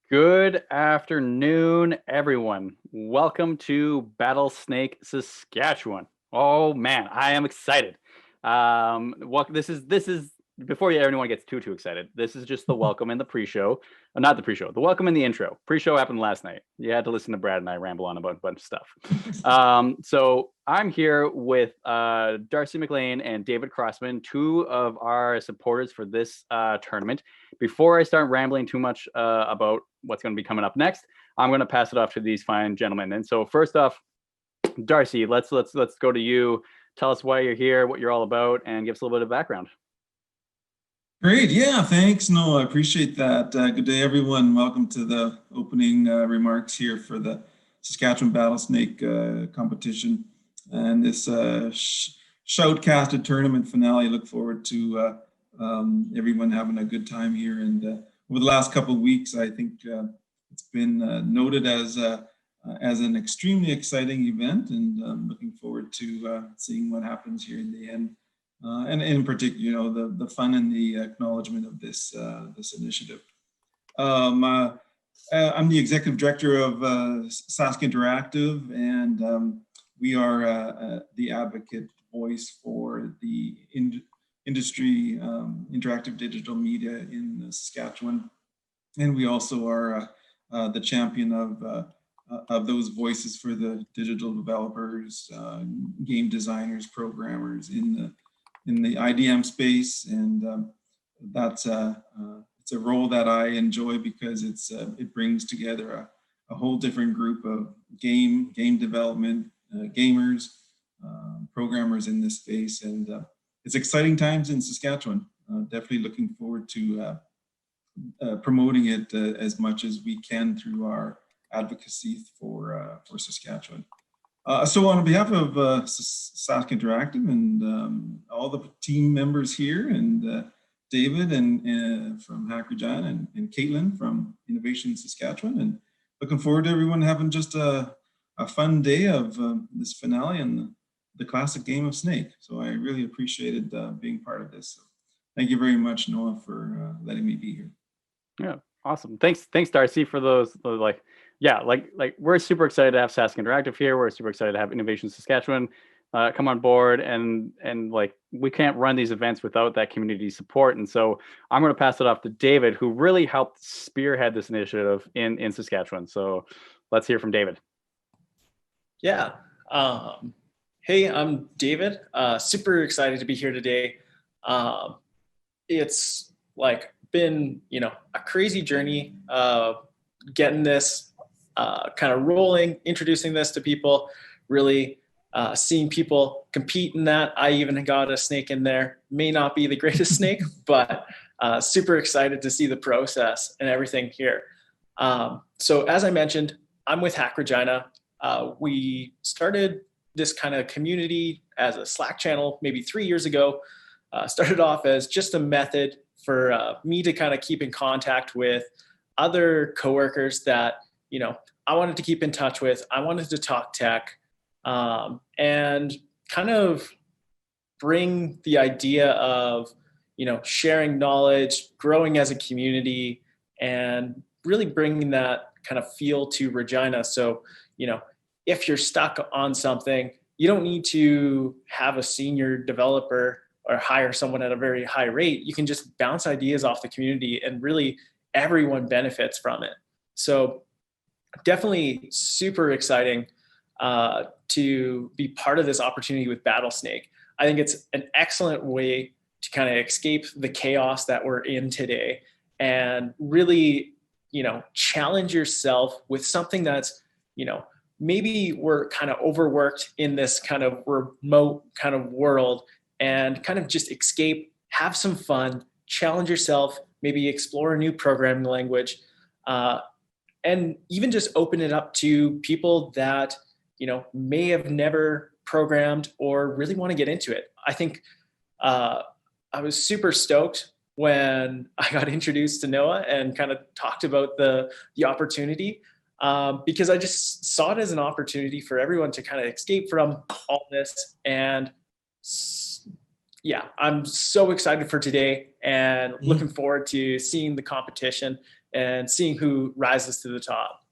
Good afternoon, everyone. Welcome to Battlesnake Saskatchewan. Oh man, I am excited. This is before anyone gets too excited. This is just the welcome and the pre-show, not the pre-show, the welcome and the intro. Pre-show happened last night. You had to listen to Brad and I ramble on about a bunch of stuff. So I'm here with Darcy McLean and David Crossman, two of our supporters for this tournament. Before I start rambling too much about what's going to be coming up next, I'm going to pass it off to these fine gentlemen. And so first off, Darcy, let's go to you. Tell us why you're here, what you're all about, and give us a little bit of background. Great. Yeah, thanks. No, I appreciate that. Good day, everyone. Welcome to the opening remarks here for the Saskatchewan Battlesnake competition and this shoutcasted tournament finale. Look forward to everyone having a good time here. And over the last couple of weeks, I think it's been noted as an extremely exciting event, and looking forward to seeing what happens here in the end. And in particular, the fun and the acknowledgement of this initiative. I'm the executive director of Sask Interactive, and we are the advocate voice for the industry, interactive digital media in Saskatchewan, and we also are the champion of those voices for the digital developers, game designers, programmers in the IDM space, and that's it's a role that I enjoy because it brings together a whole different group of game development gamers, programmers in this space, and it's exciting times in Saskatchewan. Definitely looking forward to promoting it as much as we can through our advocacy for Saskatchewan. So on behalf of Sask Interactive and all the team members here, and David and from Hack Regina, and Caitlin from Innovation Saskatchewan, and looking forward to everyone having just a fun day of this finale and the classic game of Snake. So I really appreciated being part of this. So thank you very much, Noah, for letting me be here. Yeah, awesome. Thanks, Darcy, for those we're super excited to have Sask Interactive here. We're super excited to have Innovation Saskatchewan come on board, and like we can't run these events without that community support. And so I'm going to pass it off to David, who really helped spearhead this initiative in Saskatchewan. So let's hear from David. Yeah. Hey, I'm David. Super excited to be here today. It's like been a crazy journey getting this kind of rolling, introducing this to people, really seeing people compete in that. I even got a snake in there. May not be the greatest snake, but super excited to see the process and everything here. So as I mentioned, I'm with Hack Regina. We started this kind of community as a Slack channel maybe 3 years ago. Started off as just a method for me to kind of keep in contact with other coworkers that I wanted to keep in touch with. I wanted to talk tech, and kind of bring the idea of sharing knowledge, growing as a community, and really bringing that kind of feel to Regina. So if you're stuck on something, you don't need to have a senior developer or hire someone at a very high rate. You can just bounce ideas off the community, and really everyone benefits from it. So definitely super exciting to be part of this opportunity with Battlesnake. I think it's an excellent way to kind of escape the chaos that we're in today, and really, challenge yourself with something that's, maybe we're kind of overworked in this kind of remote kind of world, and kind of just escape, have some fun, challenge yourself, maybe explore a new programming language, and even just open it up to people that, may have never programmed or really want to get into it. I think I was super stoked when I got introduced to Noah and kind of talked about the opportunity, because I just saw it as an opportunity for everyone to kind of escape from all this and yeah, I'm so excited for today and looking forward to seeing the competition and seeing who rises to the top.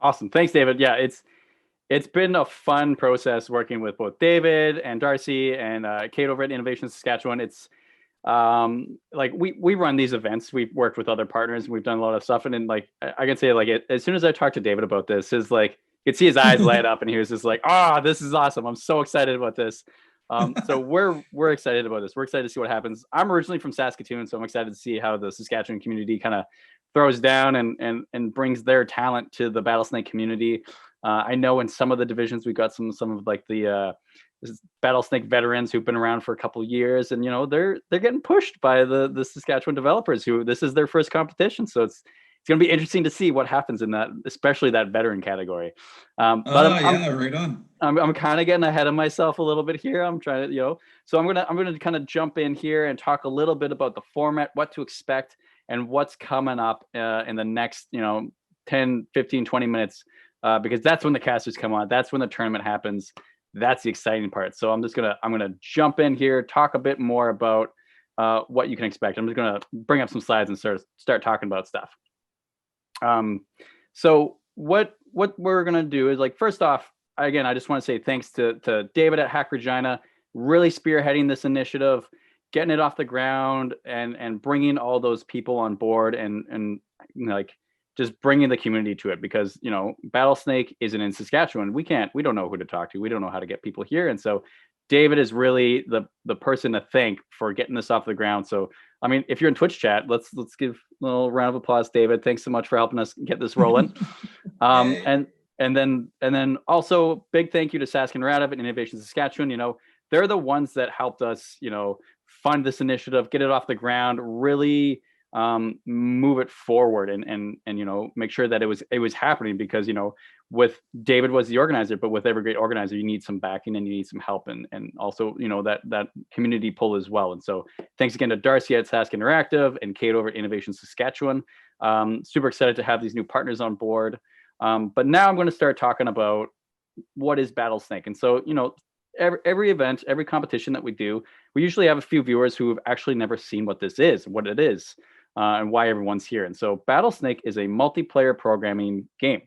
Awesome. Thanks, David. Yeah, it's been a fun process working with both David and Darcy and Kate over at Innovation Saskatchewan. It's like we run these events. We've worked with other partners and we've done a lot of stuff. And then like I can say like as soon as I talked to David about this, his like you could see his eyes light up and he was just like, this is awesome. I'm so excited about this. So we're excited about this. We're excited to see what happens. I'm originally from Saskatoon, so I'm excited to see how the Saskatchewan community kind of throws down and brings their talent to the Battlesnake community. I know in some of the divisions we got some of like the Battlesnake veterans who've been around for a couple of years, and they're getting pushed by the Saskatchewan developers who this is their first competition. So it's going to be interesting to see what happens in that, especially that veteran category. But right on. I'm kind of getting ahead of myself a little bit here. I'm trying to, so I'm gonna kind of jump in here and talk a little bit about the format, what to expect, and what's coming up in the next 10, 15, 20 minutes, because that's when the casters come on. That's when the tournament happens. That's the exciting part. So I'm gonna jump in here, talk a bit more about what you can expect. I'm just gonna bring up some slides and start talking about stuff. So what we're gonna do is, like, first off, again, I just want to say thanks to David at Hack Regina, really spearheading this initiative, getting it off the ground, and bringing all those people on board, and like just bringing the community to it, because Battlesnake isn't in Saskatchewan. We don't know who to talk to. We don't know how to get people here, and so David is really the person to thank for getting this off the ground. So I mean, if you're in Twitch chat, let's give a little round of applause, David. Thanks so much for helping us get this rolling. And then also big thank you to Sask and Radav at Innovation Saskatchewan. They're the ones that helped us, fund this initiative, get it off the ground, really move it forward, and make sure that it was happening, because with David was the organizer, but with every great organizer you need some backing and you need some help, and also that community pull as well. And so thanks again to Darcy at Sask Interactive and Kate over at Innovation Saskatchewan. Super excited to have these new partners on board. But now I'm going to start talking about what is Battlesnake. And so every event, every competition that we do, we usually have a few viewers who have actually never seen what this is, what it is, and why everyone's here. And so Battlesnake is a multiplayer programming game.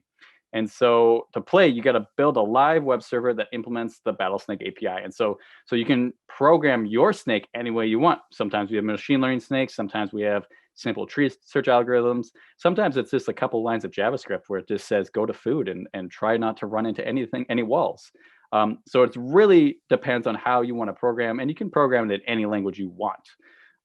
And so to play, you got to build a live web server that implements the Battlesnake API. And so you can program your snake any way you want. Sometimes we have machine learning snakes. Sometimes we have simple tree search algorithms. Sometimes it's just a couple lines of JavaScript where it just says go to food and try not to run into any walls. So it really depends on how you want to program, and you can program it in any language you want.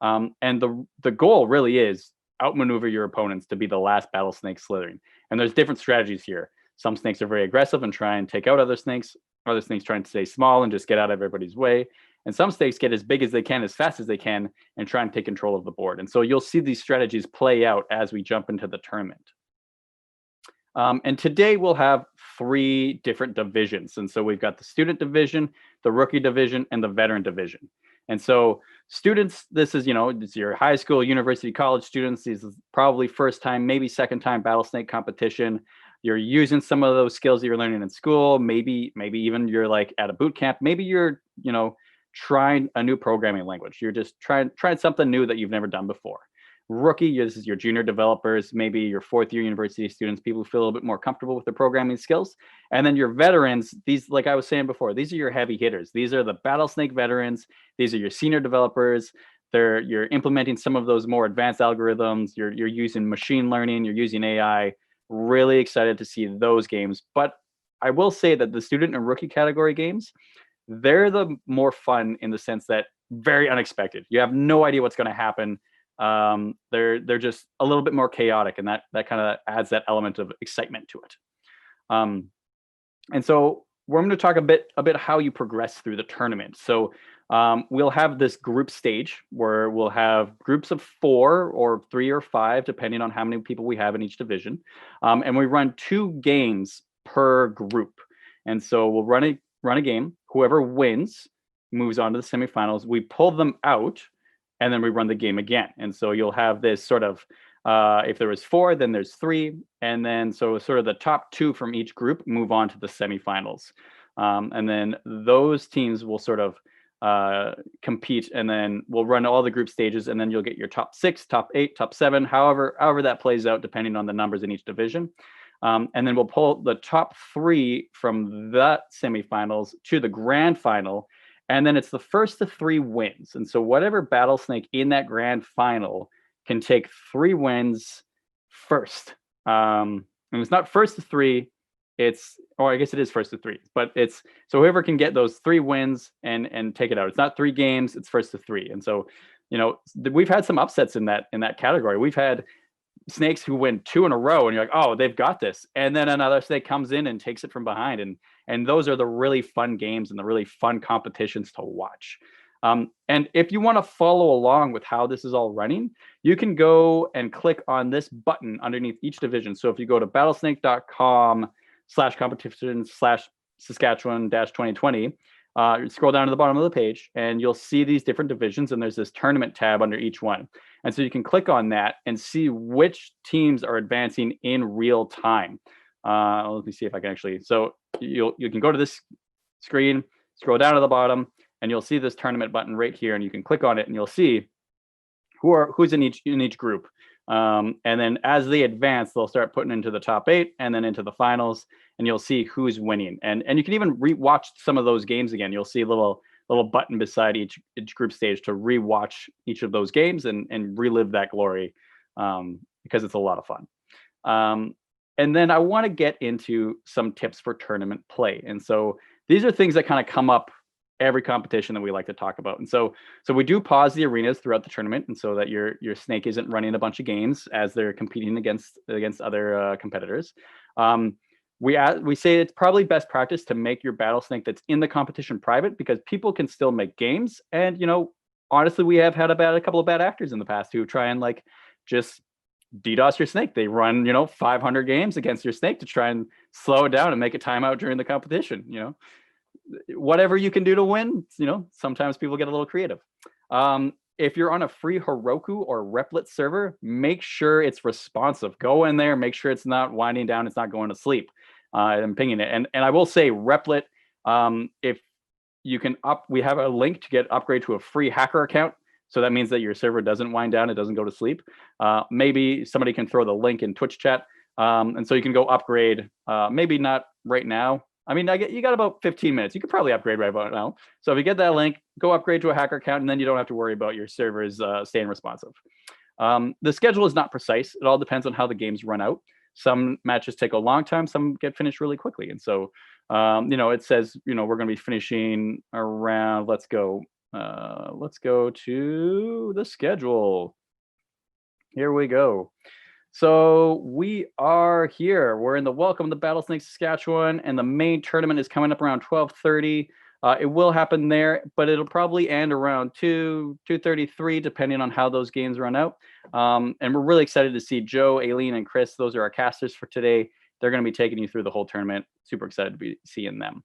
And the goal really is outmaneuver your opponents to be the last Battlesnake slithering. And there's different strategies here. Some snakes are very aggressive and try and take out other snakes. Other snakes trying to stay small and just get out of everybody's way. And some snakes get as big as they can, as fast as they can, and try and take control of the board. And so you'll see these strategies play out as we jump into the tournament. And today we'll have 3 different divisions. And so we've got the student division, the rookie division, and the veteran division. And so students, this is, it's your high school, university, college students. These is probably first time, maybe second time Battlesnake competition. You're using some of those skills that you're learning in school. Maybe even you're like at a boot camp. Maybe you're, trying a new programming language. You're just trying something new that you've never done before. Rookie, this is your junior developers, maybe your 4th year university students, people who feel a little bit more comfortable with their programming skills. And then your veterans, these, like I was saying before, these are your heavy hitters. These are the Battlesnake veterans. These are your senior developers. You're implementing some of those more advanced algorithms. You're using machine learning. You're using AI. Really excited to see those games. But I will say that the student and rookie category games, they're the more fun in the sense that very unexpected. You have no idea what's going to happen. They're just a little bit more chaotic, and that kind of adds that element of excitement to it. And so we're going to talk a bit how you progress through the tournament. So we'll have this group stage where we'll have groups of 4 or 3 or 5, depending on how many people we have in each division. And we run 2 games per group. And so we'll run a game. Whoever wins moves on to the semifinals. We pull them out, and then we run the game again. And so you'll have this sort of, if there was 4, then there's 3. And then so sort of the top 2 from each group move on to the semifinals. And then those teams will sort of compete, and then we'll run all the group stages, and then you'll get your top 6, top 8, top 7, however that plays out depending on the numbers in each division. And then we'll pull the top 3 from that semifinals to the grand final, and then it's the first to 3 wins. And so whatever Battlesnake in that grand final can take 3 wins first. And it's not first to 3. I guess it is first to 3, but it's so whoever can get those 3 wins and take it out. It's not 3 games, it's first to 3. And so, we've had some upsets in that category. We've had snakes who win 2 in a row, and you're like, oh, they've got this. And then another snake comes in and takes it from behind. And those are the really fun games and the really fun competitions to watch. And if you want to follow along with how this is all running, you can go and click on this button underneath each division. So if you go to battlesnake.com/competition/Saskatchewan-2020, scroll down to the bottom of the page, and you'll see these different divisions, and there's this tournament tab under each one. And so you can click on that and see which teams are advancing in real time. Let me see if I can actually. So you can go to this screen, scroll down to the bottom, and you'll see this tournament button right here, and you can click on it, and you'll see who's in each group. And then as they advance, they'll start putting into the top 8 and then into the finals, and you'll see who's winning. And you can even rewatch some of those games again. You'll see a little button beside each group stage to rewatch each of those games and relive that glory, because it's a lot of fun. And then I want to get into some tips for tournament play. And so these are things that kind of come up every competition that we like to talk about. And so we do pause the arenas throughout the tournament, and so that your snake isn't running a bunch of games as they're competing against other competitors. We say it's probably best practice to make your battle snake that's in the competition private, because people can still make games. And honestly, we have had a couple of bad actors in the past who try and just DDoS your snake. They run 500 games against your snake to try and slow it down and make a timeout during the competition. Whatever you can do to win, sometimes people get a little creative. If you're on a free Heroku or Replit server, make sure it's responsive. Go in there, make sure it's not winding down, it's not going to sleep, and pinging it. And I will say Replit, if you can we have a link to get upgrade to a free hacker account. So that means that your server doesn't wind down, it doesn't go to sleep. Maybe somebody can throw the link in Twitch chat. And so you can go upgrade, maybe not right now. I mean, you got about 15 minutes. You could probably upgrade right about now. So if you get that link, go upgrade to a hacker account, and then you don't have to worry about your servers staying responsive. The schedule is not precise. It all depends on how the games run out. Some matches take a long time. Some get finished really quickly. And so, it says, we're going to be finishing around, let's go to the schedule. Here we go. So we are here. We're in the Welcome to Battlesnake Saskatchewan, and the main tournament is coming up around 12:30. It will happen there, but it'll probably end around 2:33, depending on how those games run out. And we're really excited to see Joe, Aileen, and Chris. Those are our casters for today. They're going to be taking you through the whole tournament. Super excited to be seeing them.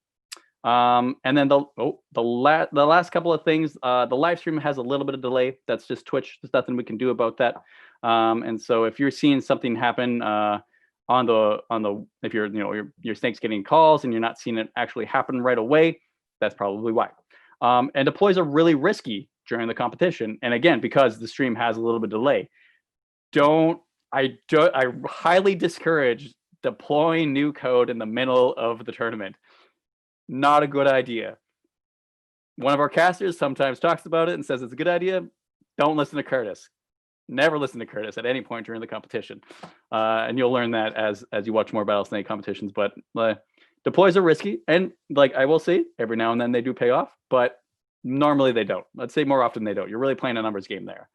And then the last couple of things. The live stream has a little bit of delay. That's just Twitch. There's nothing we can do about that. And so if you're seeing something happen if your snake's getting calls and you're not seeing it actually happen right away, that's probably why. And deploys are really risky during the competition. And again, because the stream has a little bit of delay, I highly discourage deploying new code in the middle of the tournament. Not a good idea. One of our casters sometimes talks about it and says it's a good idea. Don't listen to Curtis. Never listen to Curtis at any point during the competition. And you'll learn that as you watch more Battlesnake competitions. But deploys are risky. And I will say, every now and then they do pay off, but normally they don't. Let's say more often they don't. You're really playing a numbers game there.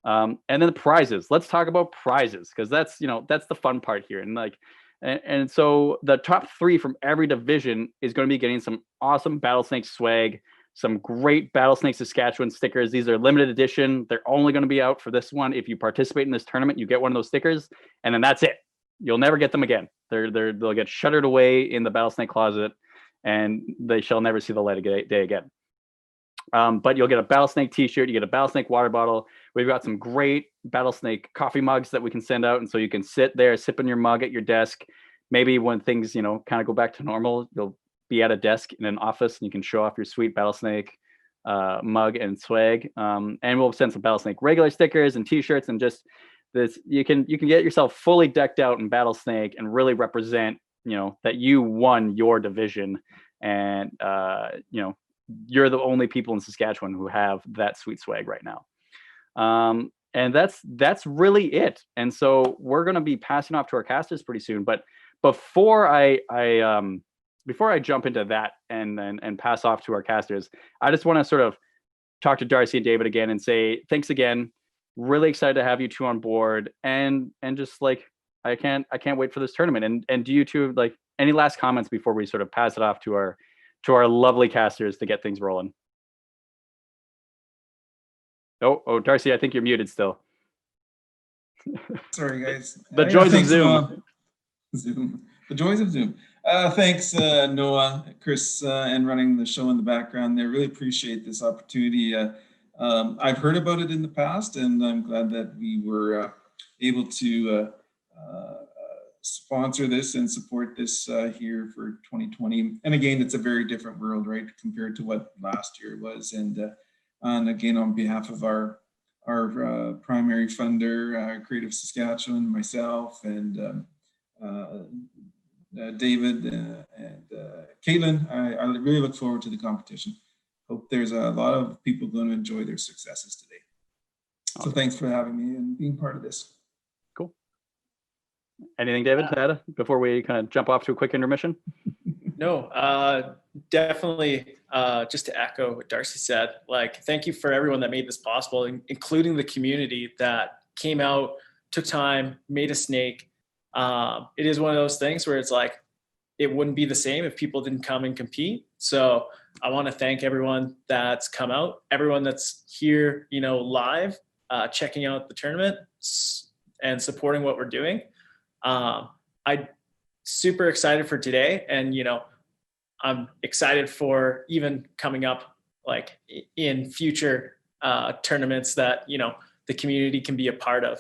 And then the prizes. Let's talk about prizes, because that's the fun part here. And so the top 3 from every division is going to be getting some awesome Battlesnake swag, some great Battlesnake Saskatchewan stickers. These are limited edition. They're only going to be out for this one. If you participate in this tournament, you get one of those stickers, and then that's it. You'll never get them again. They'll get shuttered away in the Battlesnake closet, and they shall never see the light of day again. But you'll get a Battlesnake t-shirt, you get a Battlesnake water bottle. We've got some great Battlesnake coffee mugs that we can send out, and so you can sit there sipping your mug at your desk. Maybe when things kind of go back to normal, you'll be at a desk in an office and you can show off your sweet Battlesnake mug and swag. And we'll send some Battlesnake regular stickers and t-shirts, and just this, you can get yourself fully decked out in Battlesnake and really represent, that you won your division, and you're the only people in Saskatchewan who have that sweet swag right now. And that's really it. And so we're going to be passing off to our casters pretty soon. But before I jump into that and pass off to our casters, I just want to sort of talk to Darcy and David again and say thanks again. Really excited to have you two on board, and just like I can't wait for this tournament. And do you two, like, any last comments before we sort of pass it off to our lovely casters to get things rolling? Oh, Darcy, I think you're muted still. Sorry, guys. The joys of Zoom. The joys of Zoom. Thanks, Noah, Chris, and running the show in the background there. Really appreciate this opportunity. I've heard about it in the past, and I'm glad that we were able to sponsor this and support this here for 2020. And again, it's a very different world, right, compared to what last year was. And again, on behalf of our primary funder, Creative Saskatchewan, myself, and David and Caitlin, I really look forward to the competition. Hope there's a lot of people going to enjoy their successes today. So thanks for having me and being part of this. Cool. Anything, David, to add before we kind of jump off to a quick intermission? No, definitely. Just to echo what Darcy said, like, thank you for everyone that made this possible, including the community that came out, took time, made a snake. It is one of those things where it's like, it wouldn't be the same if people didn't come and compete. So I want to thank everyone that's come out, everyone that's here, live, checking out the tournament and supporting what we're doing. I'm super excited for today, and I'm excited for even coming up, like, in future tournaments that the community can be a part of.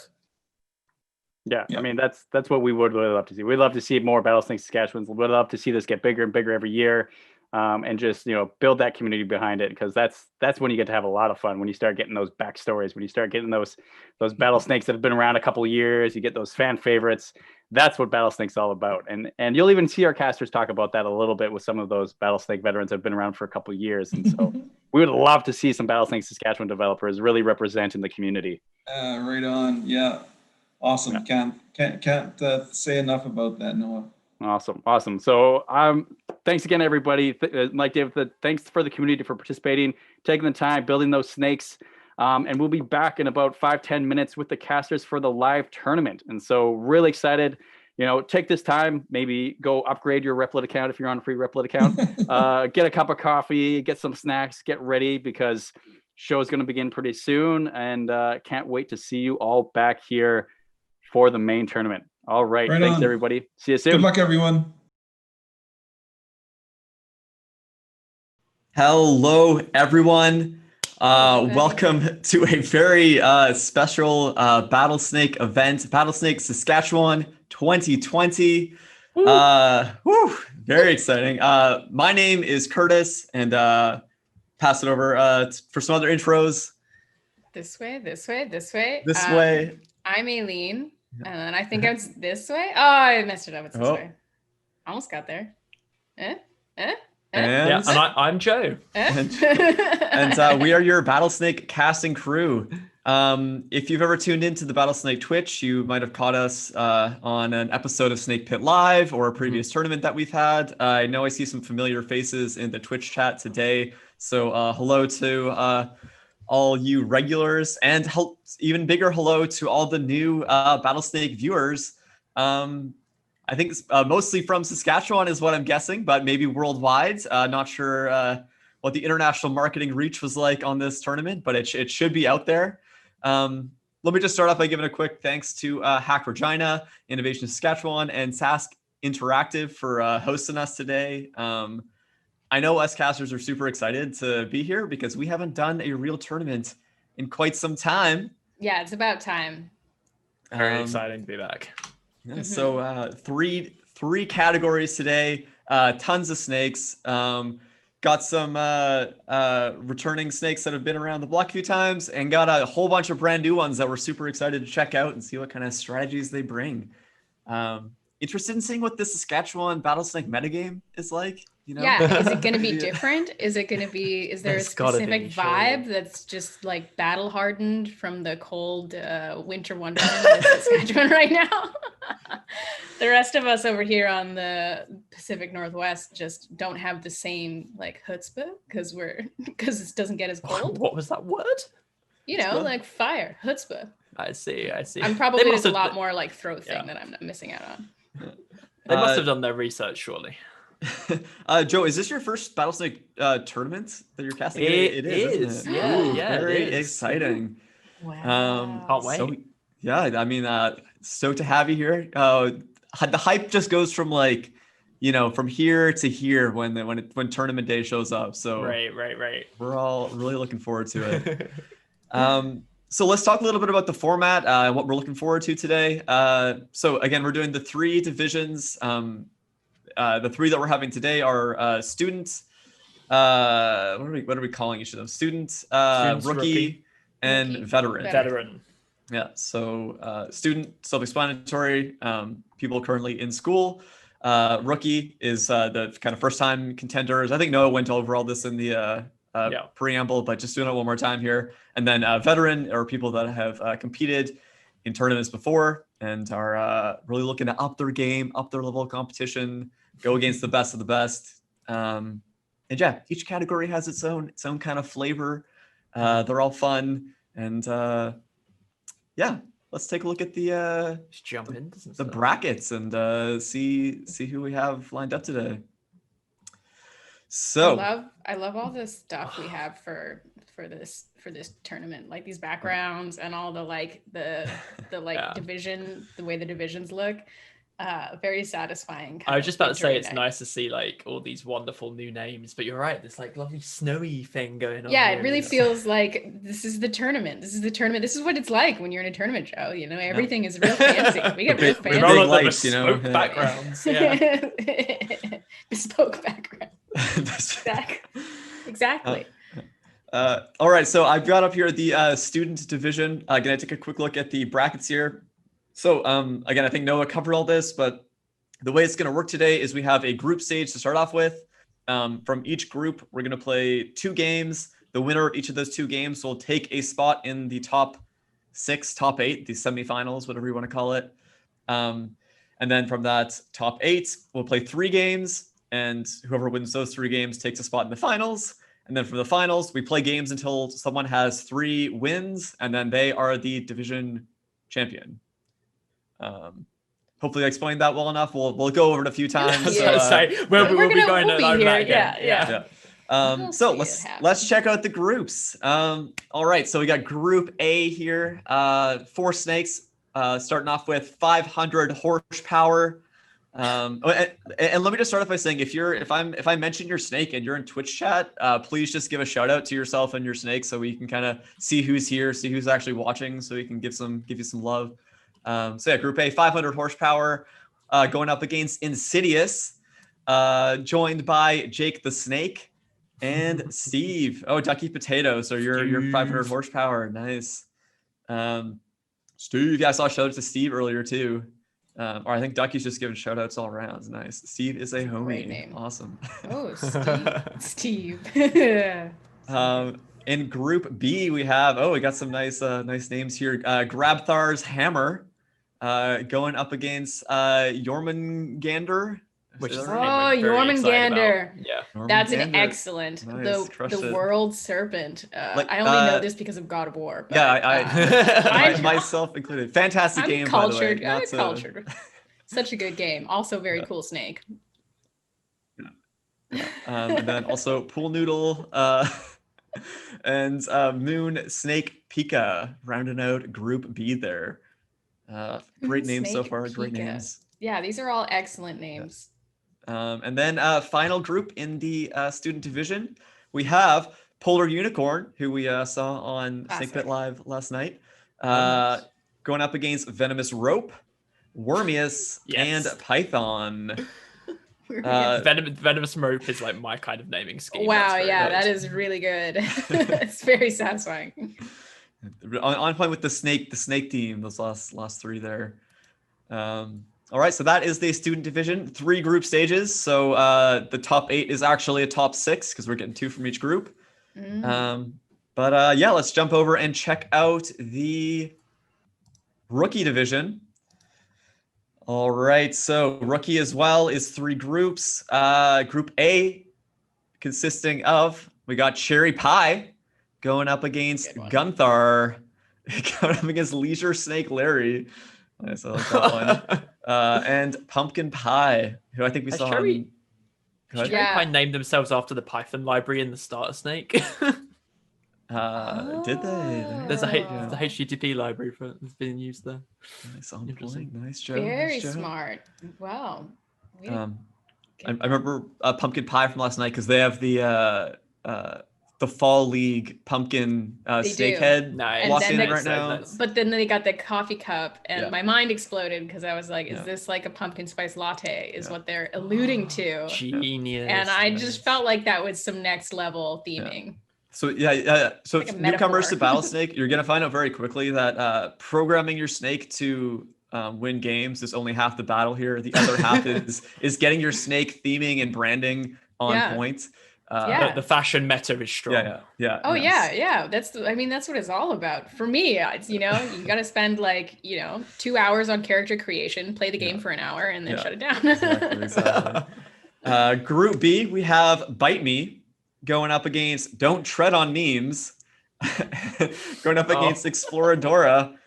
Yeah, I mean, that's what we would really love to see. We'd love to see more Battlesnake Saskatchewans. We'd love to see this get bigger and bigger every year, and just build that community behind it, because that's when you get to have a lot of fun, when you start getting those backstories, when you start getting those Battlesnakes that have been around a couple of years. You get those fan favorites. That's what Battlesnake's all about, and you'll even see our casters talk about that a little bit with some of those Battlesnake veterans that have been around for a couple of years. And so we would love to see some Battlesnake Saskatchewan developers really representing the community. Right on, yeah. Awesome. Yeah. Can't say enough about that, Noah. Awesome. So thanks again, everybody. Like David said, thanks for the community for participating, taking the time, building those snakes. And we'll be back in about 5-10 minutes with the casters for the live tournament. And so really excited. Take this time, maybe go upgrade your Replit account if you're on a free Replit account. Get a cup of coffee, get some snacks, get ready, because show is going to begin pretty soon. And can't wait to see you all back here for the main tournament. All right. Thanks, everybody. See you soon. Good luck, everyone. Hello, everyone. Welcome to a very special Battlesnake event, Battlesnake Saskatchewan 2020. Very exciting. My name is Curtis, and pass it over for some other intros. This way, this way, this way. This way. I'm Aileen, and then I think it's this way. Oh, I messed it up. It's this way. Almost got there. And I'm Joe. And we are your Battlesnake casting crew. If you've ever tuned into the Battlesnake Twitch, you might have caught us on an episode of Snake Pit Live or a previous tournament that we've had. I know I see some familiar faces in the Twitch chat today. So hello to all you regulars, and even bigger hello to all the new Battlesnake viewers. I think mostly from Saskatchewan is what I'm guessing, but maybe worldwide. Not sure what the international marketing reach was like on this tournament, but it should be out there. Let me just start off by giving a quick thanks to Hack Regina, Innovation Saskatchewan, and Sask Interactive for hosting us today. I know us casters are super excited to be here because we haven't done a real tournament in quite some time. Yeah, it's about time. Very exciting to be back. Yeah, so three categories today, tons of snakes. Got got some returning snakes that have been around the block a few times, and got a whole bunch of brand new ones that we're super excited to check out and see what kind of strategies they bring. Interested in seeing what the Saskatchewan Battlesnake metagame is like. You know? Yeah, is it going to be different? Is there a specific vibe that's just like battle hardened from the cold winter wonderland of Saskatchewan right now? The rest of us over here on the Pacific Northwest just don't have the same like chutzpah because it doesn't get as cold. What was that word? You know, like fire, chutzpah. I see. I'm probably there's a lot more like throat thing that I'm missing out on. They must have done their research, surely. Joe, is this your first Battlesnake tournament that you're casting? It is. Isn't it? Yeah, Ooh, yeah, very it is. exciting. Wow. Can't wait. So, yeah, I mean, stoked to have you here. The hype just goes from like, you know, from here to here when tournament day shows up. So right. we're all really looking forward to it. So let's talk a little bit about the format and what we're looking forward to today. So again, we're doing the 3 divisions. The 3 that we're having today are student. What are we calling each of them? Student, rookie, and veteran. Yeah. So student, self-explanatory. People currently in school. Rookie is the kind of first-time contenders. I think Noah went over all this in the preamble, but just doing it one more time here. And then veteran are people that have competed in tournaments before and are really looking to up their game, up their level of competition, go against the best of the best. And yeah, each category has its own kind of flavor. They're all fun. And yeah, let's take a look at the Just jump in. the brackets and see who we have lined up today. So I love all the stuff we have for this tournament, like these backgrounds and all the like the division, the way the divisions look. Very satisfying. I was just about to say it's night. nice to see like all these wonderful new names, but you're right, this like lovely snowy thing going on. Yeah, here, it really feels like this is the tournament. This is what it's like when you're in a tournament show. You know, everything is real fancy. We get real fancy. We roll up the lights, you know, bespoke backgrounds. Yeah. Bespoke background. Exactly. All right, so I've got up here the student division. Gonna take a quick look at the brackets here. So again, I think Noah covered all this, but the way it's going to work today is we have a group stage to start off with. From each group, we're going to play 2 games. The winner of each of those 2 games will take a spot in the top 6, top 8, the semifinals, whatever you want to call it. And then from that top 8, we'll play 3 games, and whoever wins those 3 games takes a spot in the finals. And then from the finals, we play games until someone has 3 wins, and then they are the division champion. Hopefully I explained that well enough. We'll go over it a few times. We'll be going over that again. Yeah. So let's check out the groups. All right, so we got Group A here. 4 snakes, starting off with 500 horsepower. And let me just start off by saying, if I mention your snake and you're in Twitch chat, please just give a shout out to yourself and your snake so we can kind of see who's here, see who's actually watching, so we can give you some love. So yeah, Group A, 500 horsepower, going up against Insidious, joined by Jake the Snake and Steve. Oh, Ducky Potato. So you're 500 horsepower. Nice. Steve, yeah, I saw a shout out to Steve earlier too. Or I think Ducky's just giving shout outs all around. Nice. Steve is a homie. Great name. Awesome. Oh, Steve. In Group B, we got some nice names here. Grabthar's Hammer, going up against Jormungandr. Which is Jormungandr. Yeah. That's Jormungandr. an excellent. Nice, The world serpent. Like, I only know this because of God of War. But, I myself included. Fantastic I'm game, cultured. by the way. I'm cultured. Such a good game. Also very cool snake. And then also Pool Noodle and Moon Snake Pika rounding out Group B there. Great names so far. Great names. Yeah, these are all excellent names. And then final group in the student division, we have Polar Unicorn, who we saw on Snake Pit Live last night, going up against Venomous Rope, Wormius, and Python. Venomous Mope is like my kind of naming scheme. Wow, That's yeah, good. that is really good. It's very satisfying. On point with the snake team, those last three there. All right, so that is the student division, 3 group stages. So the top 8 is actually a top 6 because we're getting 2 from each group. But yeah, let's jump over and check out the rookie division. All right, so rookie as well is 3 groups. Group A consisting of, we got Cherry Pie going up against Gunthar, going up against Leisure Snake Larry. Nice, I like that one. And Pumpkin Pie, who I think we saw Cherry Yeah. Pie named themselves after the Python library in the starter snake. Did they? There's Oh. the HTTP library that's being used there. Nice on point. Nice, Joe. Very Nice, Joe. smart. Wow. I remember Pumpkin Pie from last night because they have the Fall League pumpkin snakehead Nice. walking And then right now. But then they got the coffee cup, and Yeah. my mind exploded because I was like, "Is Yeah. this like a pumpkin spice latte?" Is Yeah. what they're alluding to. Genius. And I just felt like that was some next level theming. So so Like a newcomers to metaphor. Battlesnake, you're gonna find out very quickly that programming your snake to win games is only half the battle here. The other half is getting your snake theming and branding on point. Yeah. The fashion meta is strong. Yeah. Oh yes. yeah. That's what it's all about. For me, it's you got to spend 2 hours on character creation, play the game for an hour, and then shut it down. Exactly. Group B, we have Bite Me going up against Don't Tread on Memes, going up against Exploradora,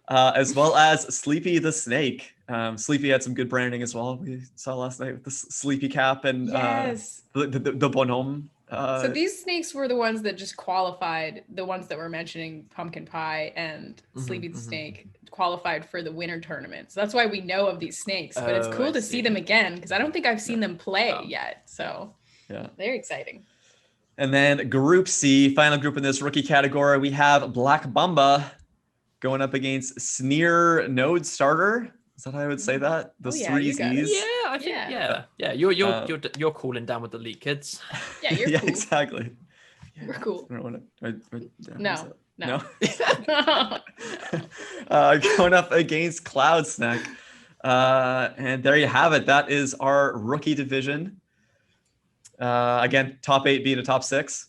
as well as Sleepy the Snake. Sleepy had some good branding as well. We saw last night with the Sleepy cap and Yes. the bonhomme. So these snakes were the ones that just qualified, the ones that were mentioning Pumpkin Pie and Sleepy the Snake qualified for the winter tournament. So that's why we know of these snakes. But it's cool to see them again because I don't think I've seen them play yet. So very exciting. And then Group C, final group in this rookie category, we have Black Bamba going up against Sneer Node Starter. Is that how I would say that? Those three Z's. I think you're cooling down with the elite kids. Yeah, you're cool. Exactly. We're cool. No. No. Going up against Cloud Snack. And there you have it. That is our rookie division. Again, top 8 being a top 6.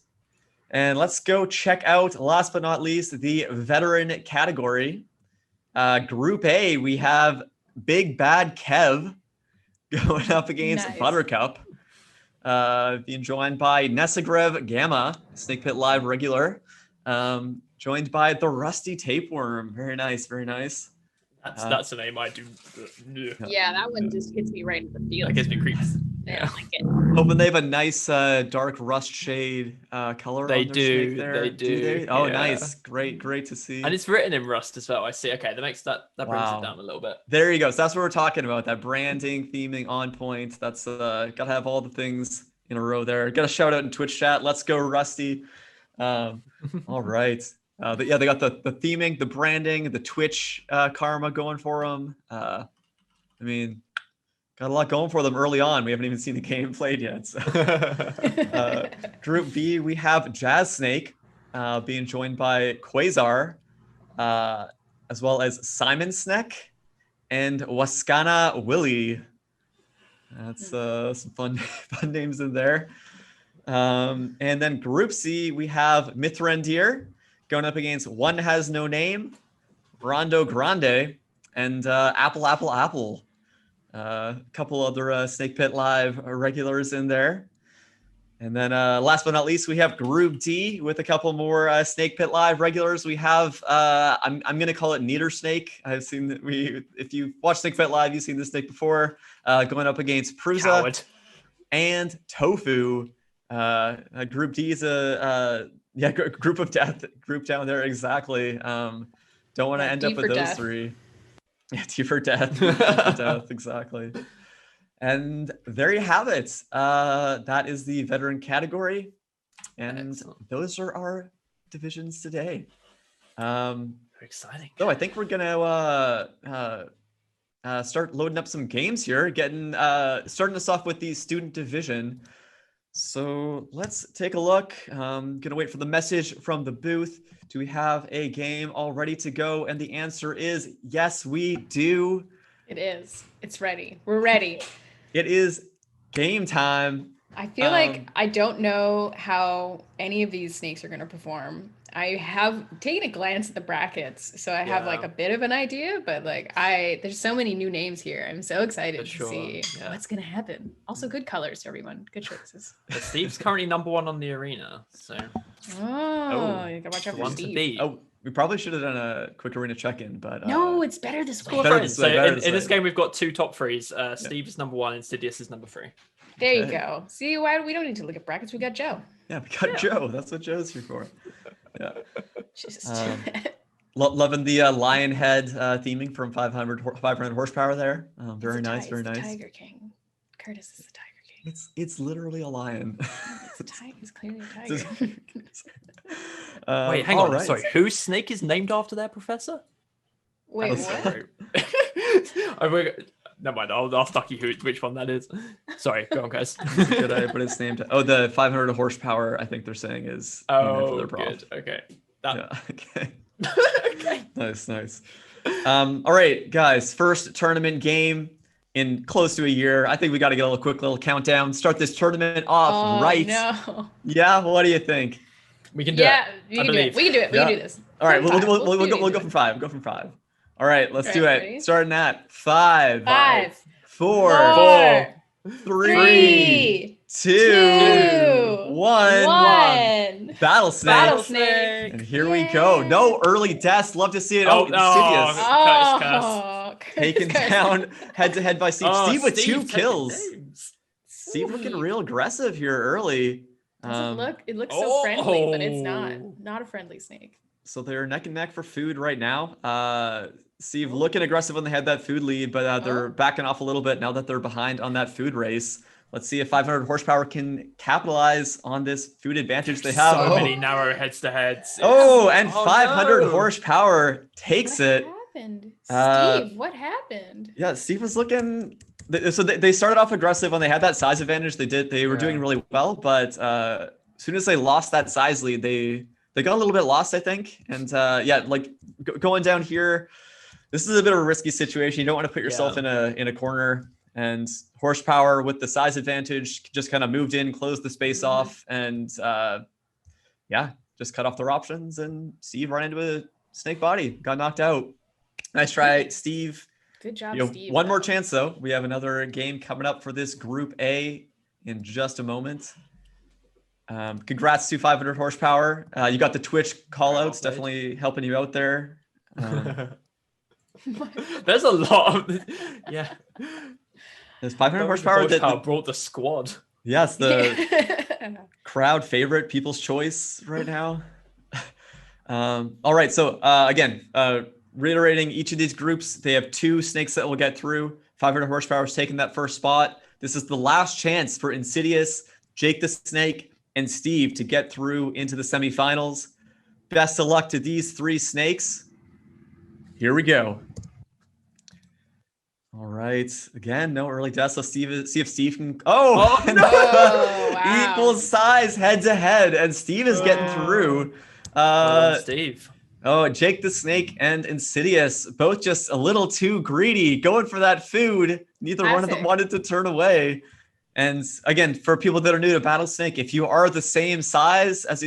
And let's go check out, last but not least, the veteran category. Group A, we have Big Bad Kev going up against Buttercup. Being joined by Nessagrev Gamma, Snake Pit Live regular. Joined by the Rusty Tapeworm. Very nice, very nice. That's a name I do. Yeah, that one just hits me right in the feels. That gives me creeps. Yeah, I like it. Hoping they have a nice dark rust shade color. They on their do. snake there. They do. They? Oh, Yeah. nice. Great to see. And it's written in Rust as well. I see. Okay, that brings it down a little bit. There you go. So that's what we're talking about. That branding, theming on point. That's gotta have all the things in a row there. Got a shout out in Twitch chat. Let's go, Rusty. All right. They got the theming, the branding, the Twitch karma going for them. I mean, got a lot going for them early on. We haven't even seen the game played yet. So. Group B, we have Jazz Snake being joined by Quasar, as well as Simon Sneck and Waskana Willie. That's some fun names in there. And then Group C, we have Mithrandir going up against One Has No Name, Rondo Grande, and Apple. A couple other Snake Pit Live regulars in there. And then last but not least, we have Group D with a couple more Snake Pit Live regulars. We have, I'm going to call it Neater Snake. I've seen that if you watch Snake Pit Live, you've seen this snake before, going up against Prusa Coward. and Tofu. Group D is group of death, group down there. Exactly. Don't want to end up with those three. Yeah, T for death. T for death, exactly. And there you have it. That is the veteran category. And Excellent. Those are our divisions today. Very exciting. So I think we're going to start loading up some games here, starting us off with the student division. So let's take a look. Gonna wait for the message from the booth. Do we have a game all ready to go? And the answer is yes, we do. It is. It's ready. We're ready. It is game time. I feel like I don't know how any of these snakes are going to perform. I have taken a glance at the brackets, so I have like a bit of an idea, but like there's so many new names here. I'm so excited to see what's going to happen. Also good colors, everyone. Good choices. But Steve's currently number 1 on the arena, so. You gotta watch out for Steve. Oh, we probably should have done a quick arena check-in, but no, it's better this way. So in this game, we've got 2 top 3s. Steve is number 1, Insidious is number 3. There you go. See, why we don't need to look at brackets? We got Joe. Yeah, we got Joe. That's what Joe's here for. Yeah. Jesus. Loving the lion head theming from 500 horsepower there. Very nice. Very nice. Tiger King. Curtis is the Tiger King. It's literally a lion. It's clearly a tiger. Wait, hang on. Right. Sorry, whose snake is named after their professor? Wait, what? Never mind. I'll stuck you which one that is. Sorry, go on, guys. Should I put its name? The 500 horsepower. I think they're saying is. Oh, good. Okay. Okay. Okay. Nice. All right, guys. First tournament game in close to a year. I think we got to get a quick little countdown. Start this tournament off right. No. Yeah. What do you think? We can do it. We can do it. We can do this. All right. We'll go from 5. Go from 5. All right, let's do it. Ready? Starting at 5, 4, 3, 2, 1. Battlesnake. And here we go. No early deaths. Love to see it. Insidious. Taken down head-to-head by Steve. Steve with 2 kills. Steve looking real aggressive here early. It looks so friendly, but it's not a friendly snake. So they're neck and neck for food right now. Steve looking aggressive when they had that food lead, but they're backing off a little bit now that they're behind on that food race. Let's see if 500 horsepower can capitalize on this food advantage they have. So many narrow heads-to-heads. 500 horsepower takes it. What happened? Steve, what happened? Yeah, Steve was looking... So they started off aggressive when they had that size advantage. They were doing really well, but as soon as they lost that size lead, they got a little bit lost, I think. And going down here, this is a bit of a risky situation. You don't want to put yourself in a corner. And horsepower with the size advantage just kind of moved in, closed the space off, and just cut off their options. And Steve ran into a snake body, got knocked out. Nice try, Steve. Good job, Steve. One more chance, though. We have another game coming up for this Group A in just a moment. Congrats to 500 horsepower. You got the Twitch call-outs, definitely helping you out there. There's a lot of... There's 500 horsepower that brought the squad. Yes, the crowd favorite, people's choice right now. All right, so again, reiterating each of these groups, they have 2 snakes that will get through. 500 horsepower is taking that first spot. This is the last chance for Insidious, Jake the Snake, and Steve to get through into the semifinals. Best of luck to these 3 snakes. Here we go. All right. Again, no early deaths. Let's see if Steve can... Wow. Equal size head-to-head, and Steve is getting through. Steve. Jake the Snake and Insidious, both just a little too greedy, going for that food. Neither one of them wanted to turn away. And again, for people that are new to Battlesnake, if you are the same size as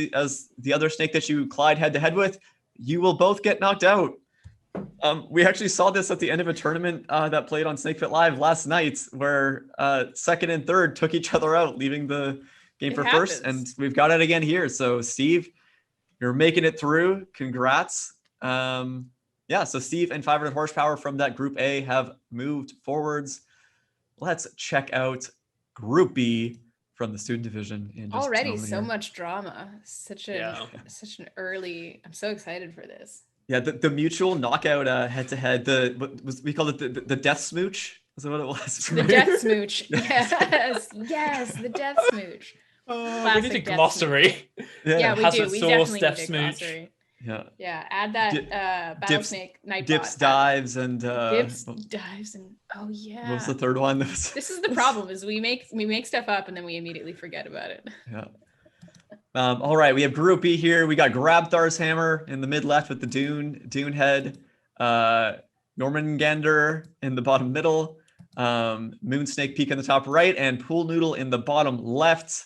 the other snake that you collide head-to-head with, you will both get knocked out. We actually saw this at the end of a tournament that played on Snake Pit Live last night, where second and third took each other out, leaving the game for first. And we've got it again here. So Steve, you're making it through. Congrats. So Steve and 500 horsepower from that Group A have moved forwards. Let's check out Group B from the student division. In just already so much drama. Such an early. I'm so excited for this. Yeah, the mutual knockout head-to-head. We call it the death smooch. Is that what it was? The death smooch. Yes, the death smooch. We need a glossary. Yeah, we do. We definitely death need a smooch. glossary. Yeah, add that Battlesnake Nightbot. Dips, dives, and dips, dives, and oh yeah. What was the third one? This is the problem: is we make stuff up and then we immediately forget about it. Yeah. All right, we have Group B here. We got Grabthar's Hammer in the mid left with the Dune head. Jormungandr in the bottom middle. Moonsnake Peak in the top right, and Pool Noodle in the bottom left.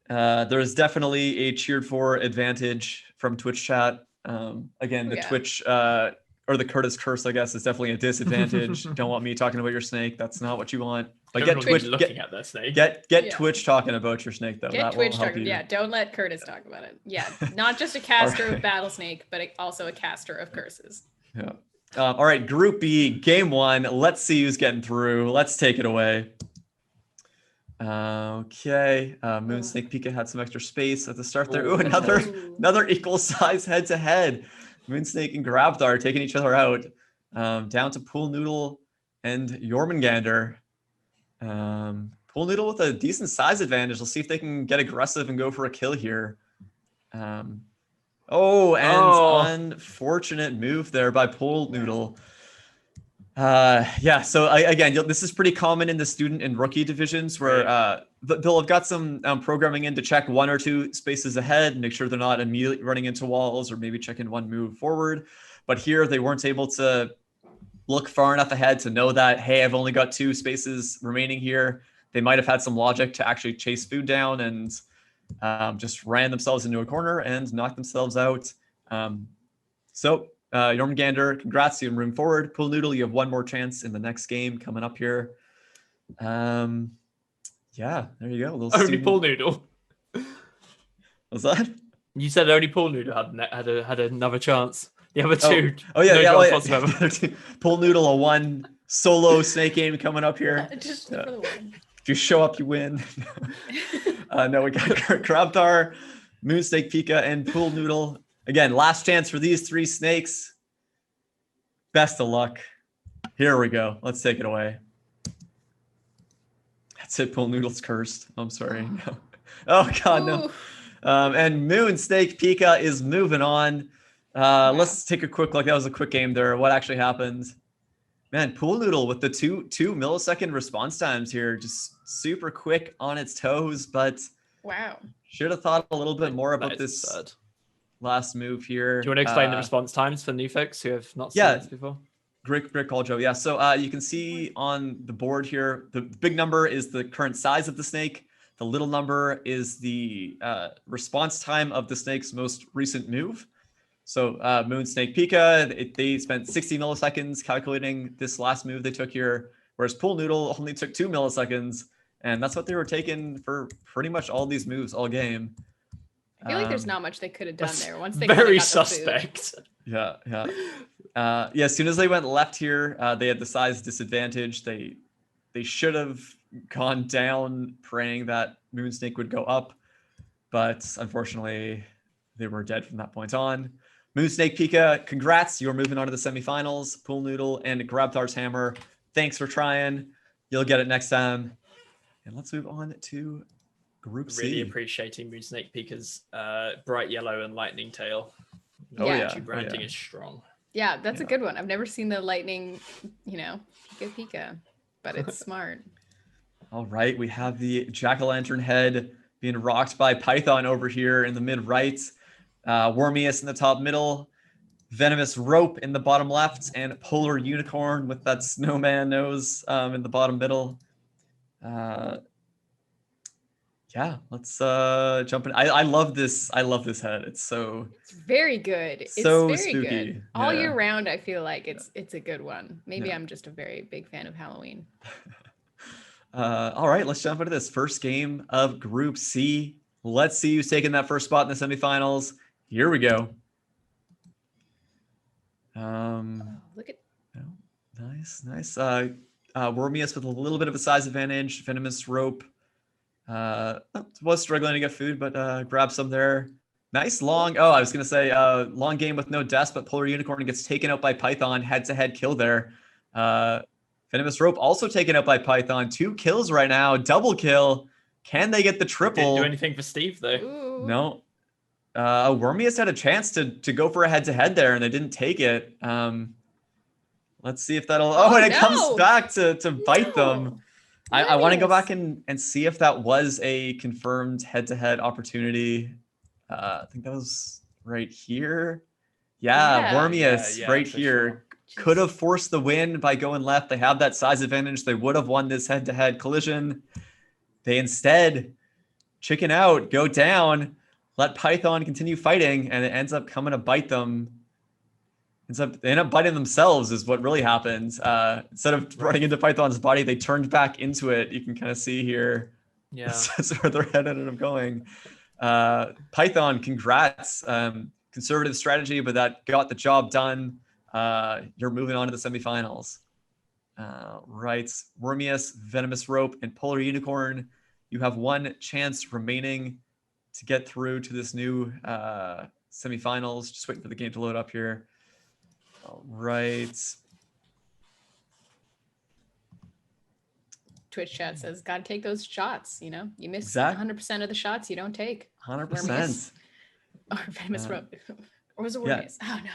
There's definitely a cheered for advantage from Twitch chat. Again, the Twitch or the Curtis curse, I guess, is definitely a disadvantage. Don't want me talking about your snake. That's not what you want. But get Twitch looking at that snake. Get Twitch talking about your snake though. Get Twitch talking. Yeah, don't let Curtis talk about it. Yeah, not just a caster of Battlesnake, but also a caster of curses. Yeah. All right, Group B, game 1. Let's see who's getting through. Let's take it away. Okay. Moonsnake Pika had some extra space at the start there. Ooh, another equal size head to head. Moonsnake and Grabthar taking each other out. Down to Pool Noodle and Jormungandr. Pool Noodle with a decent size advantage. Let's see if they can get aggressive and go for a kill here. Unfortunate move there by Pool Noodle. So again, this is pretty common in the student and rookie divisions where they'll have got some programming in to check 1 or 2 spaces ahead, make sure they're not immediately running into walls, or maybe checking 1 move forward. But here they weren't able to look far enough ahead to know that, hey, I've only got 2 spaces remaining here. They might have had some logic to actually chase food down and just ran themselves into a corner and knocked themselves out. Jormungandr, congrats, you room forward. Pool Noodle, you have 1 more chance in the next game coming up here. There you go. Only Pool Noodle. What's that? You said only Pool Noodle had another chance. The other 2. Pool Noodle, a 1 solo snake game coming up here. Just for the win. If you show up, you win. No, we got Grabthar, Moonsnake Pika, and Pool Noodle. Again, last chance for these 3 snakes. Best of luck. Here we go. Let's take it away. That's it. Pool Noodle's cursed. I'm sorry. No. Oh, God, no. And Moonsnake Pika is moving on. Let's take a quick look. That was a quick game there. What actually happened? Man, Pool Noodle with the 2 millisecond response times here. Just super quick on its toes, but wow. Should have thought a little bit more about this last move here. Do you want to explain the response times for new folks who have not seen this before? Great call, Joe. Yeah, so you can see on the board here, the big number is the current size of the snake. The little number is the response time of the snake's most recent move. So Moonsnake Pika, they spent 60 milliseconds calculating this last move they took here, whereas Pool Noodle only took 2 milliseconds, and that's what they were taking for pretty much all these moves all game. I feel like there's not much they could have done there once they very got suspect. The Yeah. As soon as they went left here, they had the size disadvantage. They should have gone down praying that Moonsnake would go up, but unfortunately they were dead from that point on. Moonsnake Pika, congrats, you're moving on to the semifinals. Pool Noodle and Grabthar's Hammer, thanks for trying. You'll get it next time. And let's move on to Group C. Really appreciating Moonsnake Pika's bright yellow and lightning tail. Branding is strong. Yeah, that's a good one. I've never seen the lightning, Pika, but it's smart. All right, we have the jack-o'-lantern head being rocked by Python over here in the mid-right. Wormius in the top middle. Venomous Rope in the bottom left. And Polar Unicorn with that snowman nose in the bottom middle. Let's jump in. I love this. I love this head. It's very good. It's so very spooky. Good. All year round, I feel like it's a good one. Maybe I'm just a very big fan of Halloween. All right, let's jump into this first game of Group C. Let's see who's taking that first spot in the semifinals. Here we go. Look at nice. Wormius with a little bit of a size advantage. Venomous Rope was struggling to get food, but grabbed some there. Nice long. I was gonna say long game with no deaths, but Polar Unicorn gets taken out by Python. Head-to-head kill there. Venomous Rope also taken out by Python. 2 kills right now. Double kill. Can they get the triple? Didn't do anything for Steve though. Ooh. No. Wormius had a chance to go for a head-to-head there, and they didn't take it. Let's see if that'll. Oh, and it comes back to bite them. I want to go back and see if that was a confirmed head-to-head opportunity. I think that was right here. Yeah. Wormius right here. Sure. Could have forced the win by going left. They have that size advantage. They would have won this head-to-head collision. They instead chicken out, go down, let Python continue fighting, and it ends up coming to bite them. They end up biting themselves is what really happens. Instead of running into Python's body, they turned back into it. You can kind of see here. Yeah. That's where their head ended up going. Python, congrats. Conservative strategy, but that got the job done. You're moving on to the semifinals. Right. Wormius, Venomous Rope, and Polar Unicorn. You have one chance remaining to get through to this new semifinals. Just waiting for the game to load up here. All right. Twitch chat says, "Gotta take those shots." You know, you miss 100% of the shots you don't take. 100%. Or Venomous Rope, or was it Wormius? Oh no.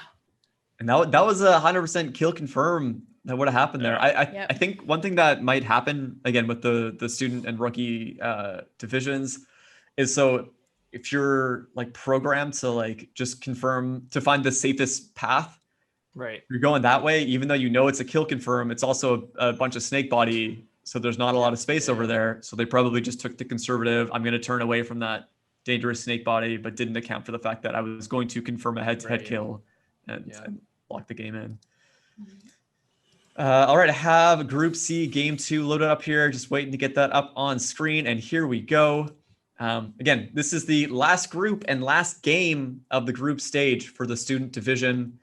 And that was 100% kill confirm that would have happened there. I think one thing that might happen again with the student and rookie divisions is, so if you're like programmed to like just confirm to find the safest path, right? You're going that way, even though you know it's a kill confirm. It's also a bunch of snake body, so there's not a lot of space over there. So they probably just took the conservative. I'm going to turn away from that dangerous snake body, but didn't account for the fact that I was going to confirm a head-to-head kill and lock the game in. All right, I have Group C Game 2 loaded up here. Just waiting to get that up on screen, and here we go. Again, this is the last group and last game of the group stage for the student division.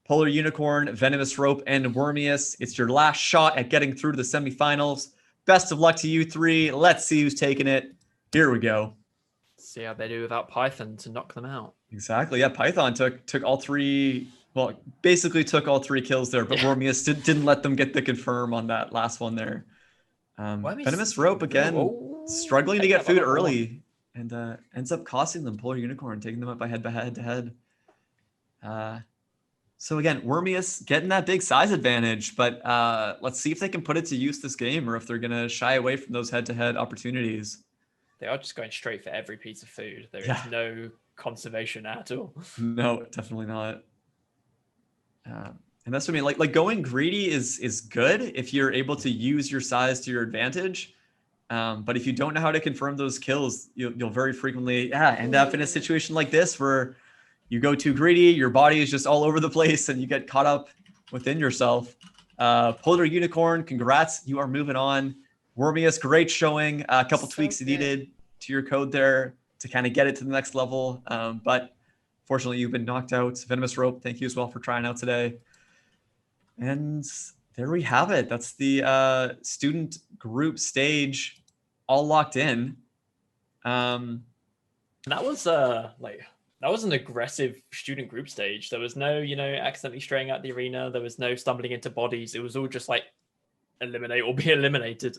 Polar Unicorn, Venomous Rope, and Wormius. It's your last shot at getting through to the semifinals. Best of luck to you three. Let's see who's taking it. Here we go. See how they do without Python to knock them out. Exactly. Yeah, Python took all three. Well, basically took all three kills there, but Wormius didn't let them get the confirm on that last one there. Venomous Rope again, struggling to get food early, and ends up costing them Polar Unicorn, taking them up by head. So again, Wormius getting that big size advantage, but let's see if they can put it to use this game, or if they're gonna shy away from those head-to-head opportunities. They are just going straight for every piece of food. There is no conservation at all. No, definitely not. And that's what I mean. Like going greedy is good if you're able to use your size to your advantage. But if you don't know how to confirm those kills, you'll very frequently end up in a situation like this where you go too greedy, your body is just all over the place, and you get caught up within yourself. Polar Unicorn, congrats. You are moving on. Wormius, great showing. A couple tweaks needed to your code there to kind of get it to the next level. But fortunately, you've been knocked out. Venomous Rope, thank you as well for trying out today. And there we have it. That's the student group stage all locked in. That was that was an aggressive student group stage. There was no, accidentally straying out the arena. There was no stumbling into bodies. It was all just like eliminate or be eliminated.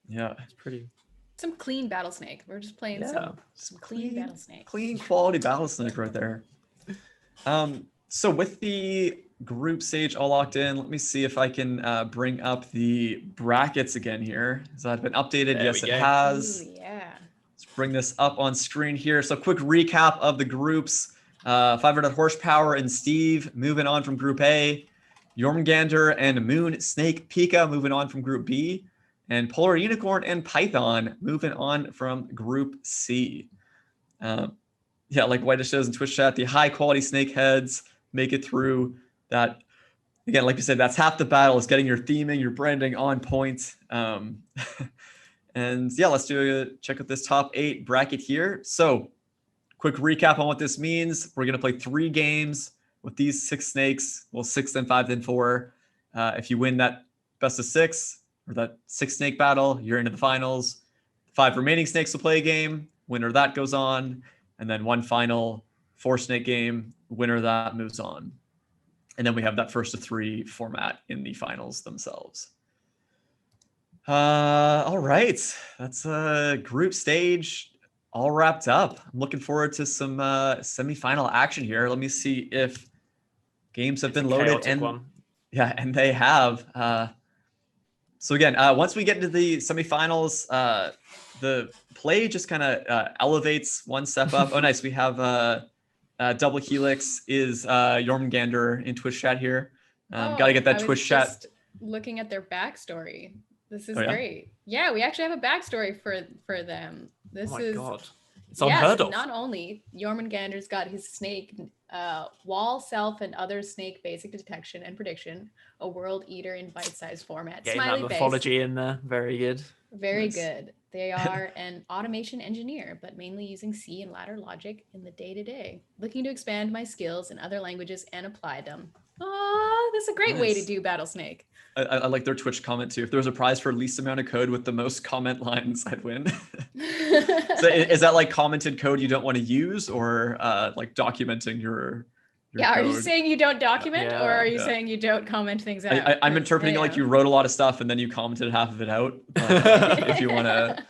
Yeah, it's pretty. Some clean Battlesnake. We're just playing some clean Battlesnake. Clean quality Battlesnake right there. So with the group stage all locked in, let me see if I can bring up the brackets again here. Has that been updated? Yes, it has. Ooh, yeah. Let's bring this up on screen here. So quick recap of the groups. 500 Horsepower and Steve moving on from Group A. Jormungandr and Moon Snake Pika moving on from Group B. And Polar Unicorn and Python moving on from Group C. Like Whitish says in Twitch chat, the high quality snake heads make it through that. Again, like you said, that's half the battle, is getting your theming, your branding on point. And let's do a check out this top 8 bracket here. So quick recap on what this means. We're going to play 3 games with these 6 snakes. Well, 6, then 5, then 4. If you win that best of 6 or that 6 snake battle, you're into the finals. 5 remaining snakes will play a game. Winner of that goes on. And then 1 final 4 snake game. Winner of that moves on. And then we have that first of 3 format in the finals themselves. All right. That's a group stage. all wrapped up. I'm looking forward to some semifinal action here. Let me see if games have been loaded, and yeah, and they have. So again, once we get into the semifinals, the play just kind of elevates one step up. Oh, nice. We have Double Helix is Jormungandr in Twitch chat here. Got to get that Twitch chat. Just looking at their backstory. This is great. Yeah, we actually have a backstory for them. This is God. It's unheard of. Not only Jormungandr's got his snake, wall, self, and other snake basic detection and prediction, a world eater in bite-sized format. Getting that mythology in there. Very good. Very good. They are an automation engineer, but mainly using C and ladder logic in the day-to-day. Looking to expand my skills in other languages and apply them. Oh, that's a great way to do Battlesnake. I like their Twitch comment too. If there was a prize for least amount of code with the most comment lines, I'd win. So is that like commented code you don't want to use, or like documenting your are code? you saying you don't document, or are you saying you don't comment things out? I'm interpreting it like you wrote a lot of stuff and then you commented half of it out. If you want to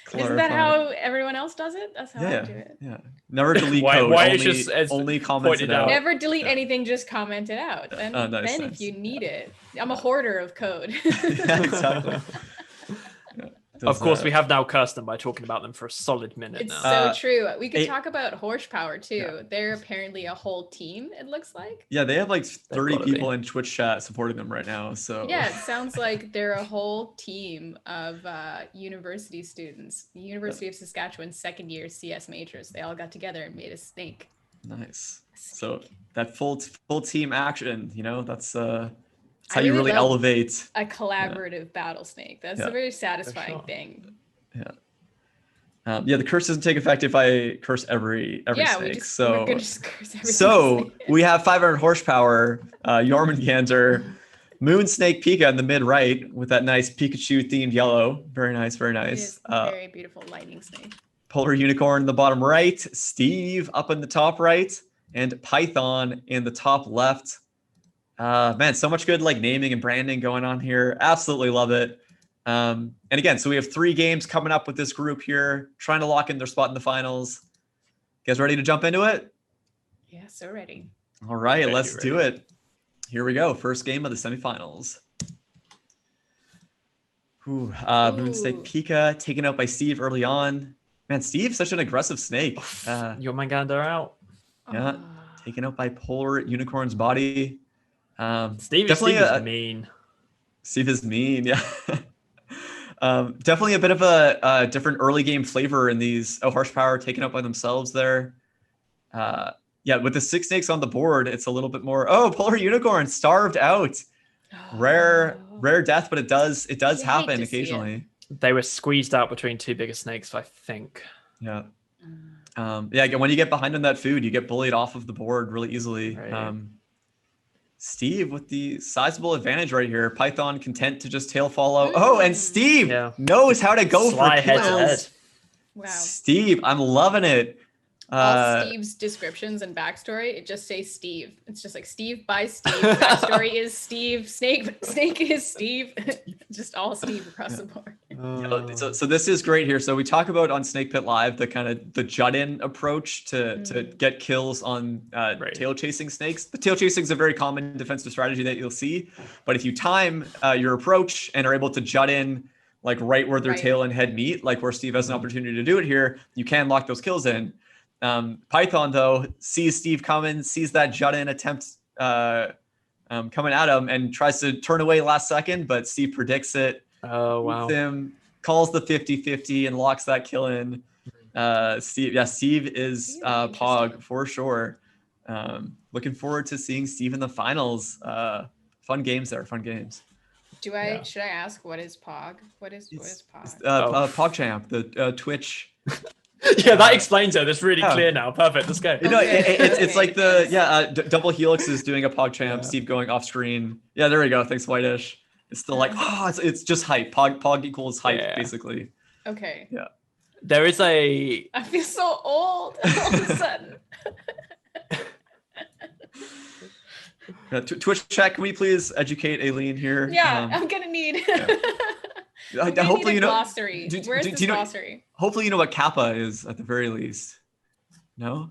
clarify. Isn't that how everyone else does it? That's how I do it. Yeah. Never delete code. Only comment it out. Never delete anything, just comment it out. And then if you need it. I'm a hoarder of code. Yeah, exactly. Of course, we have now cursed them by talking about them for a solid minute it's now. so true. We could talk about horsepower too. Yeah. They're apparently a whole team, it looks like. Yeah, they have like 30 people in Twitch chat supporting them right now. So yeah, it sounds like they're a whole team of university students. The University of Saskatchewan second year CS majors. They all got together and made a snake. Nice. So that full team action, that's how you really elevate a collaborative Battlesnake. That's a very satisfying thing. Yeah. The curse doesn't take effect if I curse every snake. We're gonna just curse every snake. We have 500 horsepower, Jormungandr, Moon Snake Pika in the mid right with that nice Pikachu themed yellow. Very nice, very nice. It is very beautiful lightning snake. Polar Unicorn in the bottom right, Steve up in the top right, and Python in the top left. Man, so much good like naming and branding going on here. Absolutely love it. And again, so we have 3 games coming up with this group here, trying to lock in their spot in the finals. You guys ready to jump into it? Yeah, so ready. All right, let's do it. Here we go. First game of the semifinals. Moonsnake Pika taken out by Steve early on. Man, Steve's such an aggressive snake. Jormungandr out. Yeah, taken out by Polar Unicorn's body. Steve is mean. Steve is mean, yeah. Definitely a bit of a different early game flavor in these horsepower taken out by themselves there. With the 6 snakes on the board, it's a little bit more. Oh, Polar Unicorn starved out. Rare death, but it does happen occasionally. They were squeezed out between 2 bigger snakes, I think. Yeah. When you get behind on that food, you get bullied off of the board really easily. Right. Steve with the sizable advantage right here. Python content to just tail follow. Oh, and Steve knows how to go for kills. Wow. Steve, I'm loving it. All Steve's descriptions and backstory, it just says Steve. It's just like Steve by Steve. Backstory is Steve. Snake is Steve. Just all Steve across the board. So this is great here. So we talk about on Snake Pit Live the kind of the jut-in approach to get kills on tail chasing snakes. The tail chasing is a very common defensive strategy that you'll see. But if you time your approach and are able to jut in like right where their tail and head meet, like where Steve has an opportunity to do it here, you can lock those kills in. Python though sees Steve coming, sees that jut-in attempt coming at him, and tries to turn away last second, but Steve predicts it. Oh wow! Him, calls the 50-50 and locks that kill in. Steve is Pog for sure. Looking forward to seeing Steve in the finals. Fun games there. Fun games. Should I ask what is Pog? What is Pog? PogChamp, the Twitch. Yeah, that explains it. It's really clear now. Perfect. Let's go. It's like the Double Helix is doing a PogChamp. Steve going off screen. Yeah, there we go. Thanks, Whitish. It's still like it's just hype. Pog equals hype basically. Okay. Yeah. There is a. I feel so old all of a sudden. Twitch chat. Can we please educate Aileen here? Yeah, I'm gonna need. Hopefully you know. Glossary. Where's the glossary? Hopefully you know what kappa is at the very least. No.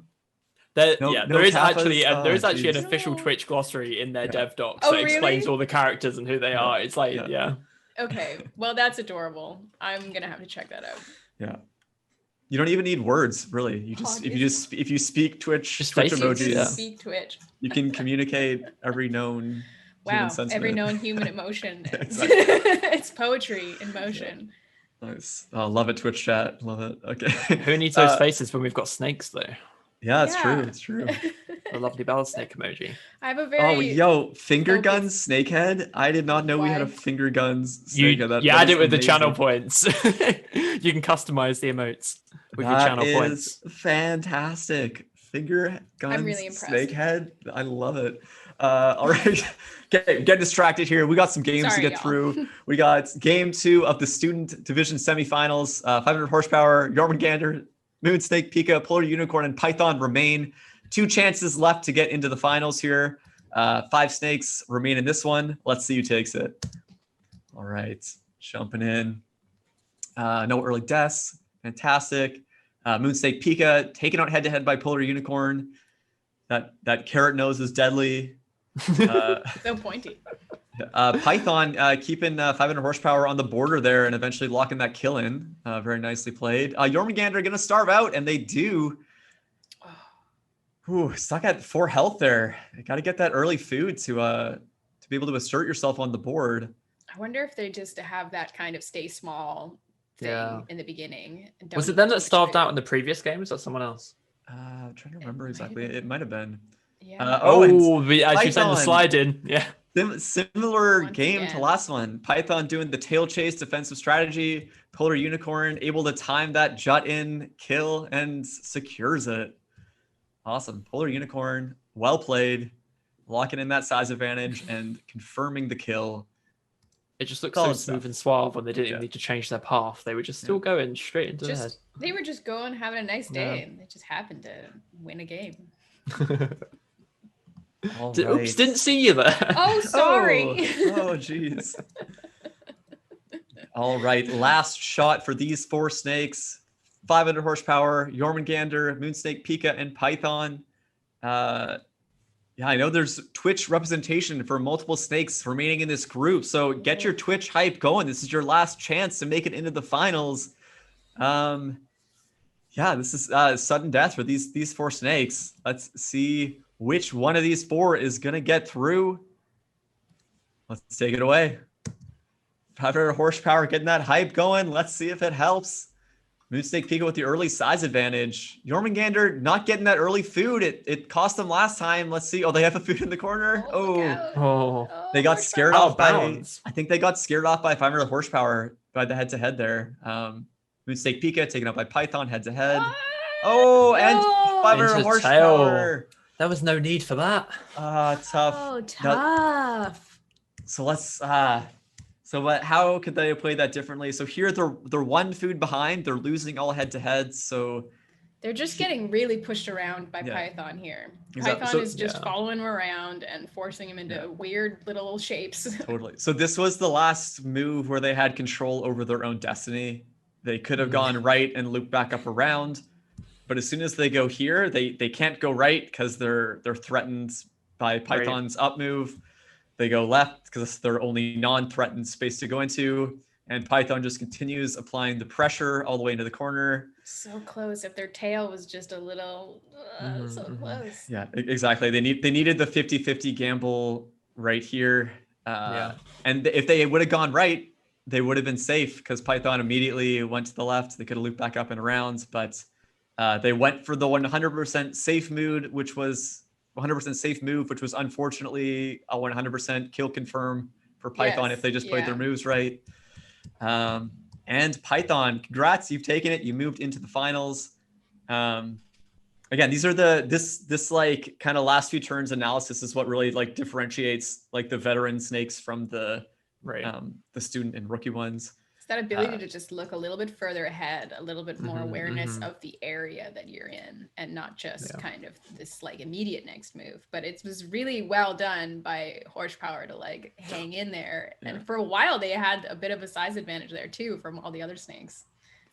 There is kappas? actually an official Twitch glossary in their dev docs Oh, that explains really? all the characters and who they are. It's like, Okay, well, that's adorable. I'm gonna have to check that out. Yeah. You don't even need words, really. You just if you speak Twitch emojis, speak Twitch. You can communicate every known human sentiment. Every known human emotion. It's poetry in motion. Nice. Love it, Twitch chat. Love it. Okay. Who needs those faces when we've got snakes though? Yeah, it's true. It's true. A lovely Battlesnake emoji. I have a very finger guns snakehead. I did not know we had a finger guns snakehead. You add it with the channel points. You can customize the emotes with your channel points. Fantastic. Finger guns. I'm really impressed. Snakehead. I love it. All right. Get distracted here. We got some games to get through. We got game 2 of the student division semifinals. 500 horsepower, Jormungandr, Moonsnake, Pika, Polar Unicorn, and Python remain. 2 chances left to get into the finals here. 5 snakes remain in this one. Let's see who takes it. All right, jumping in. No early deaths. Fantastic. Moonsnake, Pika taken out head-to-head by Polar Unicorn. That carrot nose is deadly. So pointy. Python keeping 500 horsepower on the border there and eventually locking that kill in. Very nicely played. Jormungandr are going to starve out, and they do. Stuck at 4 health there. You got to get that early food to be able to assert yourself on the board. I wonder if they just have that kind of stay small thing in the beginning. Was it them that starved out in the previous game? Was that someone else? I'm trying to remember exactly. It might have been. Yeah. We actually sent the slide in. Yeah. Similar game to last one. Python doing the tail chase defensive strategy. Polar Unicorn able to time that jut in kill and secures it. Awesome. Polar Unicorn, well played, locking in that size advantage and confirming the kill. It just looks so smooth and suave when they didn't even need to change their path. They were just still going straight into the head. They were just going, having a nice day, and they just happened to win a game. Oops, didn't see you there. Oh, sorry. Oh, jeez. All right, last shot for these 4 snakes. 500 horsepower, Jormungandr, Moonsnake, Pika, and Python. I know there's Twitch representation for multiple snakes remaining in this group, so get your Twitch hype going. This is your last chance to make it into the finals. This is sudden death for these 4 snakes. Let's see which one of these 4 is gonna get through. Let's take it away. 500 horsepower, getting that hype going. Let's see if it helps. Moonsnake, Pika with the early size advantage. Jormungandr not getting that early food. It cost them last time. Let's see. Oh, they have a food in the corner. They got scared off by. I think they got scared off by 500 horsepower by the head-to-head there. Moonsnake, Pika taken out by Python head-to-head. And 500 horsepower. There was no need for that. Tough. Oh, tough. So let's. How could they play that differently? So here they're 1 food behind. They're losing all head-to-heads. So they're just getting really pushed around by Python here. Python is just following him around and forcing him into weird little shapes. Totally. So this was the last move where they had control over their own destiny. They could have gone right and looped back up around, but as soon as they go here, they can't go right because they're threatened by Python's up move. They go left because it's their only non-threatened space to go into. And Python just continues applying the pressure all the way into the corner. So close. If their tail was just a little, so close. Yeah, exactly. They needed the 50-50 gamble right here. And if they would have gone right, they would have been safe because Python immediately went to the left. They could have looped back up and around, but they went for the 100% safe move, which was 100% safe move, which was unfortunately a 100% kill confirm for Python if they just played their moves right. And Python, congrats, you've taken it. You moved into the finals. Again, these are this like kind of last few turns analysis is what really like differentiates like the veteran snakes from the student and rookie ones. It's that ability to just look a little bit further ahead, a little bit more awareness mhm. of the area that you're in, and not just kind of this like immediate next move. But it was really well done by Horsepower to like hang in there. And for a while they had a bit of a size advantage there too from all the other snakes.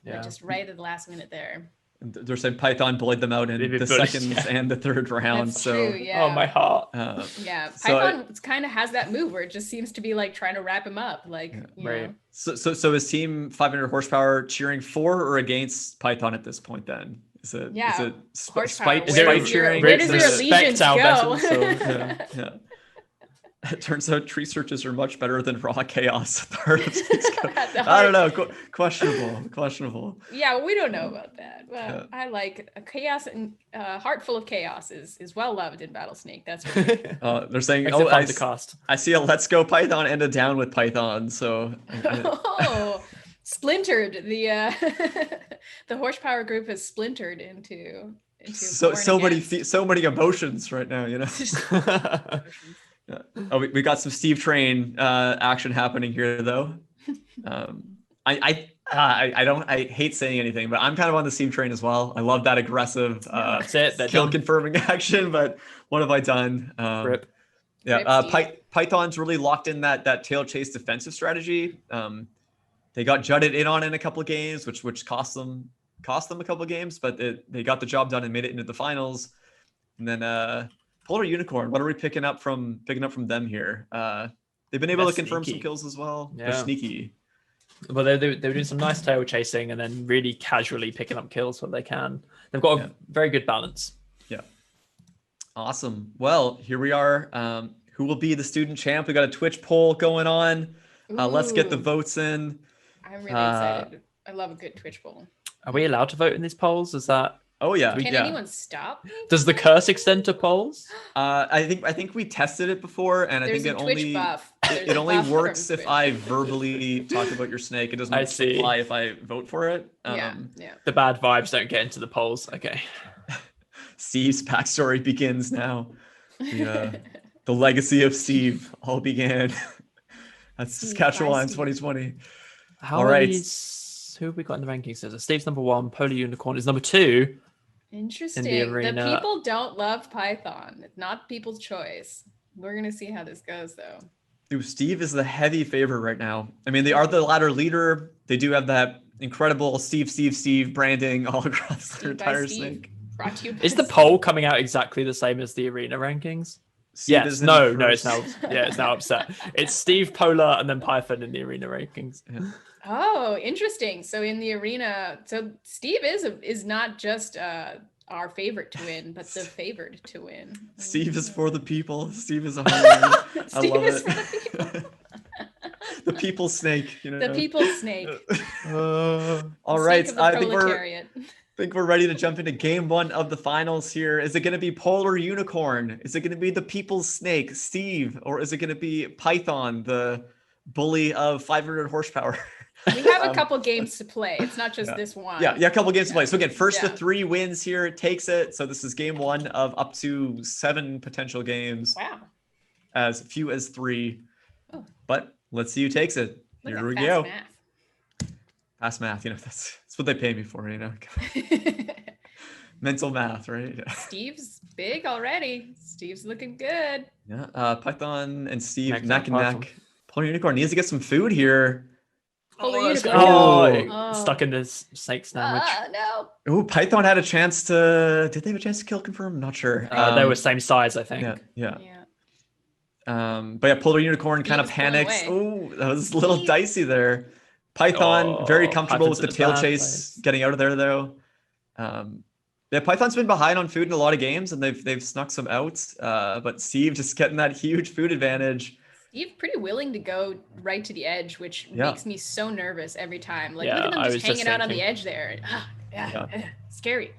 Like just right at the last minute there. They're saying Python bullied them out in the second and the third round. That's so true, yeah. Oh, my heart. Yeah, so Python kind of has that move where it just seems to be like trying to wrap him up, like you know. So is Team 500 Horsepower cheering for or against Python at this point? Then is it spite cheering? Where does your allegiance go? Yeah. It turns out tree searches are much better than raw chaos. I don't know. Questionable. Yeah, we don't know about that. Well, I like a chaos and heart full of chaos is well loved in Battlesnake. That's for sure. They're saying, I see a let's go Python and a down with Python. So splintered. The the Horsepower group has splintered into so many emotions right now. You know. Oh, we got some Steve Train action happening here, though. I hate saying anything, but I'm kind of on the Steve Train as well. I love that aggressive kill confirming action, but what have I done? Rip. Yeah, Python's really locked in that tail chase defensive strategy. They got jutted in on in a couple of games, which cost them a couple of games, but they got the job done and made it into the finals. And then Polar Unicorn, what are we picking up from them here? They've been able to confirm some kills as well. Yeah. They're sneaky. Well, they were doing some nice tail chasing and then really casually picking up kills when they can. They've got a very good balance. Yeah. Awesome. Well, here we are. Who will be the student champ? We got a Twitch poll going on. Let's get the votes in. I'm really excited. I love a good Twitch poll. Are we allowed to vote in these polls? Is that... Oh yeah. Can anyone stop me? Does the curse extend to polls? I think we tested it before, and There's I think it only works if I verbally talk about your snake. It doesn't apply if I vote for it. Yeah. The bad vibes don't get into the polls. Okay. Steve's backstory begins now. The legacy of Steve all began at Saskatchewan 2020. All right. Who have we got in the rankings? There's Steve's number 1. Polar Unicorn is number 2. Interesting. The people don't love Python. It's not people's choice. We're going to see how this goes, though. Dude, Steve is the heavy favorite right now. I mean, they are the ladder leader. They do have that incredible Steve branding all across their entire snake. Is the poll coming out exactly the same as the arena rankings? Yes. No, it's now. Yeah, it's now upset. It's Steve, Polar, and then Python in the arena rankings. Yeah. Oh, interesting. So in the arena, so Steve is not just our favorite to win, but the favored to win. Steve is for the people. Steve is a homie. I love it. For the people. The people's snake. The people's snake. All right. I think we're ready to jump into game 1 of the finals here. Is it going to be Polar Unicorn? Is it going to be the people's snake, Steve? Or is it going to be Python, the bully of 500 horsepower? We have a couple games to play. It's not just this one. Yeah, a couple games to play. So again, first to 3 wins here takes it. So this is game 1 of up to 7 potential games. Wow. As few as 3. Oh. But let's see who takes it. Here we go. Fast math, that's what they pay me for, Mental math, right? Steve's big already. Steve's looking good. Yeah, Python and Steve neck and neck. Polar Unicorn needs to get some food here. Stuck in this snake sandwich. No. Ooh, Python had a chance to. Did they have a chance to kill confirm? I'm not sure. They were same size, I think. Yeah. But yeah, Polar Unicorn kind of panics. Oh, that was a little dicey there. Python very comfortable with the tail chase, getting out of there though. Python's been behind on food in a lot of games, and they've snuck some out. But Steve just getting that huge food advantage. Steve pretty willing to go right to the edge, which makes me so nervous every time. Like, look at them just hanging out on the edge there. Scary.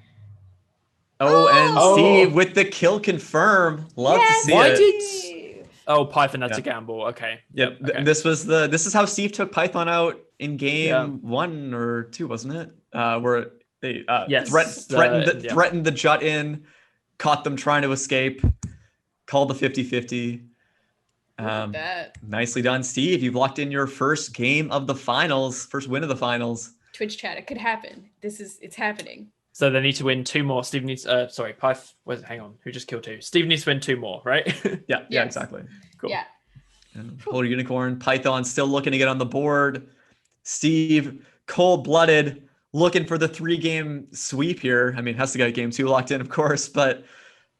And Steve with the kill confirm. Love to see it. Python had to gamble. Okay. Yep. Okay. This is how Steve took Python out in game 1 or 2, wasn't it? Where they threatened the jut in, caught them trying to escape, called the 50-50. Look at that. Nicely done, Steve. You've locked in your first game of the finals, first win of the finals. Twitch chat, it could happen. It's happening. So they need to win 2 more. Steve needs, sorry, hang on. Who just killed 2? Steve needs to win 2 more, right? Yeah, Yes. exactly. Cool. Yeah. And Polar Unicorn, Python still looking to get on the board. Steve, cold-blooded, looking for the 3-game sweep here. I mean, has to get game 2 locked in, of course, but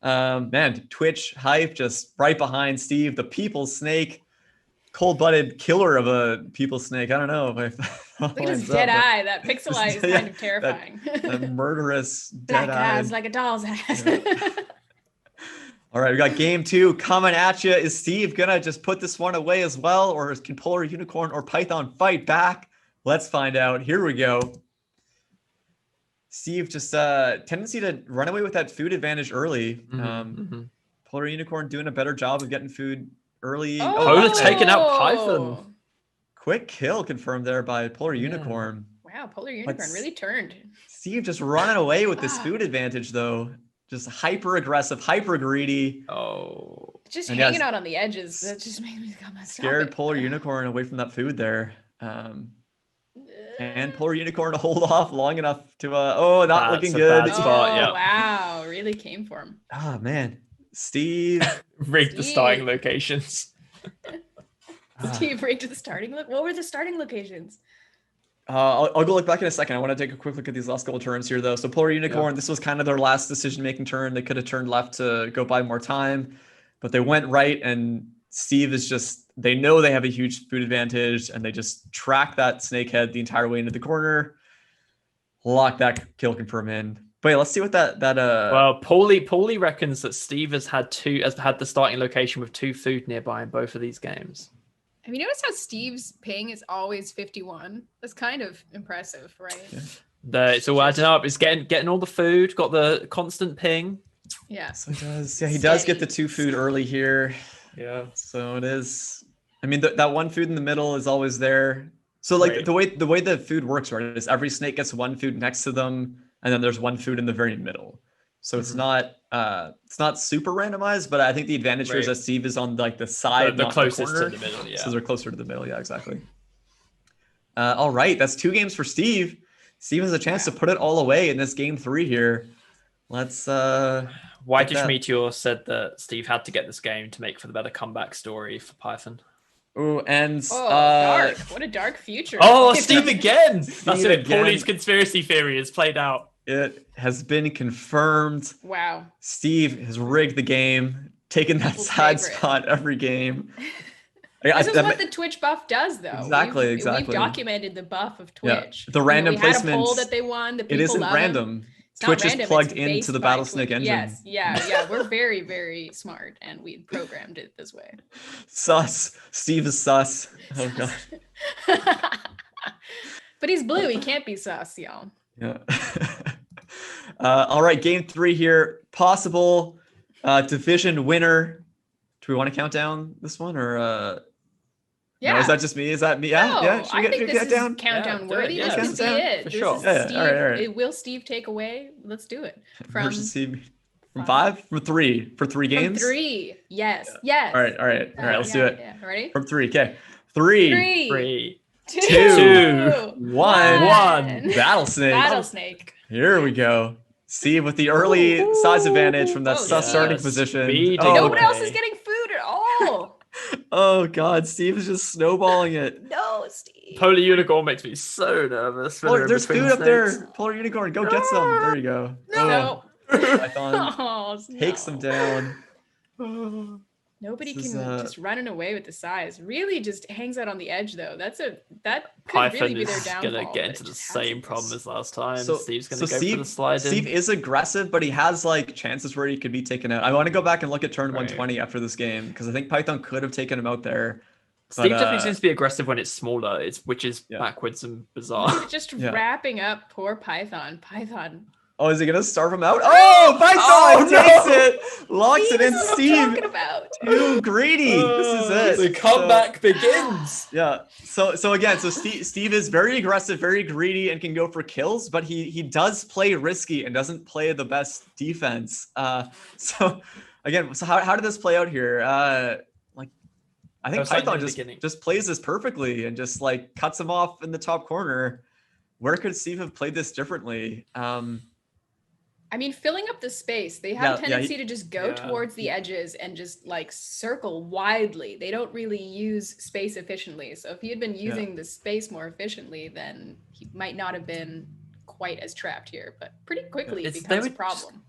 man, Twitch hype just right behind Steve, the People's Snake, cold-blooded killer of a People's Snake. I don't know if Look at his dead eye. That pixel eye is kind of terrifying. That murderous Black dead eye. eyes like a doll's ass. Yeah. All right, we got game 2 coming at you. Is Steve gonna just put this one away as well, or can Polar Unicorn or Python fight back? Let's find out. Here we go. Steve, just tendency to run away with that food advantage early. Polar Unicorn doing a better job of getting food early. Polar taking out Python. Quick kill confirmed there by Polar Unicorn. Wow, Polar Unicorn really turned. Steve just running away with this food advantage, though. Just hyper aggressive, hyper greedy. Oh, just hanging out on the edges. That just made me come scared Polar Unicorn away from that food there. And Polar Unicorn to hold off long enough to not looking good. Bad spot, yeah. Wow, really came for him. Oh man, Steve rigged the starting locations. Steve rigged the starting look. What were the starting locations? I'll go look back in a second. I want to take a quick look at these last couple turns here, though. So Polar Unicorn, This was kind of their last decision-making turn. They could have turned left to go buy more time, but they went right, and Steve is just, they know they have a huge food advantage, and they just track that snakehead the entire way into the corner, lock that kill confirm in. But yeah, let's see what Well, Paulie reckons that Steve has had the starting location with 2 food nearby in both of these games. Have you noticed how Steve's ping is always 51? That's kind of impressive, right? Yeah. It's all adding up. It's getting all the food, got the constant ping. Yeah. So he does. Yeah, he does get the 2 food early here. Yeah. So it is. I mean, that one food in the middle is always there. So like the way the food works, right, is every snake gets 1 food next to them, and then there's 1 food in the very middle. So it's not super randomized, but I think the advantage here is that Steve is on like the side, the not closest the corner. to the middle. Yeah. So they're closer to the middle. Yeah, exactly. All right, that's 2 games for Steve. Steve has a chance to put it all away in this game 3 here. Let's. Whitish Meteor said that Steve had to get this game to make for the better comeback story for Python. Oh, and dark. What a dark future. Oh, Steve again. That's it. Again. Paulie's conspiracy theory is played out. It has been confirmed. Wow. Steve has rigged the game, taken that side spot every game. This is what the Twitch buff does, though. Exactly. We've documented the buff of Twitch. Yeah. The random placement. We had a poll that they won. The people it isn't love random. Them. Twitch is plugged into the Battlesnake engine. Yes, yeah. We're very, very smart, and we programmed it this way. Sus. Steve is sus. Oh god. But he's blue. He can't be sus, y'all. Yeah. All right, game 3 here. Possible division winner. Do we want to count down this one, or? Yeah. No, is that just me? Is that me? Yeah. No, Yeah. Should we I think this is down? countdown worthy. Yeah, This could be it. For sure. Steve, all right. Will Steve take away? Let's do it. From 5? From 3 for 3 games? From 3. Yes. Yes. All right. Let's do it. Yeah. Ready? From 3. Okay. 3, 3, 2, 1. Battlesnake. Battlesnake. Here we go. Steve with the early size advantage from that sus starting position. No one else is getting food at all. Oh god, Steve is just snowballing it. No, Steve. Polar Unicorn makes me so nervous. There's food up there. Polar Unicorn, go get some. There you go. No. Python takes them down. Nobody can just running away with the size. Really just hangs out on the edge, though. That could Python really be their downfall. Gonna get into the same problem as last time. So Steve's gonna go for the slide. Steve is aggressive, but he has like chances where he could be taken out. I want to go back and look at turn 120 after this game because I think Python could have taken him out there. Steve definitely seems to be aggressive when it's smaller. Which is backwards and bizarre. Just wrapping up poor Python. Oh, is he gonna starve him out? Oh, Python takes it, locks it in. Steve, too greedy. This is it. The comeback begins. Yeah. So Steve is very aggressive, very greedy, and can go for kills, but he does play risky and doesn't play the best defense. So how did this play out here? I think was like Python in the beginning. just plays this perfectly and just like cuts him off in the top corner. Where could Steve have played this differently? I mean, filling up the space. They have a tendency to just go towards the edges and just like circle widely. They don't really use space efficiently. So if he had been using the space more efficiently, then he might not have been quite as trapped here. But pretty quickly it becomes a problem.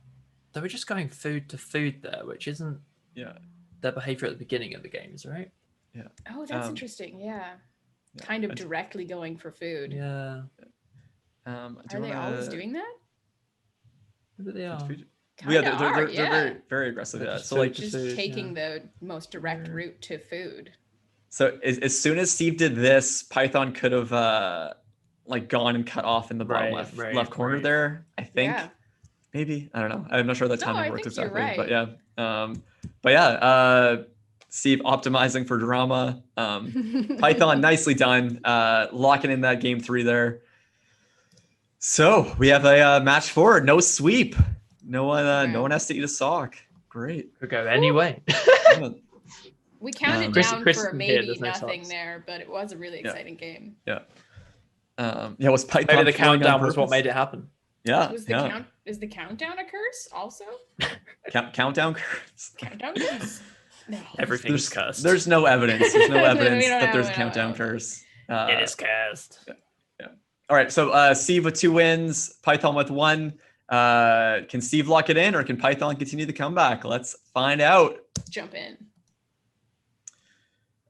They were just going food to food there, which isn't their behavior at the beginning of the games, right? Yeah. Oh, that's interesting. Yeah. Kind of directly going for food. Yeah. Are they always doing that? They are. They're very, very aggressive. Yeah. So like just taking the most direct route to food. So as soon as Steve did this, Python could have like gone and cut off in the bottom left corner there. I think maybe, I don't know. I'm not sure that timing worked exactly, but Steve optimizing for drama. Python nicely done, locking in that game 3 there. So we have a match 4, no sweep. No one has to eat a sock. Great. Could go anyway. We counted down for maybe nothing there, but it was a really exciting game. Yeah. Was Python maybe the countdown was what made it happen. Yeah. Is the countdown a curse also? Countdown curse. Countdown curse? No. Everything's cursed. There's no evidence. There's no evidence that there's a countdown curse. It is cursed. All right, so Steve with 2 wins, Python with 1. Can Steve lock it in, or can Python continue the comeback? Let's find out. Jump in.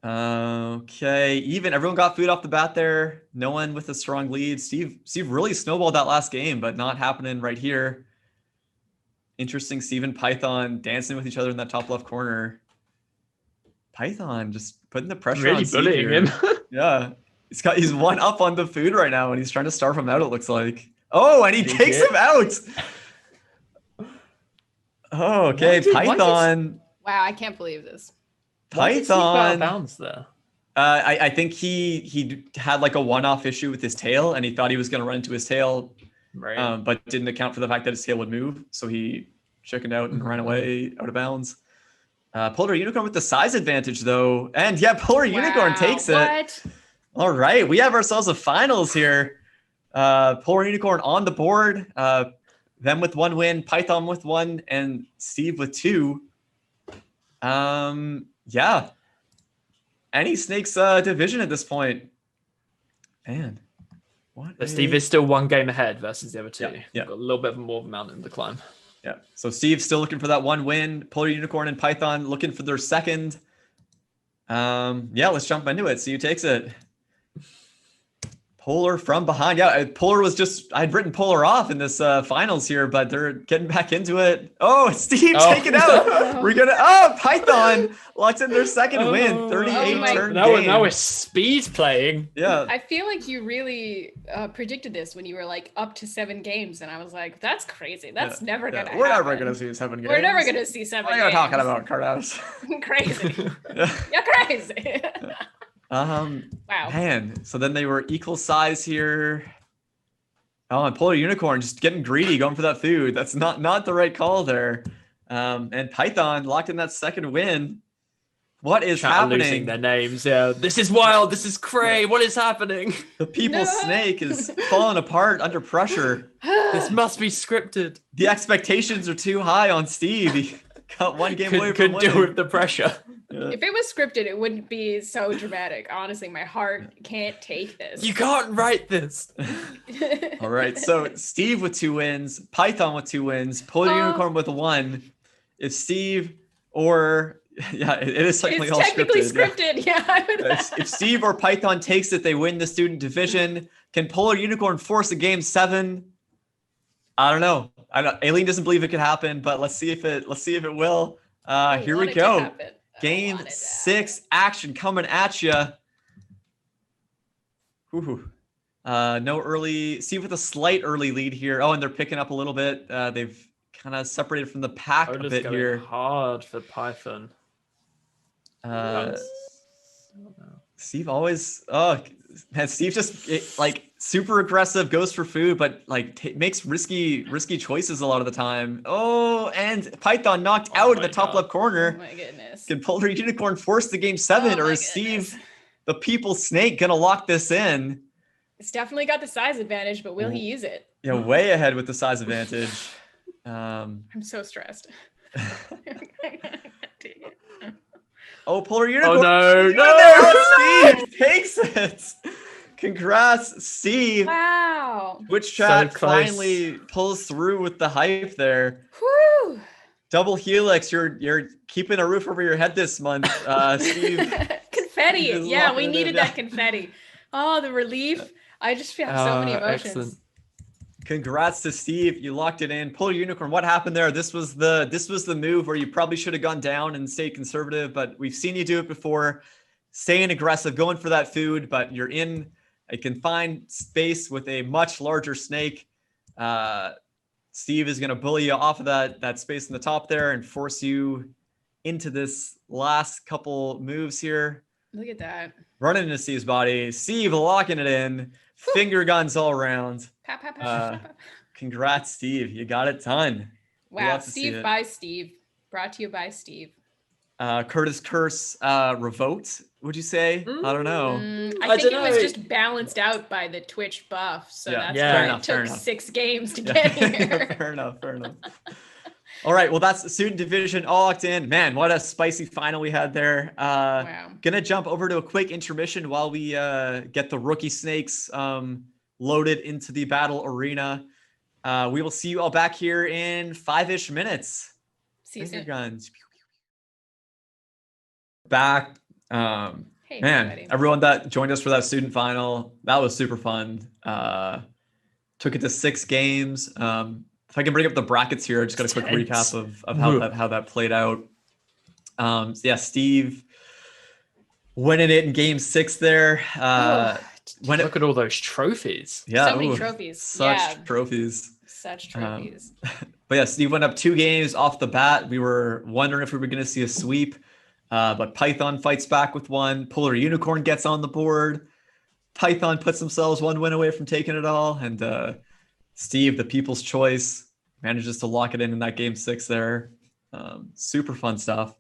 Okay, even. Everyone got food off the bat there. No one with a strong lead. Steve really snowballed that last game, but not happening right here. Interesting, Steve and Python dancing with each other in that top left corner. Python just putting the pressure on Steve bullying him. Yeah. He's 1 up on the food right now, and he's trying to starve him out, it looks like. Oh, and he takes him out. Oh, okay. Python. Wow, I can't believe this. Python. Bounds there. I think he had like a one-off issue with his tail, and he thought he was going to run into his tail, right? But didn't account for the fact that his tail would move, so he chickened out and ran away out of bounds. Polar Unicorn with the size advantage, though, and Polar Unicorn takes it. All right, we have ourselves a finals here. Polar Unicorn on the board. Them with 1 win, Python with 1, and Steve with 2. Any Snakes division at this point. Man, what? But Steve is still 1 game ahead versus the other 2. Yeah. Got a little bit more of a mountain to climb. Yeah. So Steve's still looking for that 1 win. Polar Unicorn and Python looking for their 2nd. Let's jump into it. See who takes it. Polar from behind. Polar was I'd written Polar off in this finals here, but they're getting back into it. Oh, Steve taken out. We're gonna Python locks in their 2nd win. 38 turn game. Now we're speed playing. Yeah. I feel like you really predicted this when you were like up to 7 games, and I was like, that's crazy. That's never gonna happen. We're never gonna see 7 games. We're never gonna see 7 games. What are you talking about, Cardos? Crazy. You're crazy. Wow. Man. So then they were equal size here. Oh, and Polar Unicorn just getting greedy, going for that food. That's not the right call there. And Python locked in that 2nd win. What is happening? Losing their names. Yeah. This is wild. This is cray. What is happening? The people's snake is falling apart under pressure. This must be scripted. The expectations are too high on Steve. He got 1 game away from couldn't winning. deal with the pressure. Yeah. If it was scripted, it wouldn't be so dramatic. Honestly, my heart can't take this. You can't write this. All right. So Steve with 2 wins, Python with 2 wins, Polar Unicorn with 1. If Steve or it is technically all scripted. Yeah. If Steve or Python takes it, they win the student division. Can Polar Unicorn force a game 7? I don't know. Aileen doesn't believe it could happen, but let's see if it will. Here we go. Game 6 action coming at you. No early. Steve with a slight early lead here. Oh, and they're picking up a little bit. They've kind of separated from the pack a bit here. Hard for Python. Steve always. man, Steve just like super aggressive, goes for food, but like makes risky choices a lot of the time. Oh, and Python knocked out in the top left corner. Oh my goodness. Can Polar Unicorn force the game 7, or is Steve, the People Snake, gonna lock this in? It's definitely got the size advantage, but will he use it? Yeah, way ahead with the size advantage. I'm so stressed. Oh, Polar Unicorn. Oh no, Steve takes it. Congrats, Steve. Wow. Twitch chat So close. finally pulls through with the hype there. Whew. Double Helix, you're keeping a roof over your head this month, Steve. Confetti. Steve is Yeah, locking we it needed in. that confetti. Oh, the relief. I just feel so many emotions. Excellent. Congrats to Steve. You locked it in. Polar Unicorn, what happened there? This was the move where you probably should have gone down and stayed conservative, but we've seen you do it before. Staying aggressive, going for that food, but you're in a confined space with a much larger snake. Steve is going to bully you off of that space in the top there and force you into this last couple moves here. Look at that. Running into Steve's body. Steve locking it in. Finger guns all around. Pap, pap, pap, pap, pap. Congrats, Steve. You got it done. Wow. love to see Steve it. by Steve. Brought to you by Steve. Curtis Curse revote, would you say? I don't know. I think it was dunno. just balanced out by the Twitch buff. So Yeah. that's Yeah. why Fair enough, it fair took enough. 6 games to get here. Fair enough. All right, well, that's the student division all locked in. Man, what a spicy final we had there. Wow. Gonna jump over to a quick intermission while we get the rookie snakes loaded into the battle arena. We will see you all back here in 5-ish minutes. See you Finger soon. guns. Back. Hey, Man, everybody. everyone that joined us for that student final, that was super fun. Took it to 6 games. If I can bring up the brackets here, I just got a quick Tense. recap of how that played out. So yeah, Steve winning it in game 6 there. Look at all those trophies. Yeah, So many ooh, trophies. Such Yeah. trophies. Such trophies. But yeah, Steve went up 2 games off the bat. We were wondering if we were going to see a sweep, but Python fights back with 1. Polar Unicorn gets on the board. Python puts themselves 1 win away from taking it all, and Steve, the people's choice, manages to lock it in that game 6 there. Super fun stuff.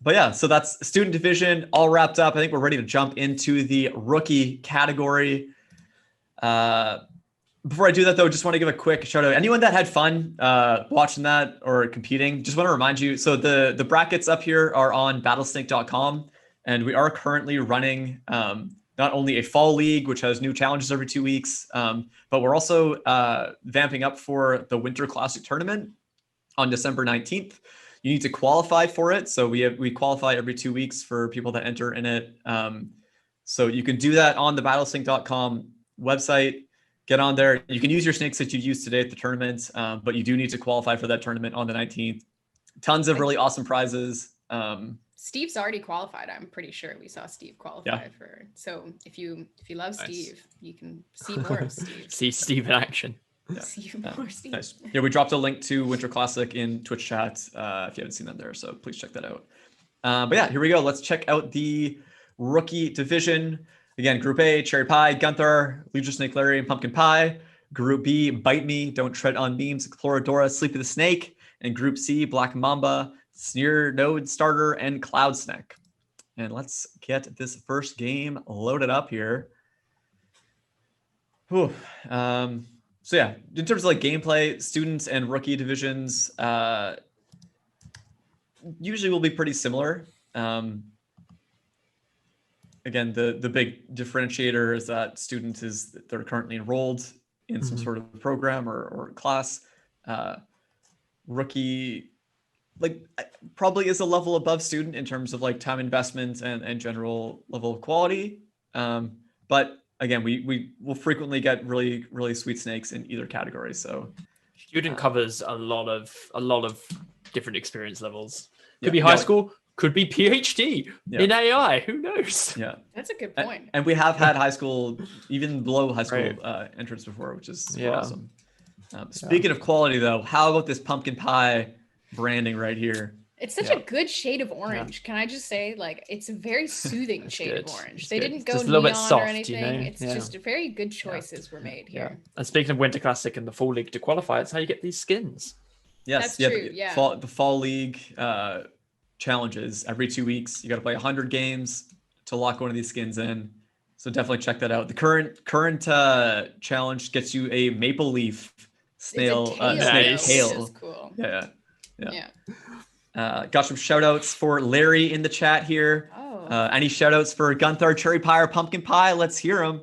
But yeah, so that's student division all wrapped up. I think we're ready to jump into the rookie category. Before I do that, though, just want to give a quick shout out. Anyone that had fun watching that or competing, just want to remind you. So the brackets up here are on battlesnake.com, and we are currently running not only a fall league, which has new challenges every 2 weeks, but we're also vamping up for the Winter Classic tournament on December 19th. You need to qualify for it. So we qualify every 2 weeks for people that enter in it. So you can do that on the battlesnake.com website. Get on there. You can use your snakes that you used today at the tournament, but you do need to qualify for that tournament on the 19th. Tons of really awesome prizes. Steve's already qualified. I'm pretty sure we saw Steve qualify for. So if you love Nice. Steve, you can see more of Steve. See Steve in action. See more Steve. Nice. Yeah, we dropped a link to Winter Classic in Twitch chat if you haven't seen that there. So please check that out. But yeah, here we go. Let's check out the rookie division. Again, Group A, Cherry Pie, Gunther, Legion Snake Larry, and Pumpkin Pie. Group B, Bite Me, Don't Tread on Beams, Exploradora, Sleepy the Snake. And Group C, Black Mamba, Sneer Node Starter, and Cloud Snack. And let's get this first game loaded up here. Whew. So yeah, in terms of like gameplay, students and rookie divisions usually will be pretty similar. Again, the big differentiator is that they're currently enrolled in some sort of program or class. Rookie probably is a level above student in terms of like time investment and general level of quality. But again, we will frequently get really, really sweet snakes in either category. So Student covers a lot of different experience levels. Could be high school, could be PhD in AI. Who knows? Yeah, That's a good point. and we have had high school, even below high school entrance before, which is super Yeah. awesome. Speaking of quality, though, how about this pumpkin pie branding right here? It's such a good shade of orange. Can I just say, like, it's a very soothing shade of orange. They didn't go just a little bit neon soft, or anything. It's Yeah. just very good choices were made here. And speaking of Winter Classic and the Fall League to qualify, it's how you get these skins. Yes, That's true. Yeah. The fall league challenges every 2 weeks. You got to play 100 games to lock one of these skins in. So definitely check that out. The current challenge gets you a maple leaf snail snake tail. Which is cool. Yeah. Got some shout outs for Larry in the chat here. Any shout outs for Gunther, cherry pie, or pumpkin pie? Let's hear them.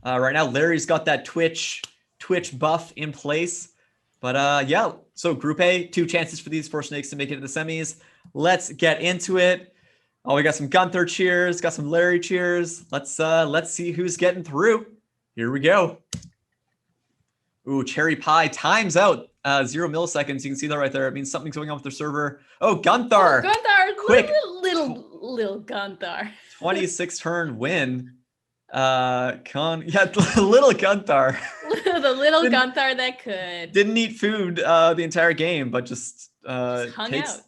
Right now, Larry's got that Twitch buff in place. But so Group A, 2 chances for these 4 snakes to make it to the semis. Let's get into it. Oh, we got some Gunther cheers, got some Larry cheers. Let's see who's getting through. Here we go. Ooh, cherry pie times out. 0 milliseconds. You can see that right there. It means something's going on with their server. Oh, Gunther. Gunther, Quick. Little Gunther. 26 turn win. Little Gunther. The little Gunther that could. Didn't eat food the entire game, but just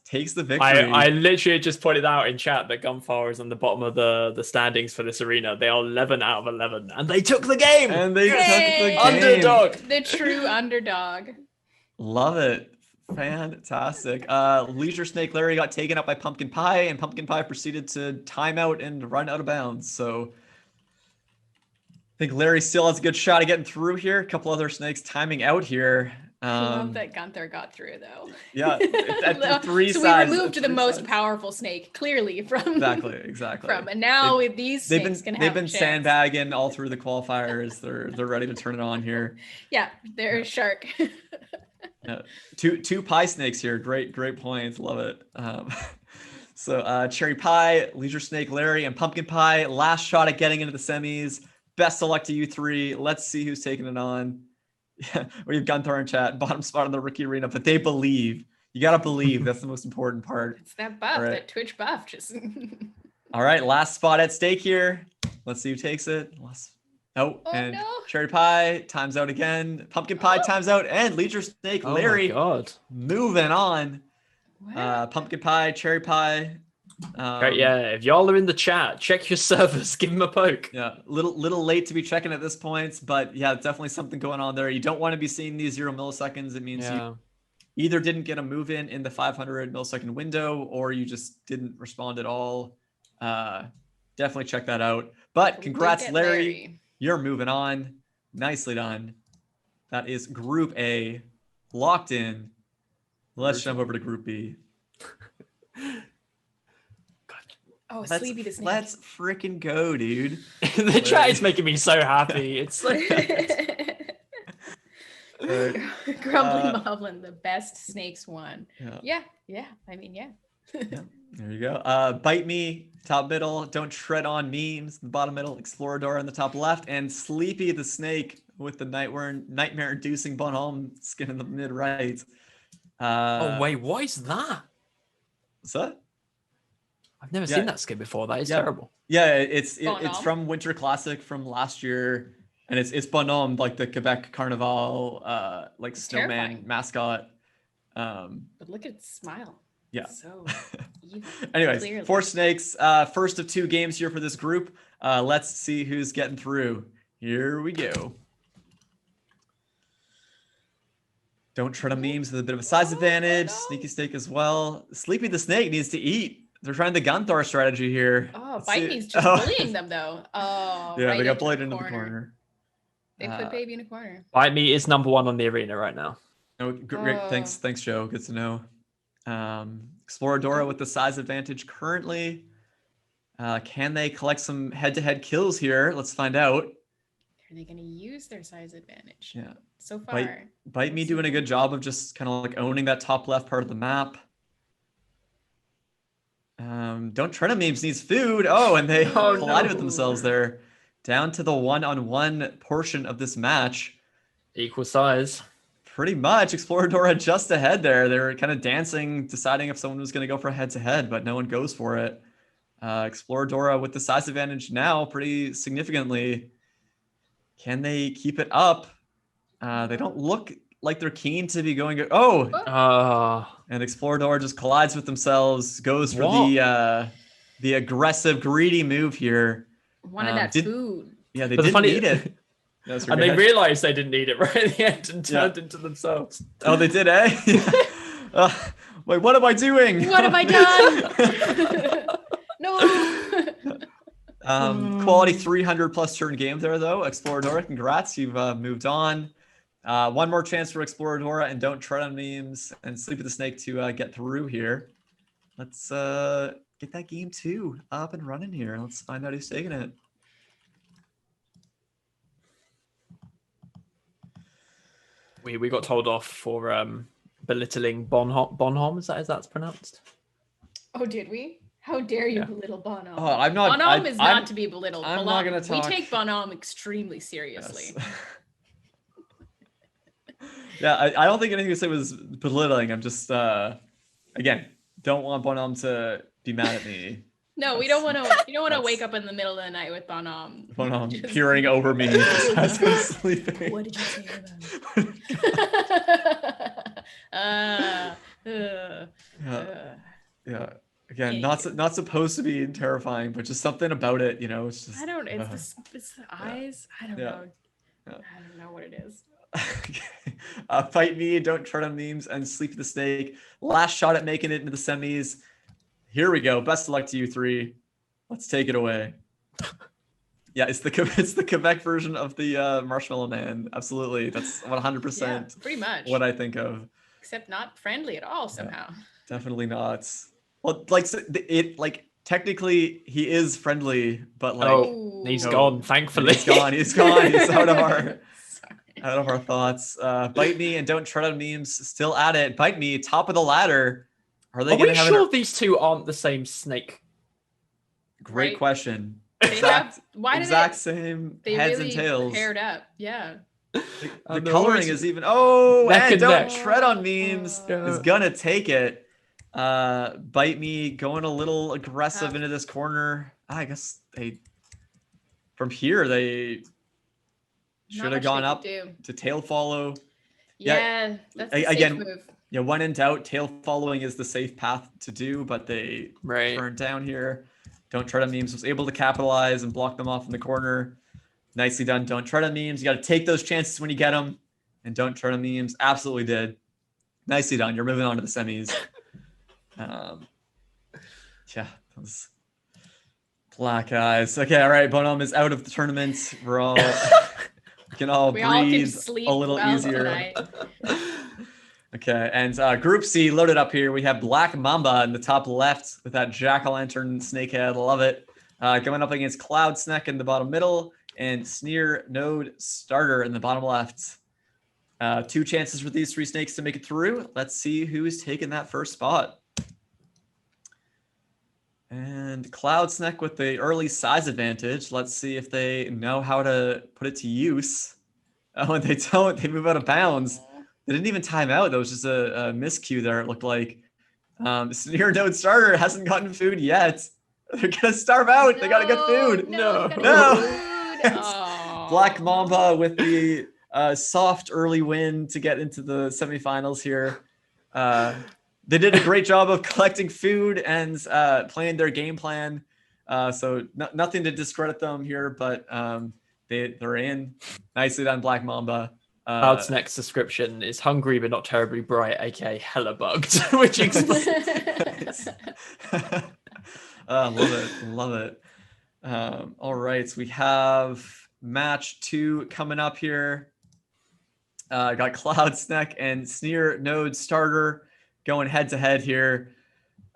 takes the victory. I literally just pointed out in chat that Gunfire is on the bottom of the standings for this arena. They are 11 out of 11, and they took the game. Underdog. The true underdog. Love it. Fantastic. Leisure Snake Larry got taken up by Pumpkin Pie, and Pumpkin Pie proceeded to time out and run out of bounds. So I think Larry still has a good shot of getting through here. A couple other snakes timing out here. I love that Gunther got through, though. Yeah, at 3 so sides. we removed the most powerful snake, clearly, from exactly. And now with these snakes they've been sandbagging all through the qualifiers. They're ready to turn it on here. Yeah, they're a shark. Two pie snakes here. Great points. Love it. So cherry pie, leisure snake Larry, and pumpkin pie. Last shot at getting into the semis. Best of luck to you 3. Let's see who's taking it on. Yeah, we have Gunther in chat, bottom spot in the rookie arena, but they believe. You gotta believe. That's the most important part. It's that buff, that Twitch buff. All right, last spot at stake here. Let's see who takes it. Cherry pie times out again. Pumpkin pie times out, and leisure snake Larry moving on. Wow. Pumpkin pie, cherry pie. If y'all are in the chat, check your servers, give them a poke. Yeah, little late to be checking at this point, but yeah, definitely something going on there. You don't want to be seeing these 0 milliseconds. It means you either didn't get a move in the 500 millisecond window, or you just didn't respond at all. Definitely check that out. But congrats, Larry. You're moving on. Nicely done. That is Group A locked in. Let's jump over to Group B. Sleepy the snake. Let's freaking go, dude. The chat is making me so happy. It's like Grumbling Moblin, the best snakes won. Yeah. I mean, yeah. There you go. Bite Me, top middle. Don't tread on memes, the bottom middle. Explorador in the top left, and Sleepy the snake with the nightmare-inducing Bonhomme skin in the mid right. oh wait, what is that? What's that? I've never seen that skin before. That is terrible. Yeah, it's from Winter Classic from last year, and it's Bonhomme, like the Quebec Carnival, like snowman terrifying mascot. But look at its smile. Yeah. So evil. Anyways, Clearly. 4 snakes. First of 2 games here for this group. Let's see who's getting through. Here we go. Don't tread on memes with a bit of a size advantage. Sneaky snake as well. Sleepy the snake needs to eat. They're trying the Gunther strategy here. Bite Me's just bullying them, though. They got bullied into the corner. They put baby in a corner. Bite Me is number 1 on the arena right now. Great. Thanks, Joe. Good to know. Exploradora with the size advantage currently. Can they collect some head-to-head kills here? Let's find out. Are they going to use their size advantage? Yeah. So far. Bite Me doing a good job of just kind of like owning that top left part of the map. Don't tread on memes needs food. And they collided with themselves there. Down to the 1-on-1 portion of this match. Equal size. Pretty much. Exploradora just ahead there. They were kind of dancing, deciding if someone was going to go for a head-to-head, but no one goes for it. Exploradora with the size advantage now pretty significantly. Can they keep it up? They don't look like they're keen to be going. Oh, and Explorador just collides with themselves. Goes for the aggressive, greedy move here. Wanted that food. Yeah, they didn't need it. No, and they realized they didn't need it right at the end and turned into themselves. Oh, they did, eh? Wait, what am I doing? What have I done? No. Quality 300 plus turn game there, though. Exploradora, congrats. You've moved on. One more chance for Exploradora, and don't tread on memes and Sleep with the Snake to get through here. Let's get that game 2 up and running here. Let's find out who's taking it. We got told off for belittling Bonhomme. Is that's pronounced? Oh, did we? How dare you belittle Bonhomme? Oh, I'm not. Bonhomme is not to be belittled. I'm not going to talk. We take Bonhomme extremely seriously. Yes. Yeah, I don't think anything you said was belittling. I'm just, again, don't want Bonhomme to be mad at me. No, we don't want to. You don't want to wake up in the middle of the night with Bonhomme. Bonhomme peering over me as I'm sleeping. What did you say about Yeah. Again, not supposed to be terrifying, but just something about it, it's just. I don't. It's the eyes. I don't know. I don't know what it is. Fight me, don't tread on memes, and Sleep with the Snake. Last shot at making it into the semis. Here we go. Best of luck to you three. Let's take it away. Yeah, it's the Quebec version of the Marshmallow Man. Absolutely, that's 100% pretty much what I think of. Except not friendly at all somehow. Definitely not. Well, technically he is friendly, but he's gone. Thankfully, he's gone. He's out of our thoughts. Bite me and don't tread on memes. Still at it. Bite me, top of the ladder. Are we sure these two aren't the same snake? Great question. Same heads and tails. Paired up. Yeah. The coloring is even. Oh, and don't tread on memes is gonna take it. Bite me, going a little aggressive into this corner. I guess from here they should have gone up to tail follow. Yeah, that's the safe move. Yeah, when in doubt, tail following is the safe path to do, but they turned down here. Don't tread on memes. Was able to capitalize and block them off in the corner. Nicely done. Don't tread on memes. You got to take those chances when you get them. And don't tread on memes. Absolutely did. Nicely done. You're moving on to the semis. Those black eyes. Okay, all right. Bonhomme is out of the tournament. We're all we can all breathe a little easier. Okay, and Group C loaded up here. We have Black Mamba in the top left with that jack-o'-lantern snakehead. Love it. Going up against Cloud Snack in the bottom middle and Sneer Node Starter in the bottom left. 2 chances for these 3 snakes to make it through. Let's see who's taking that first spot. And Cloud Snack with the early size advantage. Let's see if they know how to put it to use. Oh, and they don't. They move out of bounds. They didn't even time out. That was just a miscue there, it looked like. Sneer Node Starter hasn't gotten food yet. They're going to starve out. They got to get food. No. Black Mamba with the soft early win to get into the semifinals here. They did a great job of collecting food and playing their game plan. So nothing to discredit them here, but they're in. Nicely done, Black Mamba. Cloud's next description is hungry but not terribly bright, aka hella bugged, which explains. Love it. All right, so we have match 2 coming up here. Got Cloud Snack and Sneer Node Starter going head to head here.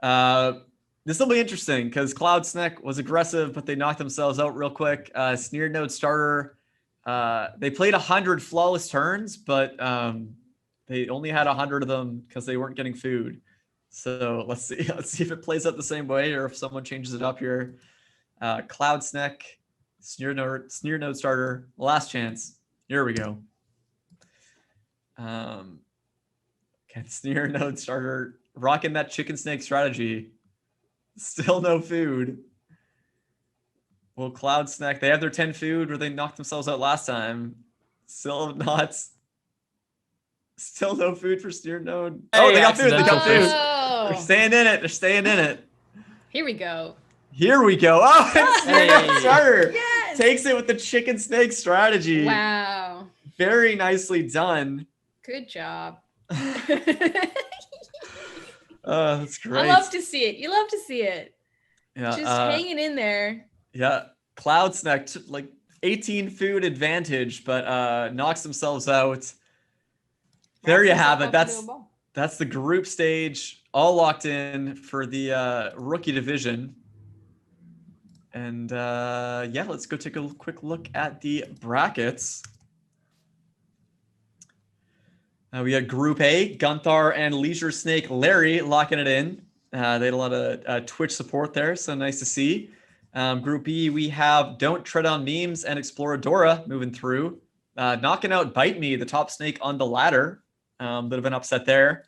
This will be interesting because Cloud Snack was aggressive, but they knocked themselves out real quick. Sneer Node Starter. They played 100 flawless turns, but they only had 100 of them because they weren't getting food. So let's see if it plays out the same way or if someone changes it up here. Cloud Snack, Sneer Node Starter, last chance. Here we go. Sneer Node Starter rocking that chicken snake strategy. Still no food. Will Cloud Snack, they have their 10 food where they knocked themselves out last time. Still not Still no food for Sneer Node. Hey, Oh, they got food. They got food. Oh, They're staying in it. They're staying in it. here we go. Here we go. Oh, and Sneer Node Hey. Starter Yes. takes it with the chicken snake strategy. Wow. Very nicely done. Good job. That's great. I love to see it. You love to see it. Yeah, Just hanging in there. yeah. Cloud Snack like 18 food advantage, but knocks themselves out. There you have it. That's the group stage, all locked in for the rookie division. And yeah, let's go take a quick look at the brackets. We got Group A, Gunther and Leisure Snake Larry locking it in. They had a lot of Twitch support there, so nice to see. Group B, we have Don't Tread on Memes and Exploradora moving through. Knocking out Bite Me, the top snake on the ladder. Bit of an upset there.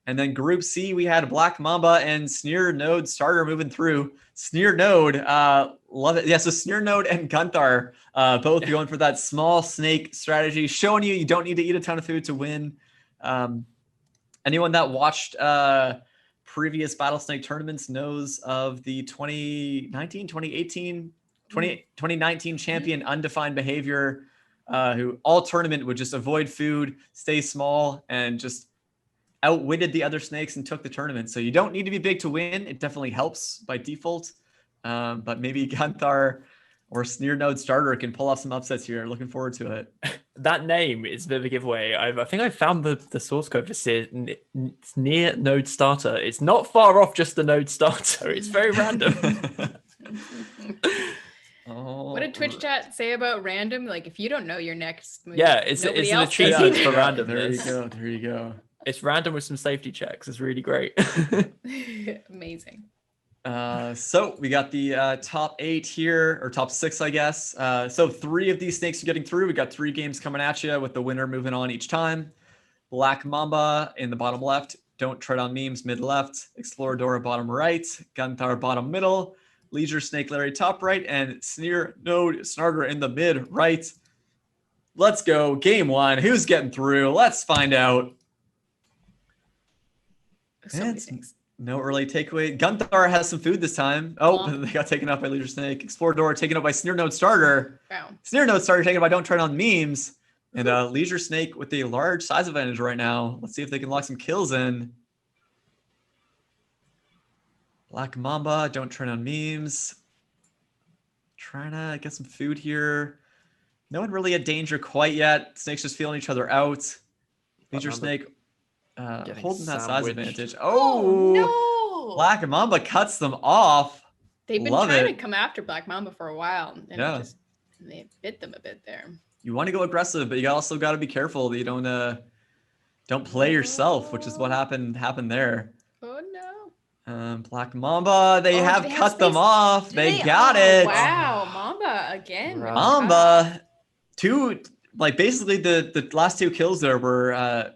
And then Group C, we had Black Mamba and Sneer Node Starter moving through. Sneer Node, love it. Yeah, so Sneer Node and Gunther both going for that small snake strategy, showing you don't need to eat a ton of food to win. Anyone that watched previous Battlesnake tournaments knows of the 2019, 2018, 2019 champion Undefined Behavior, who all tournament would just avoid food, stay small, and just outwitted the other snakes and took the tournament. So you don't need to be big to win. It definitely helps by default. But maybe Gunther or Sneer Node Starter can pull off some upsets here. Looking forward to it. That name is a bit of a giveaway. I think I found the source code for Sneer Node Starter. It's not far off just the Node Starter. It's very random. What did Twitch chat say about random? Like, if you don't know your next move, Yeah, it's an achievement for random. There you go. There you go. It's random with some safety checks. It's really great. Amazing. So we got the top 8 here, or top 6, I guess. So 3 of these snakes are getting through. We got 3 games coming at you with the winner moving on each time. Black Mamba in the bottom left. Don't Tread on Memes mid left. Exploradora bottom right. Gunther bottom middle. Leisure Snake Larry top right. And Sneer Node Starter in the mid right. Let's go. Game 1. Who's getting through? Let's find out. So many things. No early takeaway. Gunther has some food this time. Oh, they got taken up by Leisure Snake. Exploradora taken up by Sneer Node Starter. Wow. Sneer Node Starter taken up by Don't Tread on Memes. And Leisure Snake with a large size advantage right now. Let's see if they can lock some kills in. Black Mamba, Don't Tread on Memes. Trying to get some food here. No one really at danger quite yet. Snakes just feeling each other out. Leisure Snake holding that size advantage. Oh, no. Black Mamba cuts them off. They've been trying to come after Black Mamba for a while. And they bit them a bit there. You want to go aggressive, but you also got to be careful that you don't play yourself, which is what happened there. Oh no. Black Mamba, they have cut them off. They got it. Wow, Mamba again. Mamba, basically the last 2 kills there were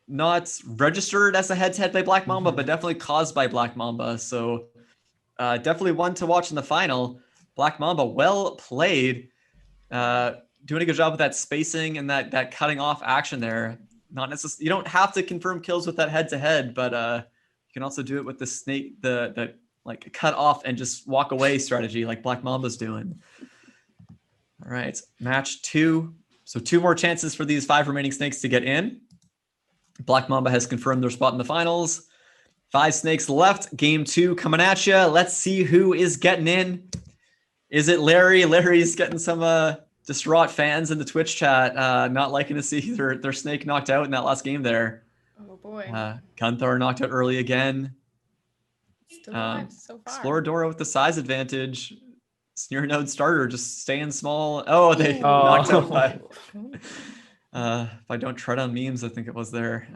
not registered as a head-to-head by Black Mamba, but definitely caused by Black Mamba. So definitely one to watch in the final. Black Mamba, well played. Doing a good job with that spacing and that cutting off action there. Not necessarily, you don't have to confirm kills with that head-to-head, but you can also do it with the snake, the like cut off and just walk away strategy like Black Mamba's doing. All right, match 2. So 2 more chances for these 5 remaining snakes to get in. Black Mamba has confirmed their spot in the finals. 5 snakes left. Game 2 coming at you. Let's see who is getting in. Is it Larry? Larry's getting some distraught fans in the Twitch chat, not liking to see their snake knocked out in that last game there. Oh boy. Gunther knocked out early again. Still alive so far. Exploradora with the size advantage. Sneer Node Starter just staying small. Oh, they knocked out by if I Don't Tread on Memes, I think it was there.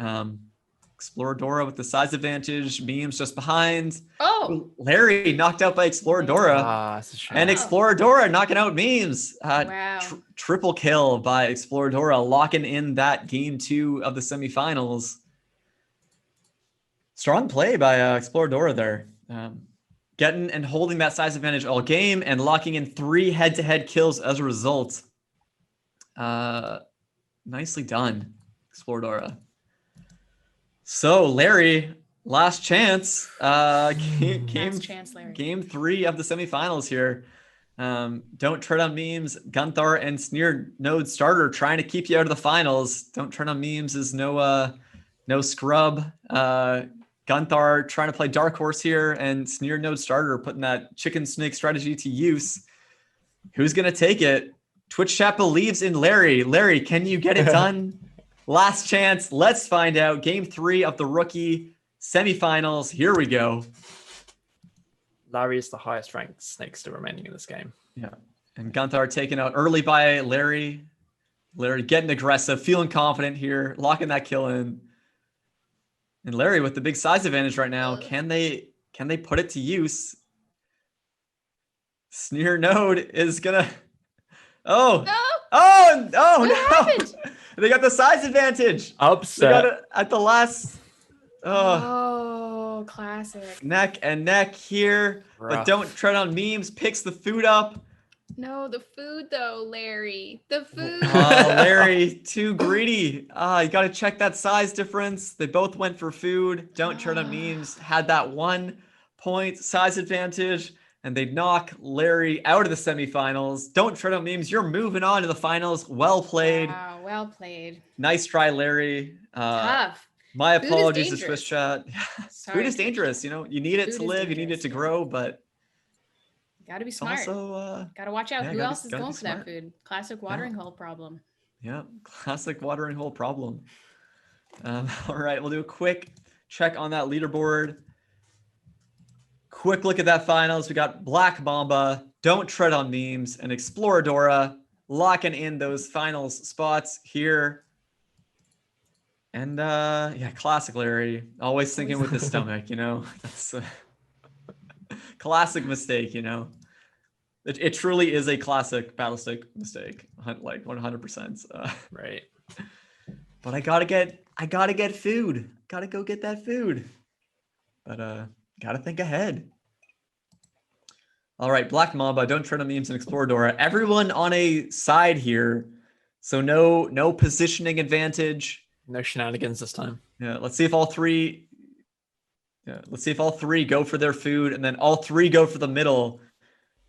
Exploradora with the size advantage. Memes just behind. Oh, Larry knocked out by Exploradora. That's a shame. And Exploradora knocking out Memes. wow. Triple kill by Exploradora, locking in that game 2 of the semifinals. Strong play by Exploradora there. Getting and holding that size advantage all game and locking in 3 head-to-head kills as a result. Nicely done, Exploradora. So Larry, last chance. Game Larry. Game 3 of the semifinals here. Don't tread on memes. Gunthar and Sneer Node starter trying to keep you out of the finals. Don't tread on memes is no scrub. Gunthar trying to play dark horse here, and Sneer Node starter putting that chicken snake strategy to use. Who's gonna take it? Twitch chat believes in Larry. Larry, can you get it done? Last chance. Let's find out. Game 3 of the rookie semifinals. Here we go. Larry is the highest ranked snake still remaining in this game. Yeah. And Gunthar taken out early by Larry. Larry getting aggressive, feeling confident here, locking that kill in. And Larry with the big size advantage right now. Can they put it to use? Sneer Node is gonna. Oh no! They got the size advantage. Upset. They got it at the last. Oh, classic. Neck and neck here, Rough. but don't tread on memes. Picks the food up. No, the food though, Larry. The food. Larry, too greedy. You got to check that size difference. They both went for food. Don't tread on memes. Had that 1 point size advantage, and they knock Larry out of the semifinals. Don't tread on memes. You're moving on to the finals. Well played. Wow, well played. Nice try, Larry. Tough. My Food is apologies to dangerous. Swiss chat. Sorry, Food is Twitch dangerous. chat. You know, you need it Food to is live. You need it dangerous, to yeah. grow, but Gotta be smart. also, Gotta watch out. yeah, Who gotta else is be going for smart. that food? Classic watering hole problem. yeah, classic watering hole problem. All right, we'll do a quick check on that leaderboard. Quick look at that finals. We got Black Mamba, Don't Tread on Memes, and Exploradora locking in those finals spots here. And yeah, classic Larry. Always thinking with his stomach, you know. That's a classic mistake, you know. It truly is a classic Battlesnake mistake, like 100%. Right. But I gotta get food. Gotta go get that food. But gotta think ahead. All right, Black Mamba, Don't Tread on Memes, and Exploradora. Everyone on a side here, so no positioning advantage. No shenanigans this time. Yeah, let's see if all three. Yeah, let's see if all three go for their food, and then all three go for the middle,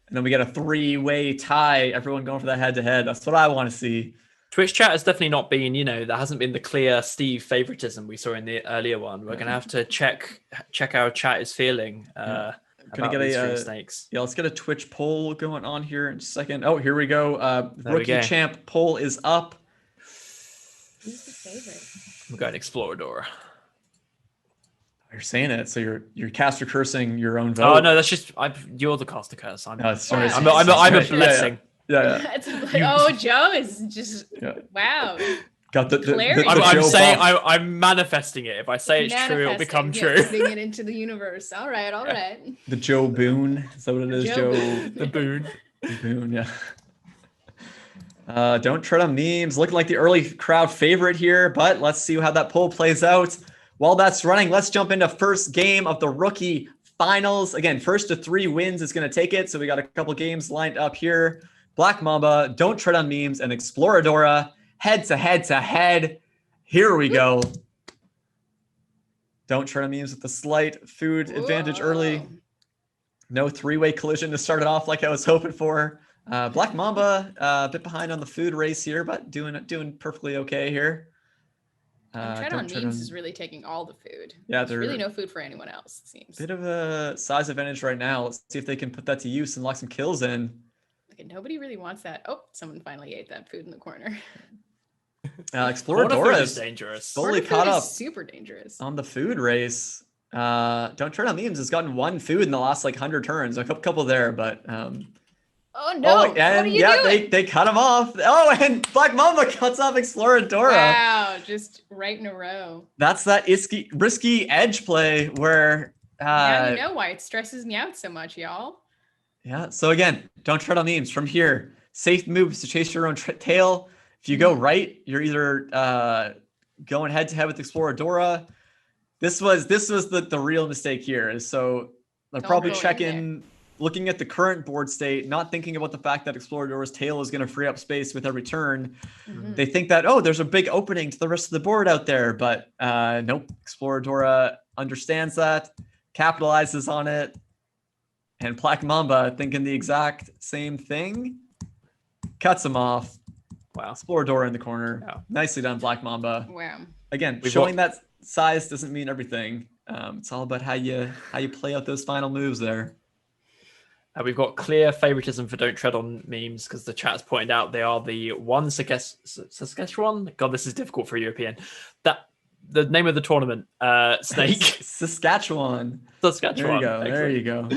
and then we get a 3-way tie. Everyone going for that head-to-head. That's what I want to see. Twitch chat has definitely not been, there hasn't been the clear Steve favoritism we saw in the earlier one. We're gonna have to check how chat is feeling. Gonna get these snakes. Yeah, let's get a Twitch poll going on here in a second. Oh, here we go. Rookie go. champ poll is up. Who's the favorite? We've got an Explorador. You're saying it, so you're caster cursing your own vote. Oh no, that's just you're the caster curse. I'm No, sorry. Wow. I'm a Yeah, blessing. Yeah. It's like, oh, Joe is just wow. Got the Clary. I'm Joe saying buff. I'm manifesting it. If I say it's true, it'll become true. Putting it into the universe. All right. The Joe Boone. Is that what it is? Joe Joe The boon. Boone, yeah. Don't tread on memes. Looking like the early crowd favorite here, but let's see how that poll plays out. While that's running, let's jump into first game of the rookie finals. Again, first to 3 wins is going to take it. So we got a couple games lined up here. Black Mamba, Don't Tread on Memes, and Exploradora head to head. Here we go. Don't Tread on Memes with the slight food advantage early. No 3-way collision to start it off like I was hoping for. Black Mamba a bit behind on the food race here, but doing perfectly okay here. Tread on Memes is really taking all the food. Yeah, there's really no food for anyone else, it seems. Bit of a size advantage right now. Let's see if they can put that to use and lock some kills in. Okay, nobody really wants that. Oh, someone finally ate that food in the corner. Exploradora is dangerous. fully Corner caught food up is super dangerous. on the food race. Don't Tread on Memes has gotten 1 food in the last 100 turns. A couple there, but Oh no! What are you doing? they cut him off. Oh, and Black Mamba cuts off Exploradora. Wow, just right in a row. That's that risky edge play where. Now you know why it stresses me out so much, y'all. Yeah. So again, Don't Tread on Memes from here. Safe moves to chase your own tail. If you go right, you're either going head to head with Exploradora. This was the real mistake here. So they're probably checking. looking at the current board state, not thinking about the fact that Exploradora's tail is going to free up space with every turn. They think that, oh, there's a big opening to the rest of the board out there, but nope. Exploradora understands that, capitalizes on it, and Black Mamba, thinking the exact same thing, cuts him off. Wow. Exploradora in the corner. Wow. Nicely done, Black Mamba. Wow. Again, showing that size doesn't mean everything. It's all about how you play out those final moves there. We've got clear favoritism for Don't Tread on Memes because the chat's pointed out they are the one Saskatchewan. God, this is difficult for a European. That the name of the tournament, Snake. Saskatchewan. Saskatchewan. There you go.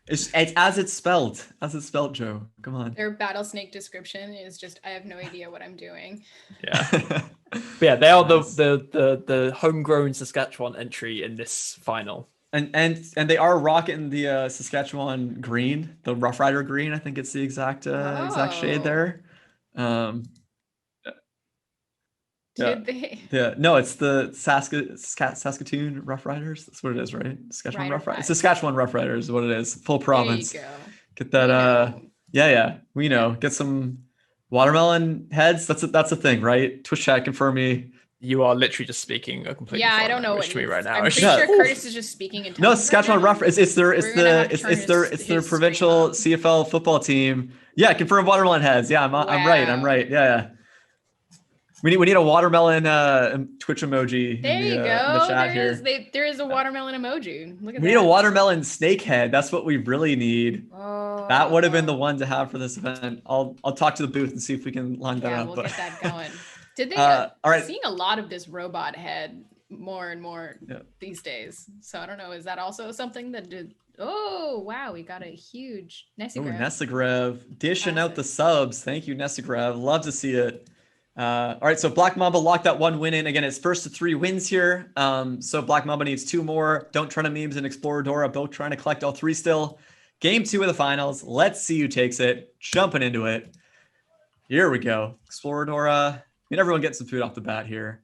It's as it's spelled. As it's spelled, Joe. Come on. Their Battlesnake description is just, I have no idea what I'm doing. Yeah. But yeah, they are the homegrown Saskatchewan entry in this final. And they are rocking the Saskatchewan green, the Rough Rider green. I think it's the exact shade there. Did they? Yeah, no, it's the Saskatoon Rough Riders. That's what it is, right? Saskatchewan Rough Riders. Saskatchewan Rough Riders is what it is. Full province. There you go. Get that. Yeah. We know. Get some watermelon heads. That's a thing, right? Twitch chat, confirm me. You are literally just speaking a completely I don't know what to me right now. I'm pretty sure Curtis is just speaking in No, Saskatchewan Rough. It's their provincial CFL football team. Yeah, confirm watermelon heads. Yeah, I'm right. Yeah. We need a watermelon Twitch emoji. There you go. In the chat there is a watermelon emoji. Look at that. We need a watermelon snake head. That's what we really need. Oh, that would have been the one to have for this event. I'll talk to the booth and see if we can line that up. We'll get that going. Did they? All right. Seeing a lot of this robot head more and more these days. So I don't know. Is that also something that did? Oh wow, we got a huge Nessagrev. Nessagrev dishing out the subs. Thank you, Nessagrev. Love to see it. All right, so Black Mamba locked that one win in. Again, it's first to 3 wins here. So Black Mamba needs 2 more. Don't Tread on Memes and Exploradora both trying to collect all 3 still. Game 2 of the finals. Let's see who takes it. Jumping into it. Here we go. Exploradora. I mean, everyone gets some food off the bat here.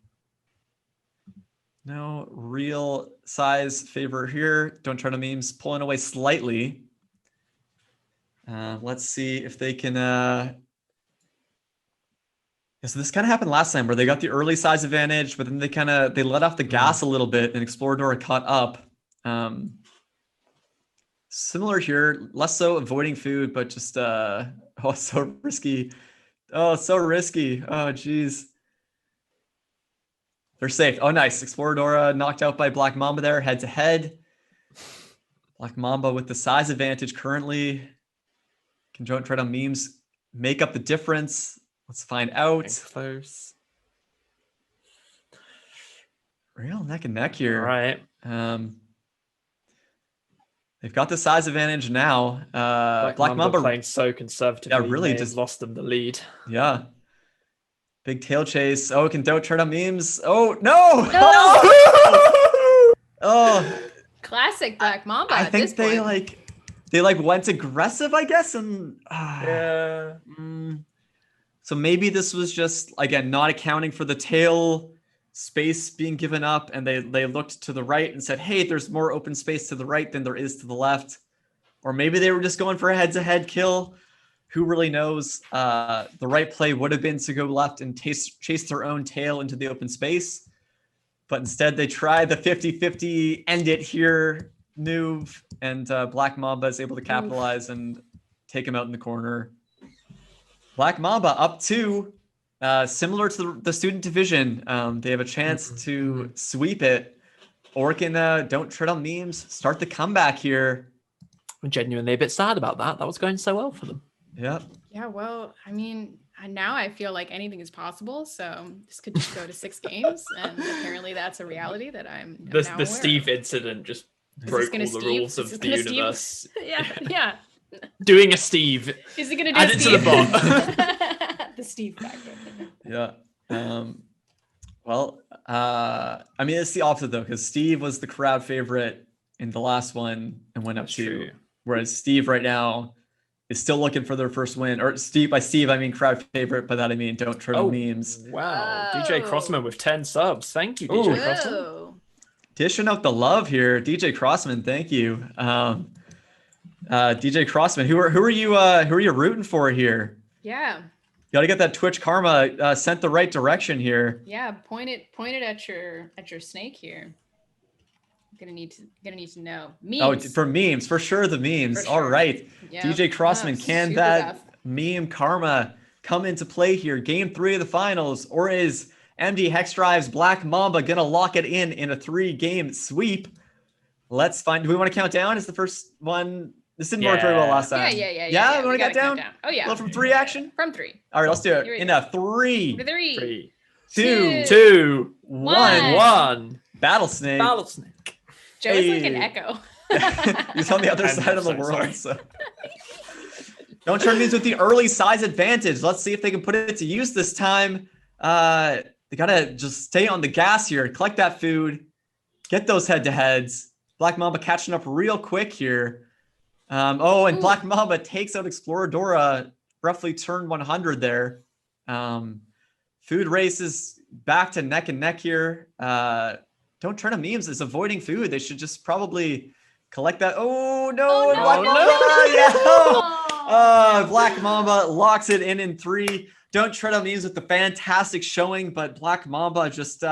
No real size favor here. Don't Tread on Memes pulling away slightly. Let's see if they can... So this kind of happened last time where they got the early size advantage, but then they let off the gas a little bit and Exploradora caught up. Similar here, less so avoiding food, but just so risky. Oh, so risky. Oh, geez. They're safe. Oh, nice. Exploradora knocked out by Black Mamba there, head to head. Black Mamba with the size advantage currently. Can Don't Tread on Memes make up the difference? Let's find out. Close. Real neck and neck here. All right. They've got the size advantage now. Black Mamba playing so conservatively. Yeah, really just lost them the lead. Yeah. Big tail chase. Oh, can Don't Tread on Memes. Oh, no. Oh. Classic Black Mamba. I think they went aggressive, I guess. And so maybe this was just, again, not accounting for the tail space being given up, and they looked to the right and said, hey, there's more open space to the right than there is to the left. Or maybe they were just going for a head-to-head kill. Who really knows? The right play would have been to go left and chase their own tail into the open space. But instead, they tried the 50-50 end it here move, and Black Mamba is able to capitalize and take him out in the corner. Black Mamba up 2, similar to the student division. They have a chance to sweep it, or can Don't Tread on Memes start the comeback here. I'm genuinely a bit sad about that. That was going so well for them. Yeah. Yeah, well, I mean, now I feel like anything is possible. So this could just go to 6 games, and apparently that's a reality that I'm now the Steve incident just broke all the rules of the universe. Yeah. Doing a Steve. Is he gonna do Add it to the bot? The Steve factor. Yeah. Well, I mean, it's the opposite though, because Steve was the crowd favorite in the last one and went up 2, whereas Steve right now is still looking for their first win. Or by Steve, I mean crowd favorite. By that I mean Don't Tread on Memes. Wow, DJ Crossman with 10 subs. Thank you, DJ Crossman. Dishing out the love here, DJ Crossman. Thank you. DJ Crossman, who are you rooting for here? Yeah. You got to get that Twitch karma sent the right direction here. Yeah, point it at your snake here. Gonna need to know. Memes. Oh, for memes, for sure, the memes. For sure. All right. Yeah. DJ Crossman, can super that buff. meme karma come into play here? Game 3 of the finals, or is MD Hex Drive's Black Mamba gonna lock it in a 3-game sweep? Let's find. Do we want to count down? Is the first one? This didn't work very well last time. Yeah. We want to count down? Oh yeah. A little from 3 action? From 3. All right, let's do it. Here we In go. a 3, 3, 2, 2, 1. 1. Battlesnake. Battlesnake. Joe is like Hey. an echo. He's on the other I'm side of the so world. sorry. So. Don't turn these with the early size advantage. Let's see if they can put it to use this time. They gotta just stay on the gas here. Collect that food. Get those head-to-heads. Black Mamba catching up real quick here. And Ooh. Black Mamba takes out Exploradora roughly turn 100 there. Food race is back to neck and neck here. Don't turn to memes. It's avoiding food. They should just probably collect that. Oh, no. Oh, no. Black Mamba. Yeah. Black Mamba locks it in 3. Don't tread on memes with the fantastic showing, but Black Mamba just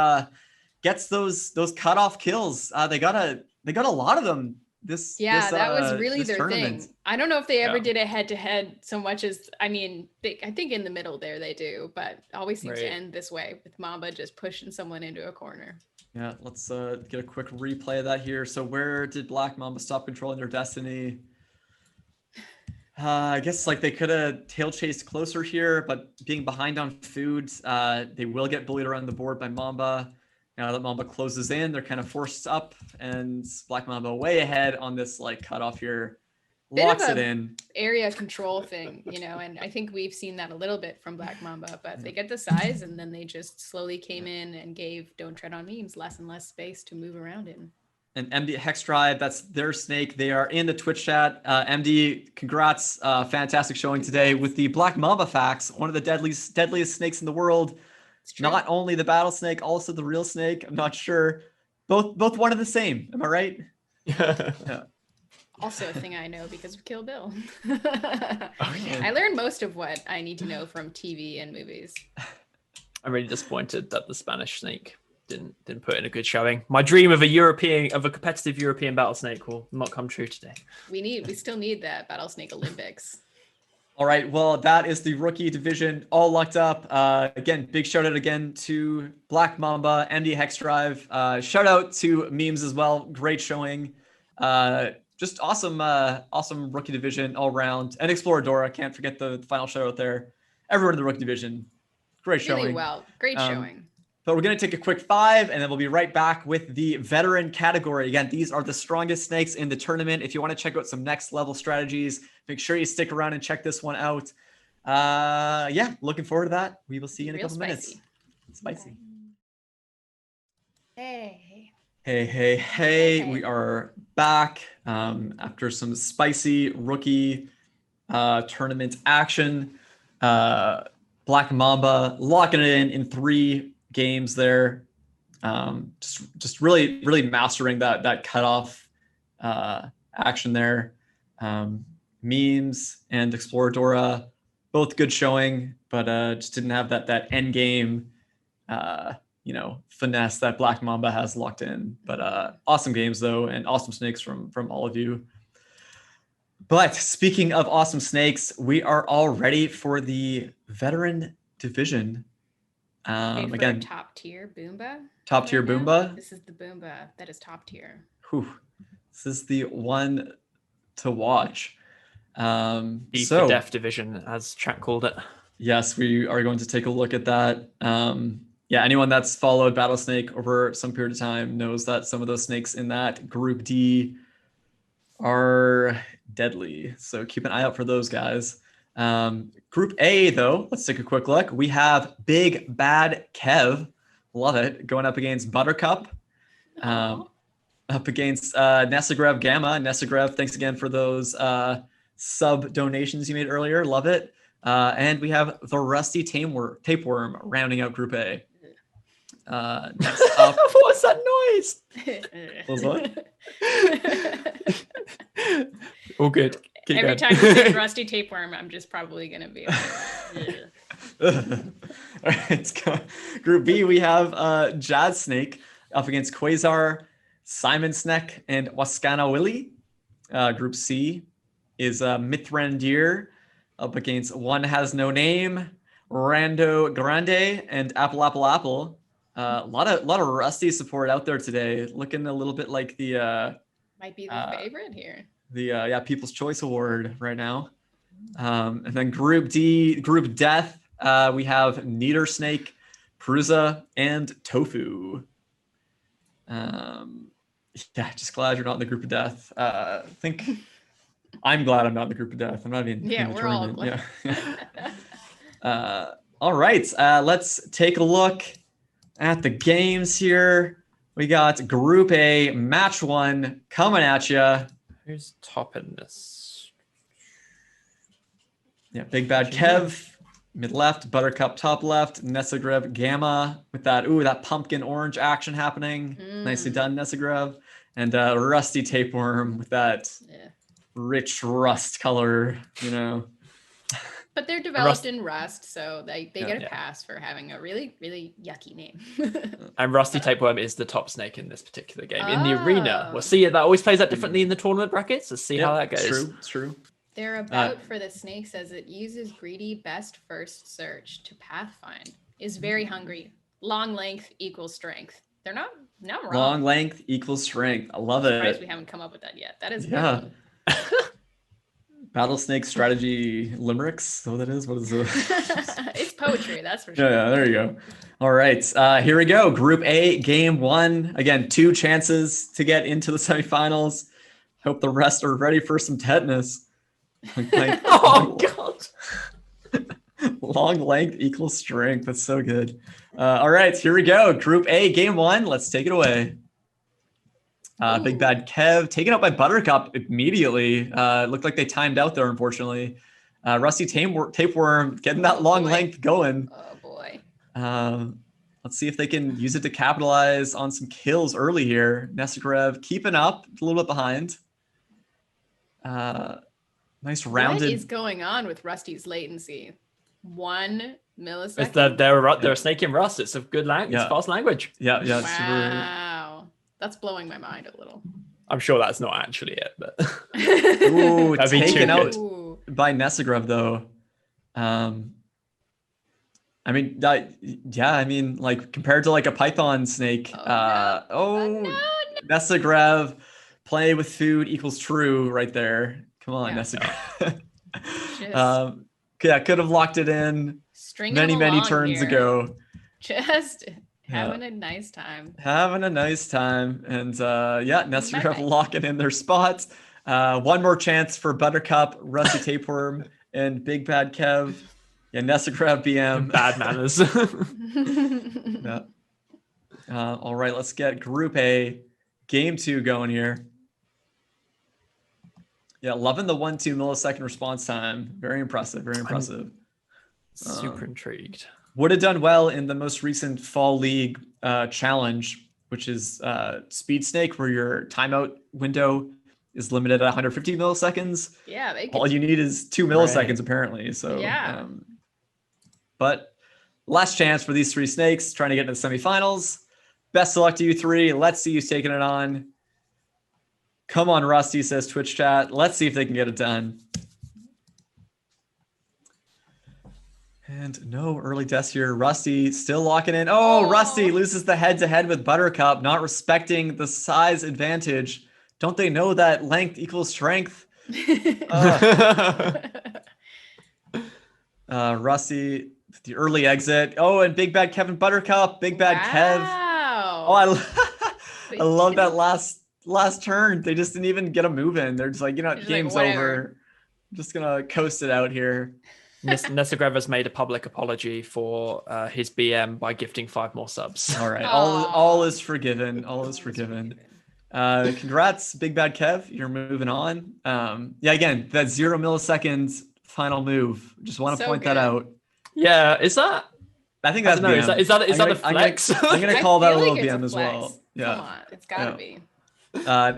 gets those cutoff kills. They got a lot of them. That was really this their tournament. thing. I don't know if they ever Yeah. did a head-to-head so much as, I think in the middle there they do, but always seems to Right. end this way with Mamba just pushing someone into a corner. Yeah, let's get a quick replay of that here. So where did Black Mamba stop controlling their destiny? I guess like they could have tail chased closer here, but being behind on food, they will get bullied around the board by Mamba. Now that Mamba closes in, they're kind of forced up, and Black Mamba way ahead on this like cutoff here. Bit of Locks it a- in. Area control thing, and I think we've seen that a little bit from Black Mamba, but they get the size and then they just slowly came in and gave Don't Tread on Memes less and less space to move around in. And MD Hex Drive, that's their snake. They are in the Twitch chat. MD, congrats. Fantastic showing today with the Black Mamba facts, one of the deadliest snakes in the world. It's true. Not only the battle snake, also the real snake. I'm not sure. Both one and the same. Am I right? Yeah. Also a thing I know because of Kill Bill. yeah. I learned most of what I need to know from TV and movies. I'm really disappointed that the Spanish snake didn't put in a good showing. My dream of a competitive European battle snake will not come true today. We still need that Battlesnake Olympics. All right. Well, that is the rookie division all locked up. Again, big shout out again to Black Mamba, MD Hex Drive. Shout out to Memes as well. Great showing. Just awesome rookie division all around. And Exploradora, can't forget the final shout out there. Everyone in the rookie division. Great showing. Really well. Great showing. But we're going to take a quick 5, and then we'll be right back with the veteran category. Again, these are the strongest snakes in the tournament. If you want to check out some next level strategies, make sure you stick around and check this one out. Looking forward to that. We will see you in a Real couple minutes. Spicy. Hey. Hey. We are back after some spicy rookie tournament action. Black Mamba locking it in 3 games there. Just really mastering that cutoff action there. Memes and Exploradora, both good showing, but just didn't have that end game finesse that Black Mamba has locked in. But awesome games though, and awesome snakes from all of you. But speaking of awesome snakes, we are all ready for the veteran division. Again, top tier Boomba. Top tier right now? Boomba. This is the Boomba that is top tier. Whew. This is the one to watch. Beat So the Death Division, as chat called it. yes, we are going to take a look at that. Anyone that's followed Battlesnake over some period of time knows that some of those snakes in that Group D are deadly. So keep an eye out for those guys. Group A, though, let's take a quick look. We have Big Bad Kev, love it, going up against Buttercup, up against Nesagrev Gamma. Nesagrev, thanks again for those sub donations you made earlier, love it. And we have the Rusty Tapeworm rounding out Group A. Next up, What's that noise? was what? All good. Keep Every going. time you say rusty tapeworm, I'm just probably gonna be like, All right, let's go. Group B, we have Jazz Snake up against Quasar, Simon Sneck, and Wascana Willie. Group C is Mithrandir up against One Has No Name, Rando Grande, and Apple Apple Apple. A lot of Rusty support out there today. Looking a little bit like the might be the favorite here. the People's Choice Award right now. And then Group D, Group Death, we have Neater Snake, Perusa, and Tofu. Yeah, just glad you're not in the Group of Death. I'm glad I'm not in the Group of Death. I'm not even in the we're all tournament. glad. Yeah. All right, let's take a look at the games here. We got Group A, Match 1 coming at you. Who's top in this? Yeah, Big Bad Kev, mid left, Buttercup top left, Nesagrev Gamma with that pumpkin orange action happening. Nicely done, Nesagrev. And Rusty Tapeworm with that rich rust color, But they're developed in Rust, so they get a pass for having a really, really yucky name. And Rusty Tapeworm is the top snake in this particular game. In the arena. We'll see. That always plays out differently in the tournament brackets. Let's see how that goes. It's true. Their about for the snake says it uses greedy best first search to pathfind. Is very hungry. Long length equals strength. They're not wrong. Long length equals strength. I love I'm surprised it. we haven't come up with that yet. That is Yeah. Battlesnake strategy limericks. So that is. What is it? It's poetry, that's for sure. Yeah, there you go. All right, here we go. Group A, game 1. Again, 2 chances to get into the semifinals. Hope the rest are ready for some tetanus. Oh God! Long length equals strength. That's so good. All right, here we go. Group A, game 1. Let's take it away. Big Bad Kev taken out by Buttercup immediately. Looked like they timed out there, unfortunately. Rusty Tapeworm getting that long length going. Oh boy. Let's see if they can use it to capitalize on some kills early here. Nesagrev keeping up, a little bit behind. Nice rounded. What is going on with Rusty's latency? 1 millisecond. It's they're a snake in Rust. It's a good language. It's fast language. Yeah. Wow. That's blowing my mind a little. I'm sure that's not actually it, but Ooh, that'd be taken too out good. by Nesagrev though. I mean, like compared to like a python snake. Nesagrev, play with food equals true right there. Come on, Nesagrev. Could have locked it in many turns ago. Just having a nice time. And Nesagrev locking in their spots. One more chance for Buttercup, Rusty Tapeworm, and Big Bad Kev. Yeah, Nesagrev BM. Bad manners. All right, let's get Group A, Game 2 going here. Yeah, loving the 1-2 millisecond response time. Very impressive. Super intrigued. Would have done well in the most recent Fall League challenge, which is Speed Snake, where your timeout window is limited at 150 milliseconds. Yeah, all you need is 2 milliseconds apparently. So yeah. But last chance for these 3 snakes trying to get into the semifinals. Best of luck to you 3. Let's see who's taking it on. Come on, Rusty, says Twitch chat. Let's see if they can get it done. And no early deaths here. Rusty still locking in. Oh, Rusty loses the head-to-head with Buttercup, not respecting the size advantage. Don't they know that length equals strength? Rusty, the early exit. Oh, and Big Bad Kevin Buttercup. Big Bad Kev. Oh, I love that last turn. They just didn't even get a move in. They're just like, game's over. I'm just going to coast it out here. Nesagrev has made a public apology for his BM by gifting 5 more subs. All right. All is forgiven. All is forgiven. Congrats, Big Bad Kev. You're moving on. Again, that 0 milliseconds final move. Just want to point that out. Yeah, is that I think I that's don't know. BM. Is that a I'm flex? gonna call that a feel little like it's BM as flex. well. Yeah. Come on, it's gotta be.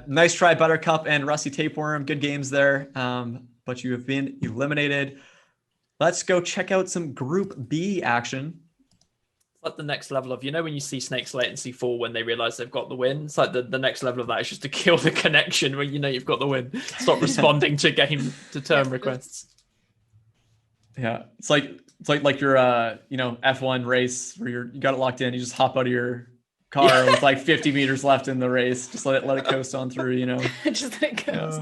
Nice try, Buttercup and Rusty Tapeworm. Good games there. But you have been eliminated. Let's go check out some Group B action. It's like the next level of, when you see Snake's latency fall when they realize they've got the win. It's like the next level of that is just to kill the connection when you've got the win. Stop responding to turn requests. Yeah, it's like your F1 race where you got it locked in. You just hop out of your car with like 50 meters left in the race. Just let it coast on through. Just let it coast.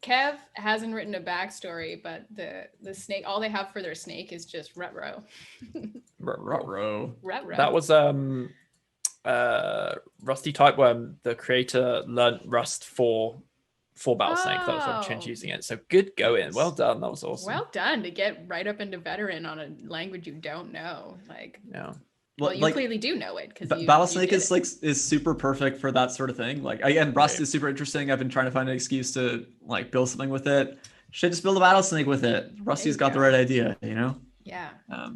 Kev hasn't written a backstory, but the snake, all they have for their snake is just Rutro. Rutro. That was Rusty Typeworm, the creator, learned Rust for Battlesnake. That was when Chin's using it. So good going. Well done. That was awesome. Well done to get right up into veteran on a language you don't know. Yeah. Well, you clearly do know it because Battlesnake is super perfect for that sort of thing. Rust is super interesting. I've been trying to find an excuse to build something with it. Should just build a Battlesnake with it. Rusty's got the right idea, Yeah. All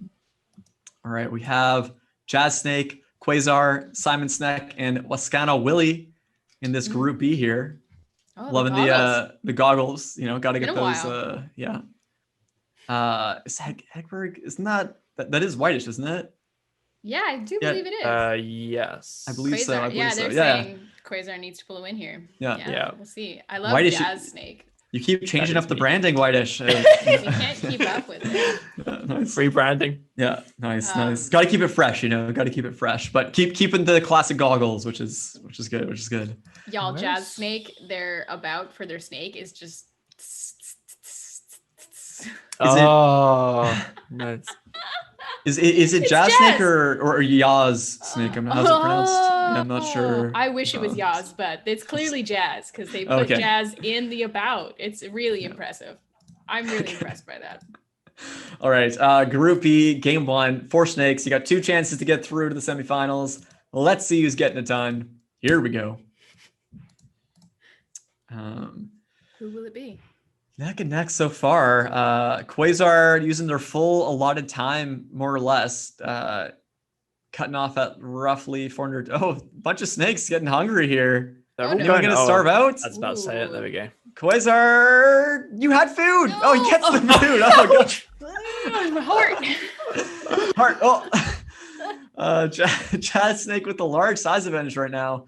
right, we have Jazz Snake, Quasar, Simon Sneck, and Wascana Willie in this Group B here. Oh, loving the goggles. Got to get those. Yeah. Is Hegberg? Isn't that is whitish, isn't it? Yeah, I do believe it is. Yes. I believe so. They're saying Quasar needs to pull a win here. Yeah. We'll see. I love Whitish, Jazz Snake. You keep changing up the branding, Whitish. We can't keep up with it. Nice. Rebranding. Yeah, nice. Got to keep it fresh, Got to keep it fresh, but keeping the classic goggles, which is good. Y'all, Jazz Snake, their about for their snake is just. Nice. Is it Jazz Snake or Yaz Snake? How's it pronounced? Yeah, I'm not sure. I wish it was Yaz, but it's clearly Jazz because they put Jazz in the about. It's really impressive. I'm really impressed by that. All right, Group B, Game 1, 4 snakes. You got 2 chances to get through to the semifinals. Let's see who's getting it done. Here we go. Who will it be? Neck and neck so far. Quasar using their full allotted time, more or less. Cutting off at roughly 400. Oh, bunch of snakes getting hungry here. They're all going to starve out. I was about to say it. There we go. Quasar, you had food. No. Oh, he gets the food. Oh my gosh. My heart. Jazz Snake with the large size advantage right now.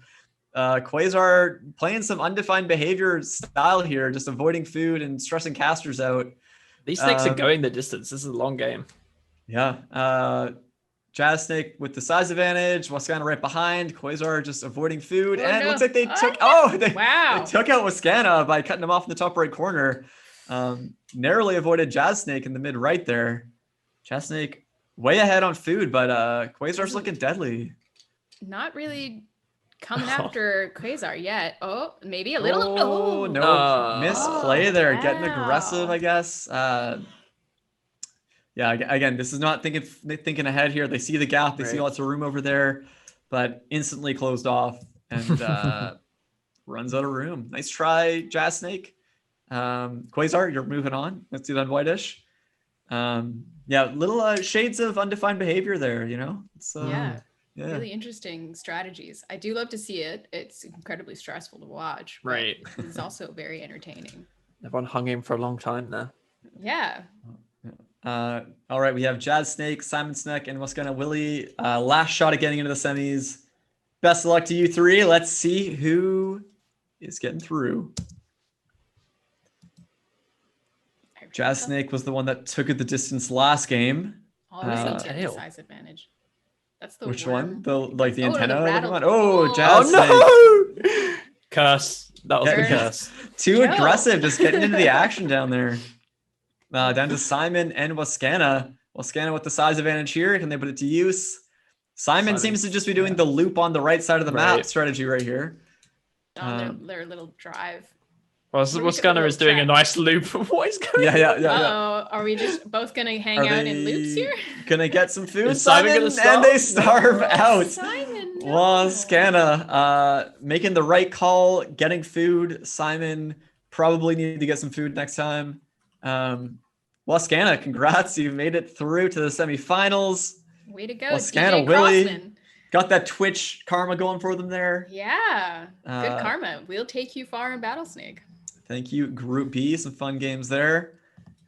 Quasar playing some undefined behavior style here, just avoiding food and stressing casters out. These snakes are going the distance. This is a long game. Yeah. Jazz Snake with the size advantage. Wascana right behind. Quasar just avoiding food. It looks like they took they took out Wascana by cutting him off in the top right corner. Narrowly avoided Jazz Snake in the mid right there. Jazz Snake way ahead on food, but Quasar's looking deadly. Not really coming after Quasar yet. Oh, maybe a little. Oh, no. Misplay there. Wow. Getting aggressive, I guess. Yeah, again, this is not thinking ahead here. They see the gap. They see lots of room over there, but instantly closed off and runs out of room. Nice try, Jazz Snake. Quasar, you're moving on. Let's do that Whitish. Little shades of undefined behavior there, It's, really interesting strategies. I do love to see it. It's incredibly stressful to watch. Right. It's also very entertaining. Everyone hung him for a long time there. Yeah. All right, we have Jazz Snake, Simon Sneck, and Wascana Willie. Last shot at getting into the semis. Best of luck to you 3. Let's see who is getting through. Jazz Snake was the one that took it the distance last game. Always get the size advantage. That's the Which worm. one? The antenna? Oh, Jazz Snake. No! Curse. That was the curse. Too aggressive, just getting into the action down there. Down to Simon and Wascana. Wascana with the size advantage here. Can they put it to use? Simon seems to just be doing the loop on the right side of the map strategy right here. On their little drive. Well, Wascana is doing a nice loop. What is going on? Yeah. Are we just both going to hang out in loops here? Gonna get some food, Simon, and they starve out. Simon, no. Wascana making the right call, getting food. Simon probably needed to get some food next time. Wascana, congrats. You made it through to the semifinals. Way to go, Wascana, DJ Willie. Crossman. Got that Twitch karma going for them there. Yeah, good karma. We'll take you far in Battlesnake. Thank you, Group B. Some fun games there.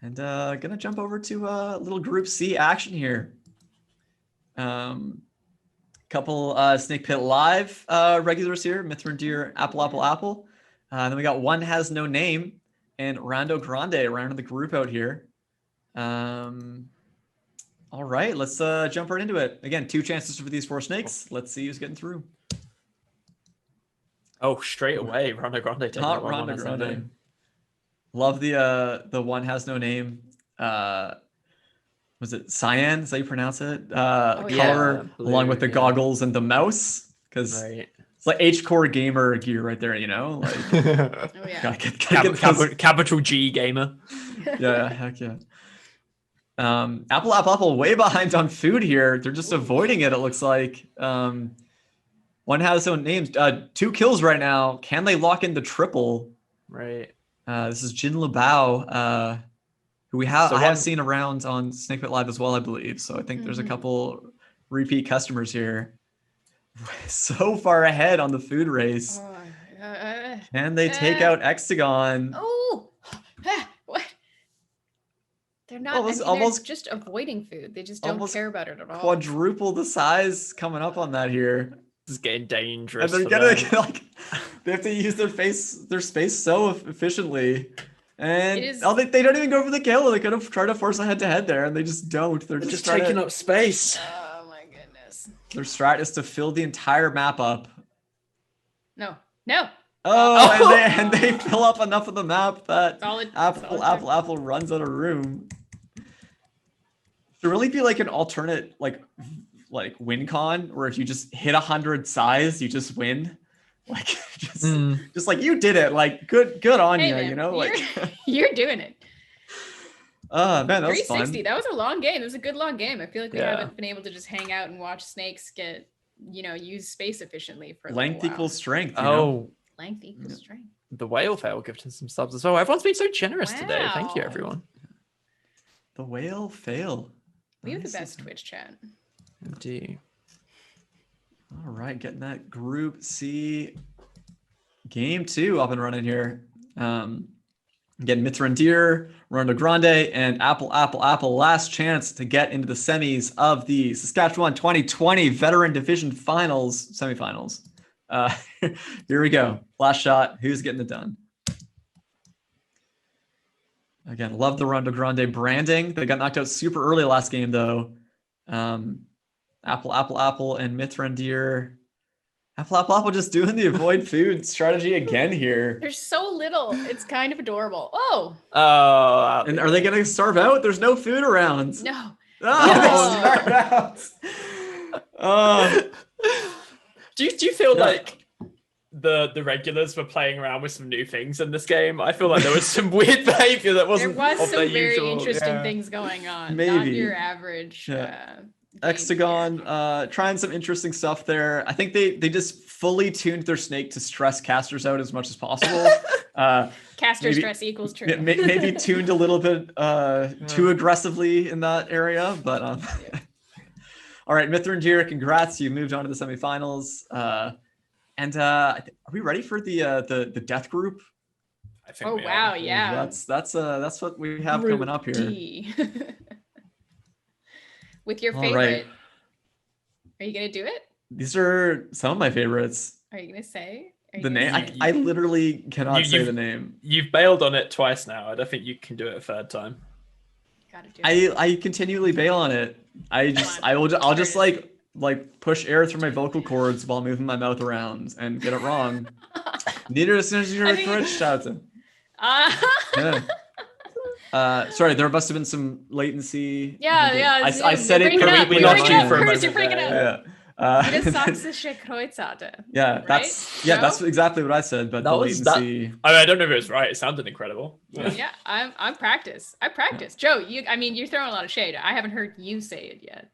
And gonna jump over to a little Group C action here. Couple Snake Pit Live regulars here. Mithrin Deer, Apple. Then we got One Has No Name and Rando Grande rounding the group out here. All right, let's jump right into it. Again, 2 chances for these 4 snakes. Let's see who's getting through. Oh, straight away, Rando Grande. Not Rando Grande. Love the One Has No Name. Was it cyan? Is that how you pronounce it? Color along with the goggles and the mouse, because it's like H-core gamer gear right there. You know, like capital G gamer. Yeah, heck yeah. Apple way behind on food here. They're just avoiding it. It looks like One Has No Names. 2 kills right now. Can they lock in the triple? Right. This is Jin Labao, who I have seen around on Snake Pit Live as well, I believe. So I think there's a couple repeat customers here. So far ahead on the food race. Can they take out Hexagon? Oh, what? They're not. They're just avoiding food. They just don't care about it at all. Quadruple the size coming up on that here. This is getting dangerous. And they're gonna they have to use their space so efficiently. And they don't even go for the kill. They could have tried to force a head-to-head there, and they just don't. They're just taking up space. Oh my goodness. Their strat is to fill the entire map up. No. Oh, and they fill up enough of the map that Apple runs out of room. Should really be like an alternate like win con, where if you just hit 100 size, you just win. Like just like you did it. Like good on you. Man, you know, you're doing it. Man, that was 360. fun. That was a long game. It was a good long game. I feel like we haven't been able to just hang out and watch snakes get, use space efficiently for length equals strength. Length equals strength. The whale fail gifted some subs as well. Everyone's been so generous today. Thank you, everyone. The whale fail. We have the best Twitch chat. Indeed. All right, getting that Group C game 2 up and running here. Getting Mithrin Deer, Rando Grande, and Apple. Last chance to get into the semis of the Saskatchewan 2020 Veteran Division semifinals. Here we go. Last shot. Who's getting it done? Again, love the Rando Grande branding. They got knocked out super early last game, though. Apple, and Mithrin Deer. Apple just doing the avoid food strategy again here. There's so little. It's kind of adorable. Oh. And are they going to starve out? There's no food around. No. They starve out. Do you feel like the regulars were playing around with some new things in this game? I feel like there was some weird behavior that wasn't. There was of some their very usual. interesting things going on. Maybe. Not your average. Hexagon trying some interesting stuff there. I think they just fully tuned their snake to stress casters out as much as possible. Caster stress equals true. Maybe tuned a little bit too aggressively in that area, but all right, Mithrin Deer, congrats! You moved on to the semifinals. And are we ready for the death group? I think. Oh wow, yeah. That's what we have coming up here. With your favorite. Right. Are you gonna do it? These are some of my favorites. Are you gonna say the name? I literally cannot say the name. You've bailed on it twice now. I don't think you can do it a third time. Gotta do it. I continually bail on it. I'll just like push air through my vocal cords while moving my mouth around and get it wrong. Neither as soon as you're encouraged, shout it. Sorry, there must have been some latency. Yeah. I said it correctly. We lost you for a moment. You're freaking out. Das sächsische Kreuzarter. Yeah, that's exactly what I said. But the latency. I don't know if it was right. It sounded incredible. Yeah, I'm practice. I practice. Joe, you're throwing a lot of shade. I haven't heard you say it yet.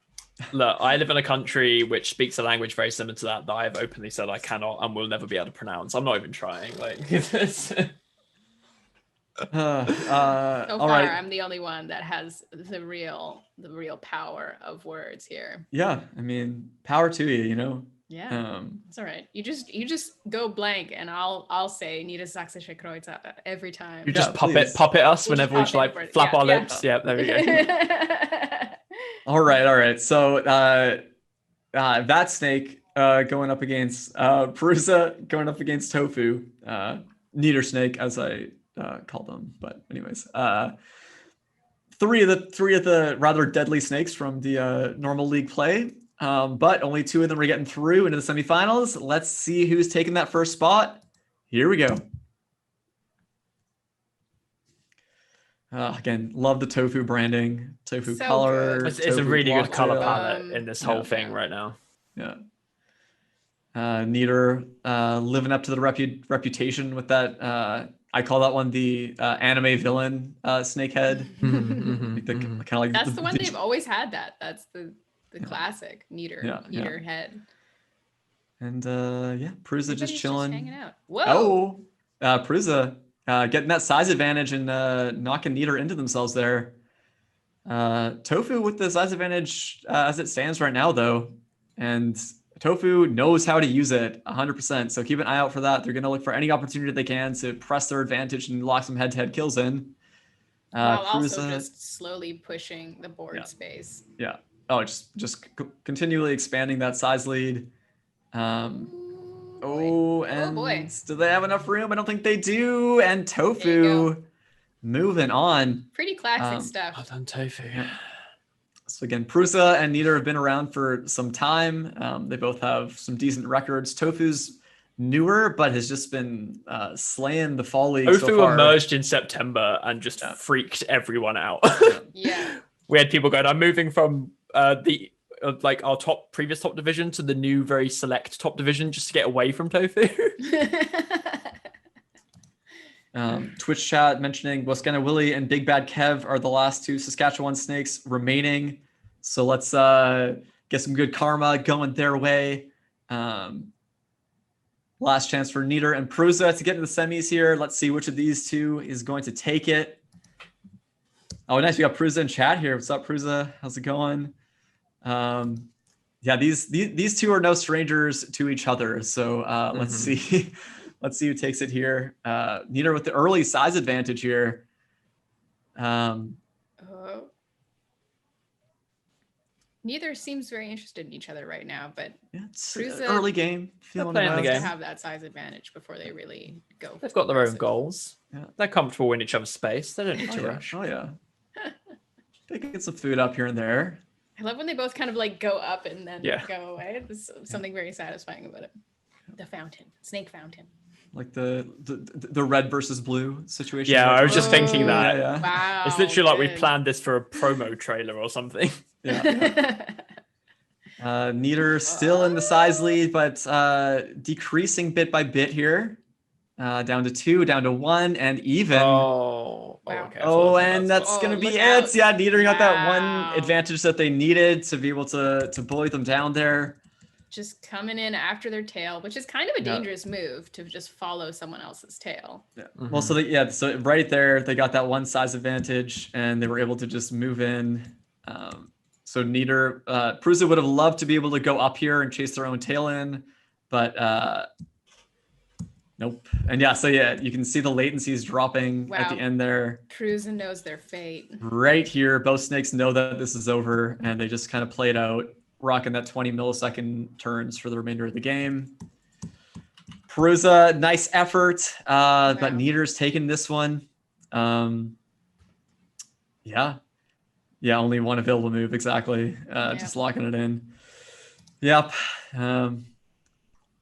Look, I live in a country which speaks a language very similar to that I have openly said I cannot and will never be able to pronounce. I'm not even trying. So all far, right. I'm the only one that has the real power of words here. Yeah, I mean, power to you, you know. Yeah, it's all right. You just go blank, and I'll say Nida Sächsische Kreuz every time. You just please. puppet us We'll whenever we just pop like in. flap our Yeah. lips. Yeah, there we go. All right. So that snake going up against Perusa, going up against Tofu, Neater Snake as I call them. But anyways, three of the rather deadly snakes from the normal league play. But only 2 of them are getting through into the semifinals. Let's see who's taking that first spot. Here we go. Again, love the Tofu branding, Tofu So color. good. It's a really good color block palette in this whole thing right now. Yeah. Neater living up to the reputation with that. I call that one the anime villain snakehead. That's the one they've always had. That's the classic Neater head. And Perusa just chilling. Just hanging out. Whoa. Perusa getting that size advantage and knocking Neater into themselves there. Tofu with the size advantage as it stands right now, though, and Tofu knows how to use it 100%. So keep an eye out for that. They're going to look for any opportunity they can to press their advantage and lock some head-to-head kills in. While also just slowly pushing the board space. Yeah. Oh, just continually expanding that size lead. And do they have enough room? I don't think they do. And Tofu moving on. Pretty classic stuff. Well done, Tofu. So again, Perusa and Neater have been around for some time. They both have some decent records. Tofu's newer, but has just been slaying the fall league Tofu so far. emerged in September and just freaked everyone out. Yeah. We had people going, I'm moving from our previous top division to the new very select top division just to get away from Tofu. Twitch chat mentioning Waskana Willie and Big Bad Kev are the last 2 Saskatchewan snakes remaining. So let's get some good karma going their way. Last chance for Neater and Perusa to get into the semis here. Let's see which of these 2 is going to take it. Oh, nice. We got Perusa in chat here. What's up, Perusa? How's it going? These 2 are no strangers to each other. So let's see. Let's see who takes it here. Neater with the early size advantage here. Neither seems very interested in each other right now, but it's early game. Feeling playing the game. To have that size advantage before they really go. They've got their own goals. Yeah. They're comfortable in each other's space. They don't need to rush. Oh yeah. They can get some food up here and there. I love when they both kind of like go up and then go away. There's something very satisfying about it. The fountain, snake fountain. Like the red versus blue situation. Yeah, I was just thinking that. Yeah. Wow. It's literally like we planned this for a promo trailer or something. Yeah. Neater still in the size lead, but decreasing bit by bit here. Down to 2, down to 1, and even. Wow. Okay. And that's going to be it. Yeah, Neater got that one advantage that they needed to be able to bully them down there. Just coming in after their tail, which is kind of a dangerous move to just follow someone else's tail. Yeah. Well, so right there, they got that one size advantage, and they were able to just move in. So Neater, Perusa would have loved to be able to go up here and chase their own tail in, but nope. And you can see the latencies dropping at the end there. Perusa knows their fate. Right here, both snakes know that this is over, and they just kind of played out, rocking that 20 millisecond turns for the remainder of the game. Perusa, nice effort, but Neater's taking this one. Only one available move, exactly. Just locking it in. Yep.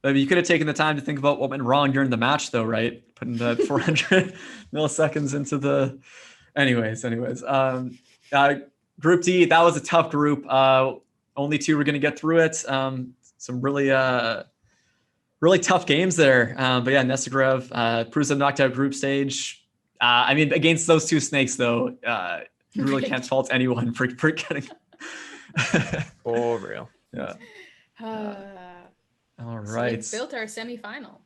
Maybe you could have taken the time to think about what went wrong during the match, though, right? Putting that 400 milliseconds into the... Anyways. Group D, that was a tough group. Only 2 were going to get through it. Some really tough games there. Nesigrev, Perusa knocked out group stage. Against those 2 snakes, though, you really can't fault anyone for getting. For real. Yeah. All right. So we built our semifinal.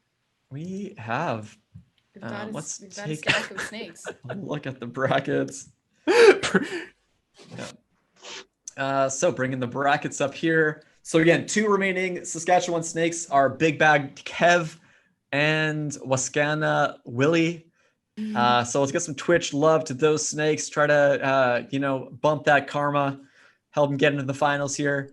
We have. We've got a Let's stack of snakes. look at the brackets. So bringing the brackets up here. So again, 2 remaining Saskatchewan snakes are Big Bag Kev and Wascana Willie. So let's get some Twitch love to those snakes. Try to bump that karma, help them get into the finals here.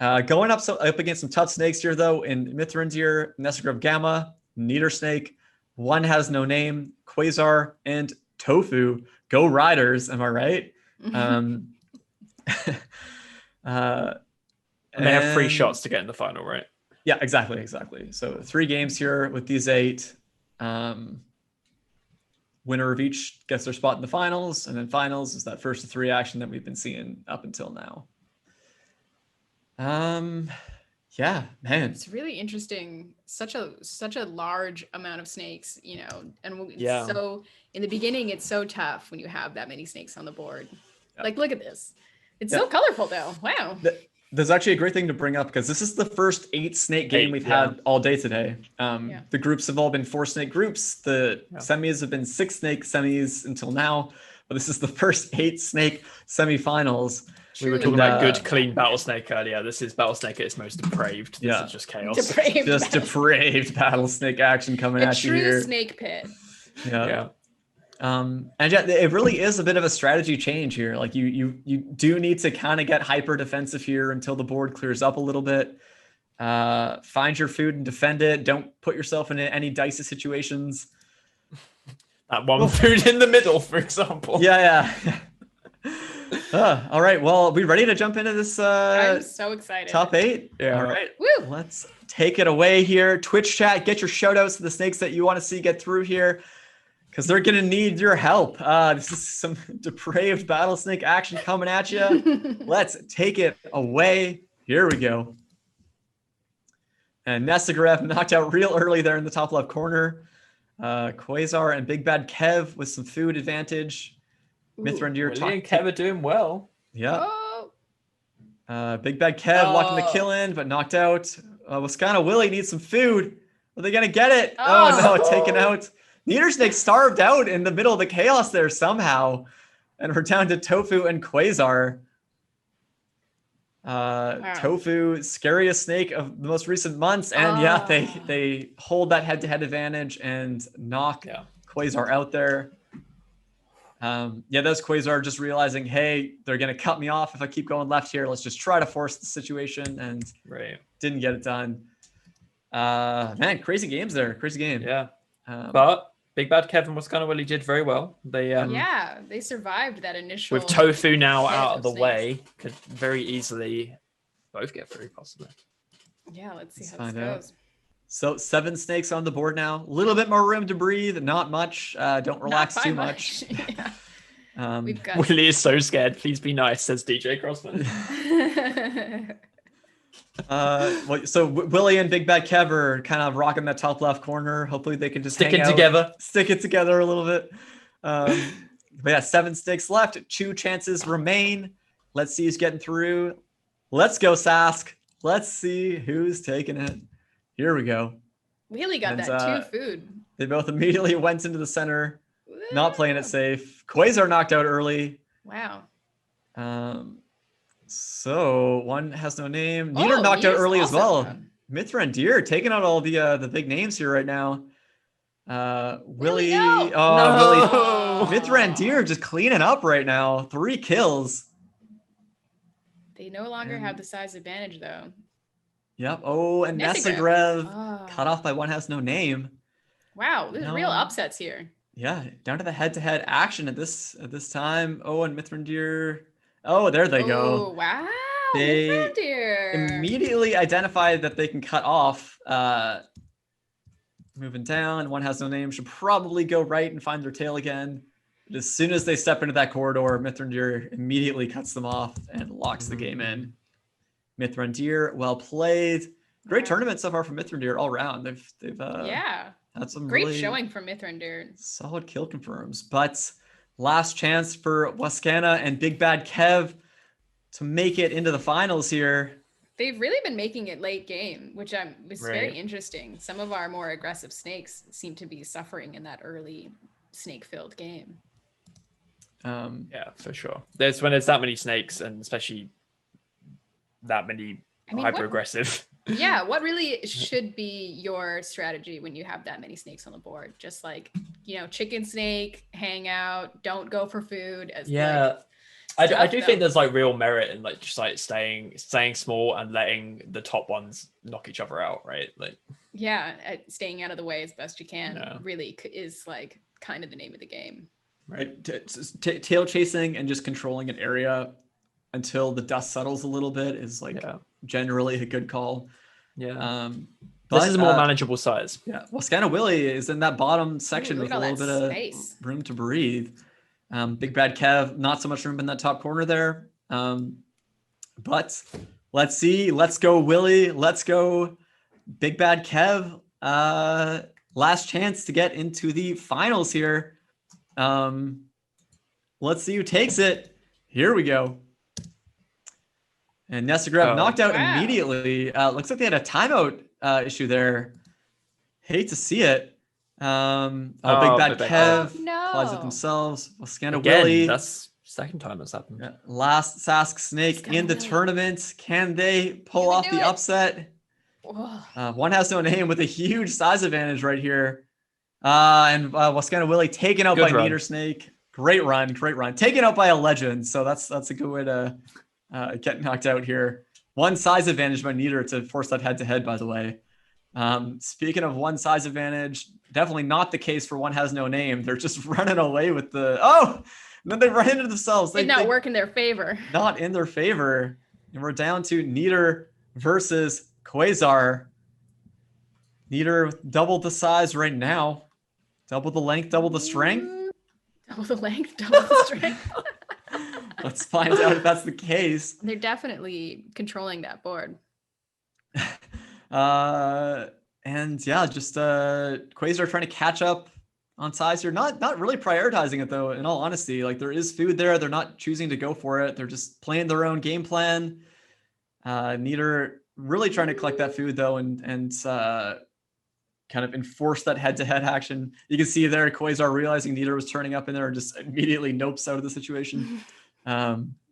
Going up against some tough snakes here though in Mithrandir, Nessagrove Gamma, Neater Snake, One Has No Name, Quasar, and Tofu. Go Riders! Am I right? And they have 3 shots to get in the final, right? Yeah, exactly. So 3 games here with these 8. Winner of each gets their spot in the finals, and then finals is that first of 3 action that we've been seeing up until now. Yeah, man, it's really interesting. Such a large amount of snakes, and Yeah. so in the beginning, it's so tough when you have that many snakes on the board. Like, look at this. It's so colorful though. Wow. There's actually a great thing to bring up because this is the first 8 snake game we've had all day today. The groups have all been 4 snake groups. The semis have been 6 snake semis until now, but this is the first 8 snake semifinals. We were talking about good, clean Battlesnake earlier. This is Battlesnake at its most depraved. This is just chaos. Depraved Battlesnake action coming at you here. A true snake pit. Yeah. And yeah, it really is a bit of a strategy change here. Like you do need to kind of get hyper defensive here until the board clears up a little bit. Find your food and defend it. Don't put yourself in any dicey situations. That one food in the middle, for example. Yeah. All right. Well, we ready to jump into this? I'm so excited. Top 8. Yeah. All right. Woo. Let's take it away here. Twitch chat, get your shout outs to the snakes that you want to see get through here, because they're going to need your help. This is some depraved Battlesnake action coming at you. Let's take it away. Here we go. And Nessagrove knocked out real early there in the top left corner. Quasar and Big Bad Kev with some food advantage. Mithrandir and Kev are doing well. Yeah. Oh. Big Bad Kev locking the kill in, but knocked out. Wascana Willie needs some food. Are they going to get it? Oh, no, taken out. Neater Snake starved out in the middle of the chaos there somehow. And we're down to Tofu and Quasar. Tofu, scariest snake of the most recent months. And they hold that head-to-head advantage and knock Quasar out there. That's Quasar just realizing, hey, they're going to cut me off if I keep going left here. Let's just try to force the situation, and didn't get it done. Man, crazy games there. Crazy game. Yeah. But Big Bad Kevin was kind of really did very well. They they survived that initial. With Tofu now out of the way, could very easily both get through, possibly. Yeah, let's see how this goes. So 7 snakes on the board now. A little bit more room to breathe. Not much. Don't relax too much. We've got... Willie is so scared. Please be nice, says DJ Crossman. So Willie and Big Bad Kev are kind of rocking that top left corner. Hopefully they can just stick it together a little bit. But 7 sticks left. 2 chances remain. Let's see who's getting through. Let's go, Sask. Let's see who's taking it. Here we go. Willie got that 2 food. They both immediately went into the center, not playing it safe. Quasar knocked out early. Wow. So One Has No Name. Neater knocked out early as well. Mithrandir taking out all the big names here right now. Willie. No. Willie. Mithrandir just cleaning up right now. 3 kills. They no longer have the size advantage though. Yep. Oh, and Nessagrove cut off by One Has No Name. Wow, there's real upsets here. Yeah, down to the head-to-head action at this time. Oh, and Mithrandir. Oh, there they go. Oh, wow. They Mithrandir immediately identified that they can cut off. Moving down, One Has No Name should probably go right and find their tail again. But as soon as they step into that corridor, Mithrandir immediately cuts them off and locks the game in. Mithrandir, well played. Great tournament so far from Mithrandir all around. They've had some great really showing from Mithrandir. Solid kill confirms. But last chance for Wascana and Big Bad Kev to make it into the finals here. They've really been making it late game, which was very Right. interesting. Some of our more aggressive snakes seem to be suffering in that early snake-filled game. Yeah, for sure. When there's that many snakes, and especially that many hyper aggressive. Yeah, what really should be your strategy when you have that many snakes on the board? Just like, chicken snake, hang out, don't go for food. I do think there's like real merit in like just like staying small and letting the top ones knock each other out, right? Like, yeah, staying out of the way as best you can really is like kind of the name of the game. Right, tail chasing and just controlling an area until the dust settles a little bit is like generally a good call. Yeah, but this is a more manageable size. Yeah, well, Scanna Willie is in that bottom section with a little bit of space. Room to breathe. Big Bad Kev, not so much room in that top corner there. But let's see. Let's go, Willie. Let's go, Big Bad Kev. Last chance to get into the finals here. Let's see who takes it. Here we go. And Nesagrev knocked out immediately. Looks like they had a timeout issue there. Hate to see it. Big Bad Kev applies it themselves. Well, Scanna Willie. That's second time that's happened. Yeah. Last Sask Snake in the tournament. Can they pull off the upset? One has no name with a huge size advantage right here. And Scanna Willie taken out by Meter Snake. Great run. Taken out by a legend. So that's a good way to get knocked out here. One size advantage by Meter to force that head-to-head, by the way. Speaking of one size advantage, definitely not the case for One Has No Name. They're just running away with and then they run into themselves. Did not work in their favor. Not in their favor. And we're down to Nieder versus Quasar. Nieder doubled the size right now. Double the length, double the strength. Double the length, double the strength. Let's find out if that's the case. They're definitely controlling that board. Quasar trying to catch up on size here. Not really prioritizing it though, in all honesty. Like there is food there. They're not choosing to go for it. They're just playing their own game plan. Nieder really trying to collect that food though and kind of enforce that head-to-head action. You can see there Quasar realizing Nieder was turning up in there and just immediately nopes out of the situation.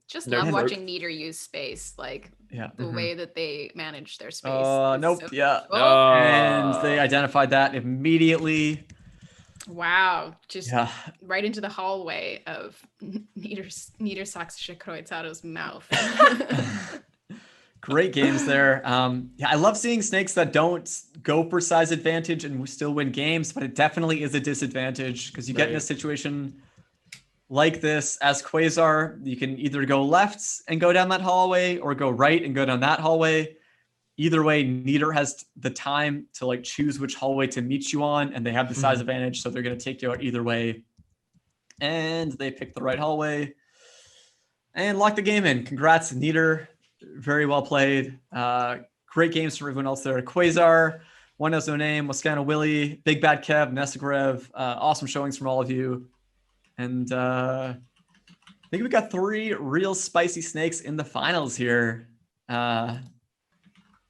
Just love watching Nieder use space, like the way that they manage their space. Nope. And they identified that immediately. Wow. Just right into the hallway of Niedersachsen-Kreuzauto's mouth. Great games there. I love seeing snakes that don't go for size advantage and still win games, but it definitely is a disadvantage because you get in a situation like this as Quasar. You can either go left and go down that hallway or go right and go down that hallway. Either way, Nieder has the time to like choose which hallway to meet you on, and they have the size advantage, so they're going to take you out either way. And they picked the right hallway and locked the game in. Congrats, Nieder. Very well played. Great games from everyone else there. Quasar, One Has No Name, Scanna Willie, Big Bad Kev, Nesagrev. Awesome showings from all of you. And I think we got 3 real spicy snakes in the finals here.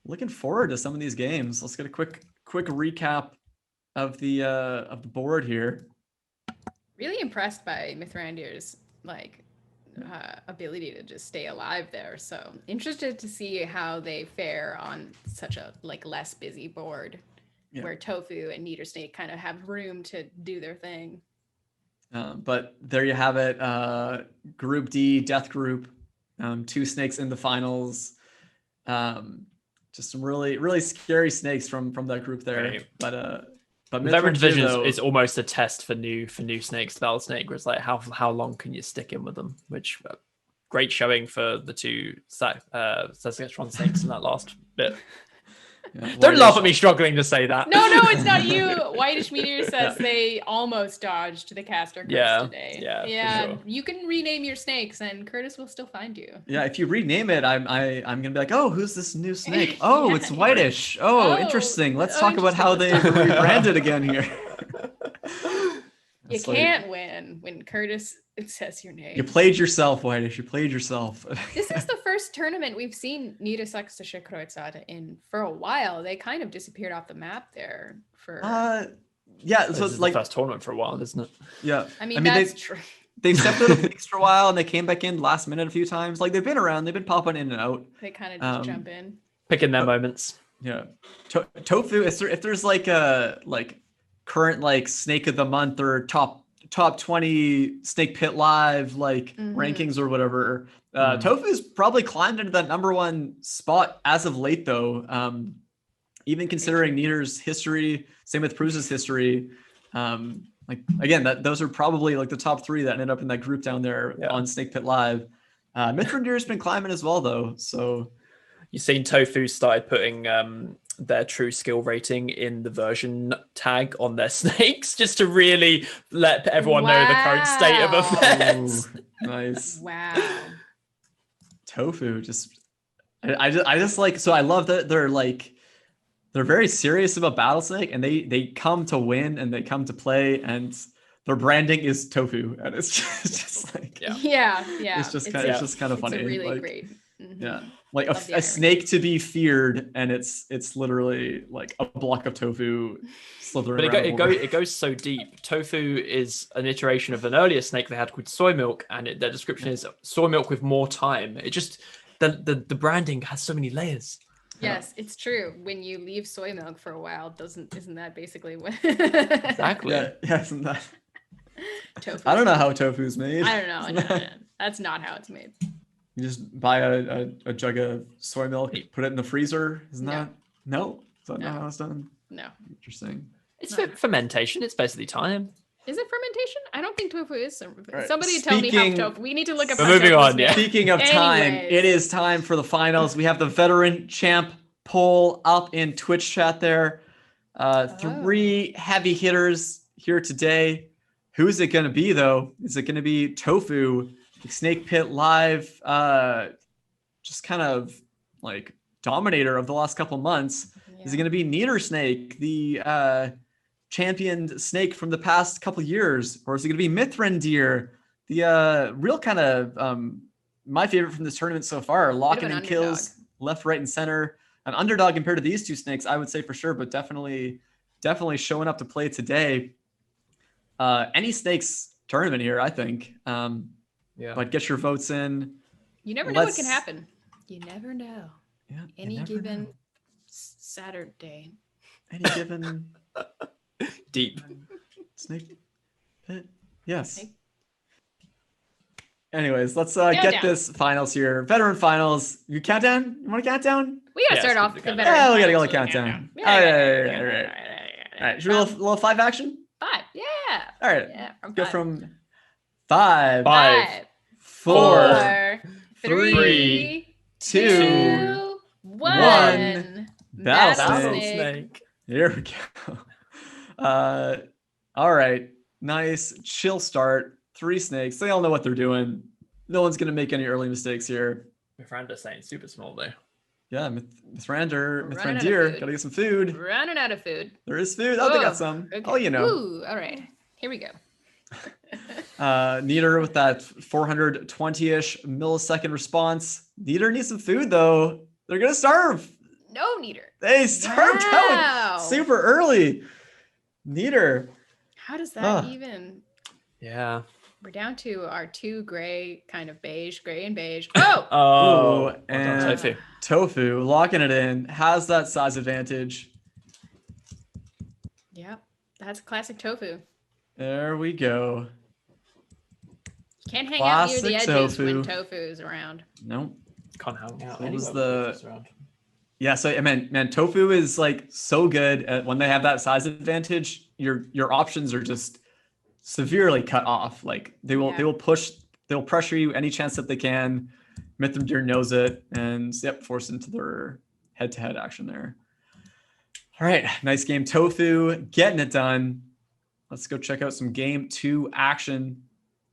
Looking forward to some of these games. Let's get a quick recap of the board here. Really impressed by Mithrandir's ability to just stay alive there. So interested to see how they fare on such a less busy board where Tofu and Nieder Snake kind of have room to do their thing. But there you have it. Group D, Death Group, 2 snakes in the finals. Just some really, really scary snakes from that group there. Right. But every division is almost a test for new snakes. Battlesnake, where it's like how long can you stick in with them? Which great showing for the 2 Saskatchewan snakes in that last bit. Don't laugh at me struggling to say that. No, it's not you. Whitish Meteor says they almost dodged the caster curse today. Yeah. Sure. You can rename your snakes, and Curtis will still find you. Yeah, if you rename it, I'm gonna be like, oh, who's this new snake? Oh, it's Whitish. Oh, interesting. Let's talk about how they rebranded again here. You can't win when Curtis It says your name. You played yourself, Whitish. You played yourself. This is the first tournament we've seen Niedersächsische Kreuzfahrt in for a while. They kind of disappeared off the map there for. Yeah, so This it's is like the first tournament for a while, isn't it? Yeah, I mean that's true. They stepped out of the mix for a while and they came back in last minute a few times. Like they've been around, they've been popping in and out. They kind of just jump in. Picking their moments. Yeah, Tofu. If there's like a current like Snake of the Month or top 20 Snake Pit Live rankings or whatever, Tofu's probably climbed into that number 1 spot as of late though. Even considering Nieder's history, same with Pruse's history. Those are probably like the top 3 that ended up in that group down there on Snake Pit Live. Mithrandir's been climbing as well though, so. You've seen Tofu started putting their true skill rating in the version tag on their snakes just to really let everyone know the current state of affairs. Ooh, nice. Wow. Tofu I just like, so I love that they're very serious about Battlesnake and they come to win and they come to play and their branding is Tofu and it's just like yeah. It's just kind of funny. It's really great. Mm-hmm. Yeah. Like a snake to be feared, and it's literally like a block of tofu slithering around. But it goes so deep. Tofu is an iteration of an earlier snake they had called soy milk, and their description is soy milk with more time. It just the branding has so many layers. Yes, it's true. When you leave soy milk for a while, isn't that basically what? Exactly. Yeah, isn't that? Tofu. I don't know how tofu's made. I don't know. No. That's not how it's made. You just buy a jug of soy milk, put it in the freezer. Isn't that? No? Is that not how it's done? No. Interesting. It's fermentation. It's basically time. Is it fermentation? I don't think tofu is. Right. Somebody tell me how tofu. We need to look up. We're moving on. Yeah. Speaking of time, it is time for the finals. We have the veteran champ poll up in Twitch chat there. 3 heavy hitters here today. Who is it going to be though? Is it going to be Tofu? Snake Pit Live, just kind of like dominator of the last couple months. Yeah. Is it going to be Niedersnake, the championed snake from the past couple years, or is it going to be Mithrandir, the real kind of my favorite from this tournament so far, locking in kills left, right, and center. An underdog compared to these 2 snakes, I would say for sure, but definitely showing up to play today. Any snakes tournament here, I think. Yeah. But get your votes in. You never know what can happen. You never know. Yeah. Any given Saturday. Any given deep snake pit. Yes. Snake. Anyways, let's get this finals here. Veteran finals. You count down? You want to count down? We gotta start off the veteran. Yeah, we gotta go countdown. All right. Should we do a little 5 action? 5. Yeah. All right. Yeah. Go from 5. 4, 3, 2, 1. Battlesnake. Here we go. All right. Nice chill start. 3 snakes. They all know what they're doing. No one's gonna make any early mistakes here. Mithrandir's saying super small though. Yeah, Mithrandir, gotta get some food. Running out of food. There is food. Oh, they got some. Okay. Oh, you know. Ooh, all right. Here we go. Nieder with that 420-ish millisecond response. Nieder needs some food though. They're gonna starve. No, Nieder. They starved out super early. Nieder. How does that even? Yeah. We're down to our 2 gray, kind of beige, gray and beige. Oh, and Tofu locking it in, has that size advantage. Yep, that's classic Tofu. There we go. Can't hang out near the edges when Tofu is around. Nope. Can't hang out. Yeah, so I mean, man, Tofu is like so good at when they have that size advantage. Your options are just severely cut off. Like they will pressure you any chance that they can. Mithrandir knows it, and force into their head-to-head action there. All right, nice game, Tofu, getting it done. Let's go check out some game 2 action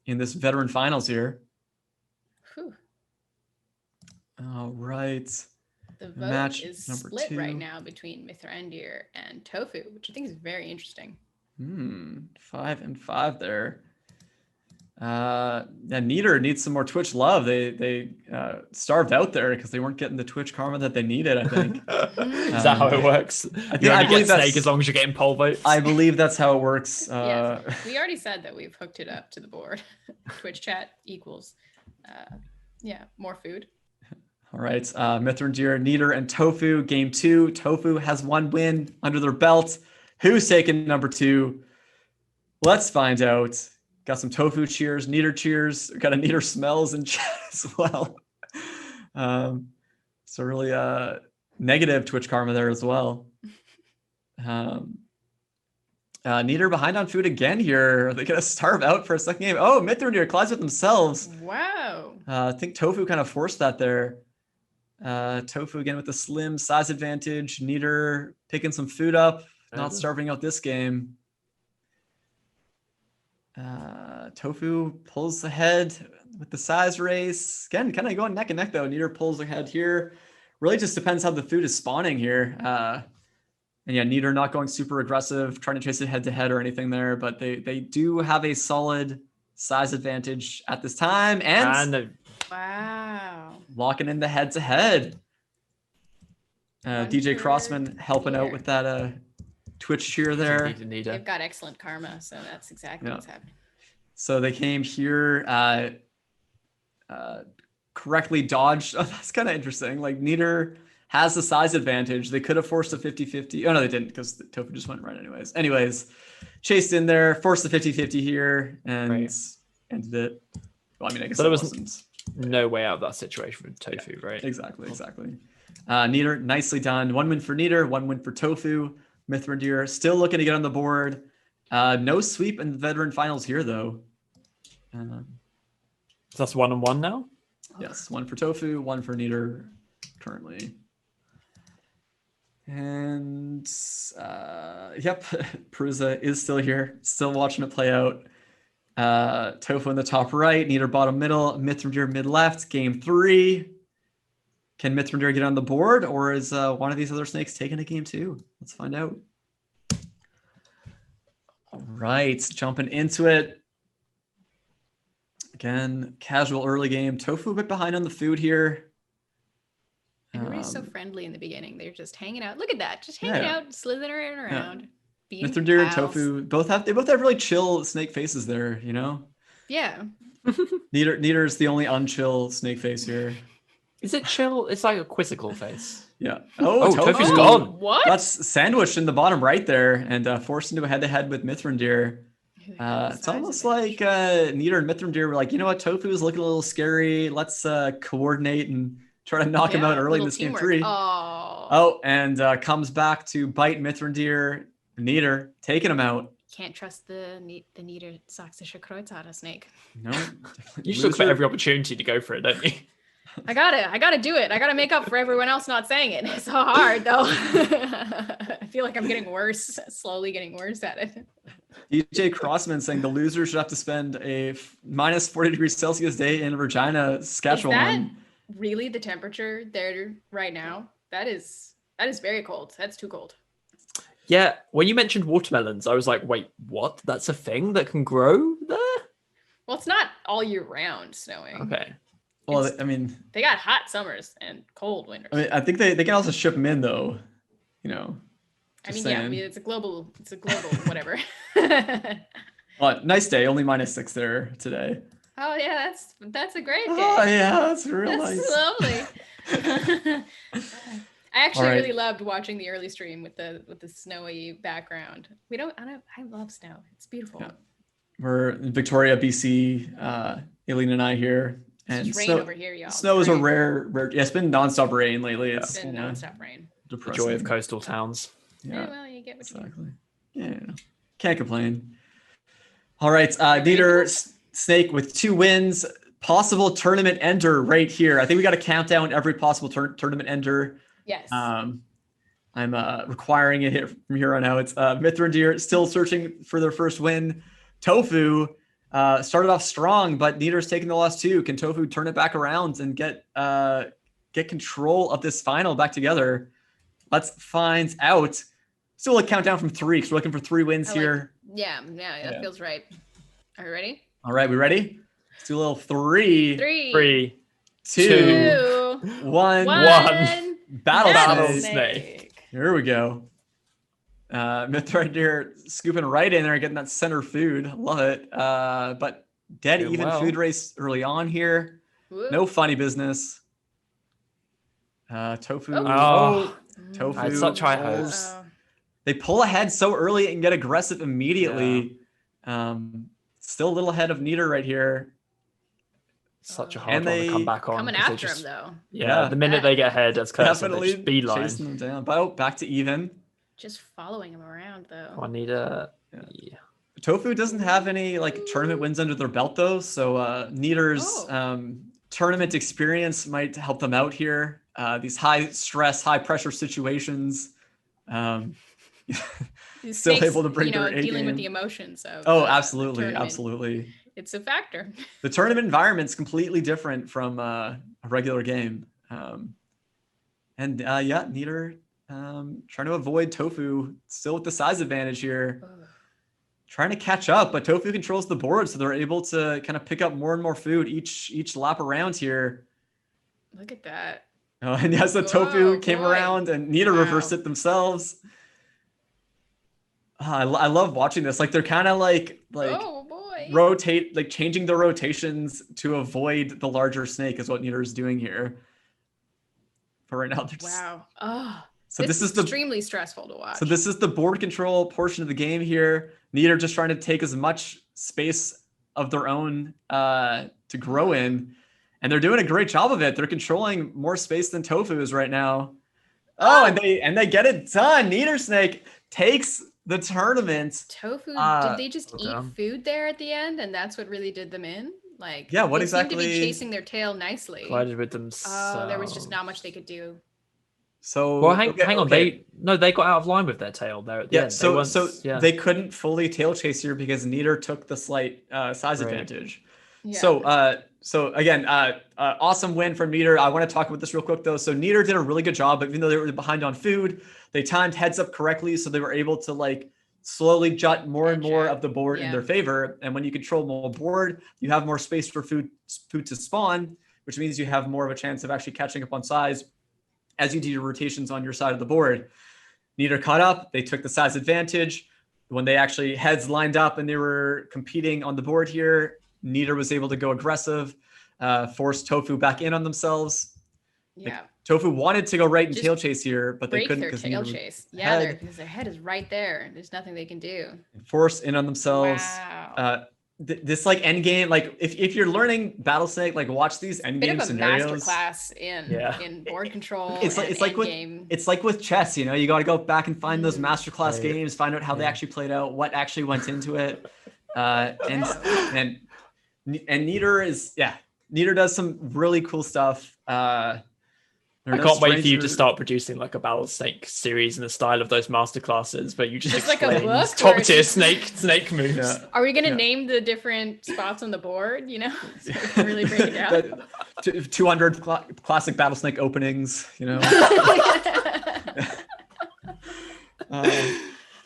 in this veteran finals here. Whew. All right. The vote is split right now between Mithrandir and Tofu, which I think is very interesting. 5 and 5 there. Neater needs some more Twitch love. They starved out there because they weren't getting the Twitch karma that they needed, I think. Is that how it works? I believe that's Snake as long as you're getting poll votes. I believe that's how it works. Yes. We already said that we've hooked it up to the board. Twitch chat equals more food. All right, Mithrandir, Neater, and Tofu, game 2. Tofu has 1 win under their belt. Who's taking number 2? Let's find out. Got some Tofu cheers, Neater cheers. Got a Neater smells in chat as well. So really negative Twitch karma there as well. Neater behind on food again here. Are they going to starve out for a second game? Oh, Mithrandir collides with themselves. Wow. I think Tofu kind of forced that there. Tofu again with the slim size advantage. Neater picking some food up, not starving out this game. Tofu pulls ahead with the size race. Again, kind of going neck and neck though. Neater pulls ahead here. Really just depends how the food is spawning here. And yeah, Neater not going super aggressive, trying to chase it head to head or anything there, but they do have a solid size advantage at this time. And wow, locking in the head to head. DJ Crossman helping out with that Twitch cheer there. They've got excellent karma, so that's exactly what's happening. So they came here, correctly dodged. Oh, that's kind of interesting. Like Neater has the size advantage. They could have forced a 50-50. Oh, no, they didn't because the Tofu just went right anyways. Chased in there, forced the 50-50 here, and ended it. Well, I mean, I guess there wasn't no way out of that situation with Tofu, right? Exactly. Neater, nicely done. 1 win for Neater, 1 win for Tofu. Mithrandir still looking to get on the board. No sweep in the veteran finals here, though. So that's 1-1 now? Yes, 1 for Tofu, 1 for Neater currently. And Perusa is still here, still watching it play out. Tofu in the top right, Neater bottom middle, Mithrandir mid left, game 3. Can Mithrandir get on the board, or is one of these other snakes taking a game 2? Let's find out. All right, jumping into it. Again, casual early game. Tofu a bit behind on the food here. Everybody's so friendly in the beginning. They're just hanging out. Look at that, just hanging out, slithering around. Mithrandir and Tofu both have really chill snake faces there. You know. Yeah. Neater is the only unchill snake face here. Is it chill? It's like a quizzical face. Yeah. Tofu's gone. What? That's sandwiched in the bottom right there and forced into a head-to-head with Mithrandir. It's almost like Neater and Mithrandir were like, you know what, Tofu is looking a little scary. Let's coordinate and try to knock him out early in this game 3. And comes back to bite Mithrandir. Neater taking him out. Can't trust the Neater Sächsische Kreuzhaar snake. No. You just look for every opportunity to go for it, don't you? I gotta do it. I gotta make up for everyone else not saying it. It's so hard though. I feel like I'm getting worse, slowly getting worse at it. DJ Crossman saying the loser should have to spend a minus 40 degrees Celsius day in Regina, Saskatchewan. Is that really the temperature there right now? That is very cold. That's too cold. Yeah, when you mentioned watermelons, I was like, wait, what? That's a thing that can grow there? Well, it's not all year round snowing. Okay. Well, I mean, they got hot summers and cold winters. I mean, I think they can also ship them in though, you know. I mean, it's a global whatever. Well, nice day, only -6 there today. Oh yeah, that's a great day. Oh yeah, that's real nice. Lovely. I actually really loved watching the early stream with the snowy background. I love snow. It's beautiful. Yeah. We're in Victoria, BC. Aileen and I here. And it's rain over here, y'all. Snow is a rare. Yeah, it's been nonstop rain lately. It's been nonstop rain. Depressing. The joy of coastal towns. Yeah, well, you get what you get. Yeah, can't complain. All right, Neater Snake with 2 wins, possible tournament ender right here. I think we got to count down every possible tournament ender. Yes. I'm requiring it here from here on out. It's Mithrandir still searching for their first win. Tofu started off strong, but Neater's taking the last 2. Can Tofu turn it back around and get control of this final back together? Let's find out. Still a countdown from 3 because we're looking for 3 wins here. Yeah, that feels right. Are you ready? All right, we ready? Let's do a little three, Three, two, one. Battlesnake. Here we go. Myth right there, scooping right in there, getting that center food. Love it. But dead Doing even well. food race early on here. Woo. No funny business. Tofu. Oh. Tofu. I had such high pulls. hopes. They pull ahead so early and get aggressive immediately. Still a little ahead of Nieder right here. Such a And hard one to they- come back on. Coming 'cause they after just- him though. Yeah, the minute they get ahead, as Kurt said, they Definitely just beeline. chasing them down. But back to even. Just following him around though. I need a. Yeah. Yeah. Tofu doesn't have any like tournament wins under their belt though, so Nieder's tournament experience might help them out here. These high stress, high pressure situations. These Still snakes, able to bring their A dealing with game. the emotions of Oh, the absolutely, tournament. absolutely. It's a factor. The tournament environment's completely different from a regular game. Nieder trying to avoid Tofu, still with the size advantage here. Trying to catch up, but Tofu controls the board, so they're able to kind of pick up more and more food each lap around here. Look at that. Oh, and yes, the Tofu Whoa, came boy. around and Nieder Wow. reversed it themselves. I love watching this. Like they're kind of like Oh boy. rotate, like changing the rotations to avoid the larger snake is what Nieder is doing here. But right now they're just, Wow. Oh. so this is the extremely stressful to watch. So this is the board control portion of the game here. Nieder just trying to take as much space of their own to grow in. And they're doing a great job of it. They're controlling more space than Tofu is right now. Oh, and they get it done. Nieder Snake takes the tournament. Tofu, Uh, did they just well eat done. food there at the end and that's what really did them in? Like Yeah, what they seemed exactly- to be chasing their tail nicely. Collided with them. Oh, there was just not much they could do. So Well, hang on. okay. They got out of line with their tail there at the Yeah, end. they couldn't fully tail chase here because Nieder took the slight size Right. advantage. Yeah. So again, awesome win from Nieder. I want to talk about this real quick though. So Nieder did a really good job, even though they were behind on food, they timed heads up correctly, so they were able to like slowly jut more and Edge more out. of the board in Yeah. their favor. And when you control more board, you have more space for food to spawn, which means you have more of a chance of actually catching up on size as you do your rotations on your side of the board. Nieder caught up. They took the size advantage. When they actually heads lined up and they were competing on the board here, Nieder was able to go aggressive, force Tofu back in on themselves. Yeah. Tofu wanted to go right and Just tail chase here, but they Break couldn't their because tail Nieder chase. Yeah, head. because their head is right there. There's nothing they can do. force in on themselves. Wow. This like end game, like if you're learning Battlesnake, like watch these end Bit game of a scenarios. masterclass in board control. It's like and it's like with endgame. it's like with chess, you know, you got to go back and find those masterclass Right. games, find out how they Yeah. actually played out, what actually went into it, and Nieder does some really cool stuff. I can't wait for you to start producing like a Battlesnake series in the style of those masterclasses, where you just Just like a explain book top where tier it's- snake moves. Yeah. Are we gonna Yeah. name the different spots on the board? You know, so we can really break it down. 200 classic Battlesnake openings, you know.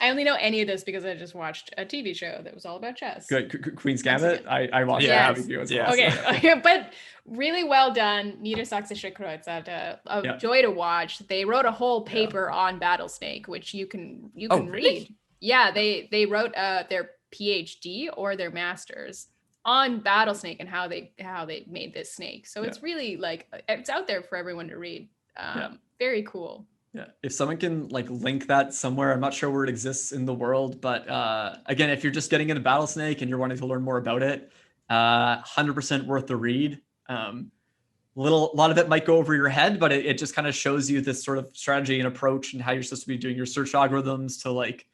I only know any of this because I just watched a TV show that was all about chess. Good. Queen's Gambit. I watched Yeah. that with you as well. Yeah. so. Okay, but really well done. Niedersachsische Kreuz. A Yeah. joy to watch. They wrote a whole paper on Battlesnake, which you can Oh, read. really? Yeah, they wrote their PhD or their master's on Battlesnake and how they made this snake. So it's really like it's out there for everyone to read. Very cool. Yeah, if someone can like link that somewhere, I'm not sure where it exists in the world, but again, if you're just getting into Battlesnake and you're wanting to learn more about it, 100% worth the read. A lot of it might go over your head, but it just kind of shows you this sort of strategy and approach and how you're supposed to be doing your search algorithms to like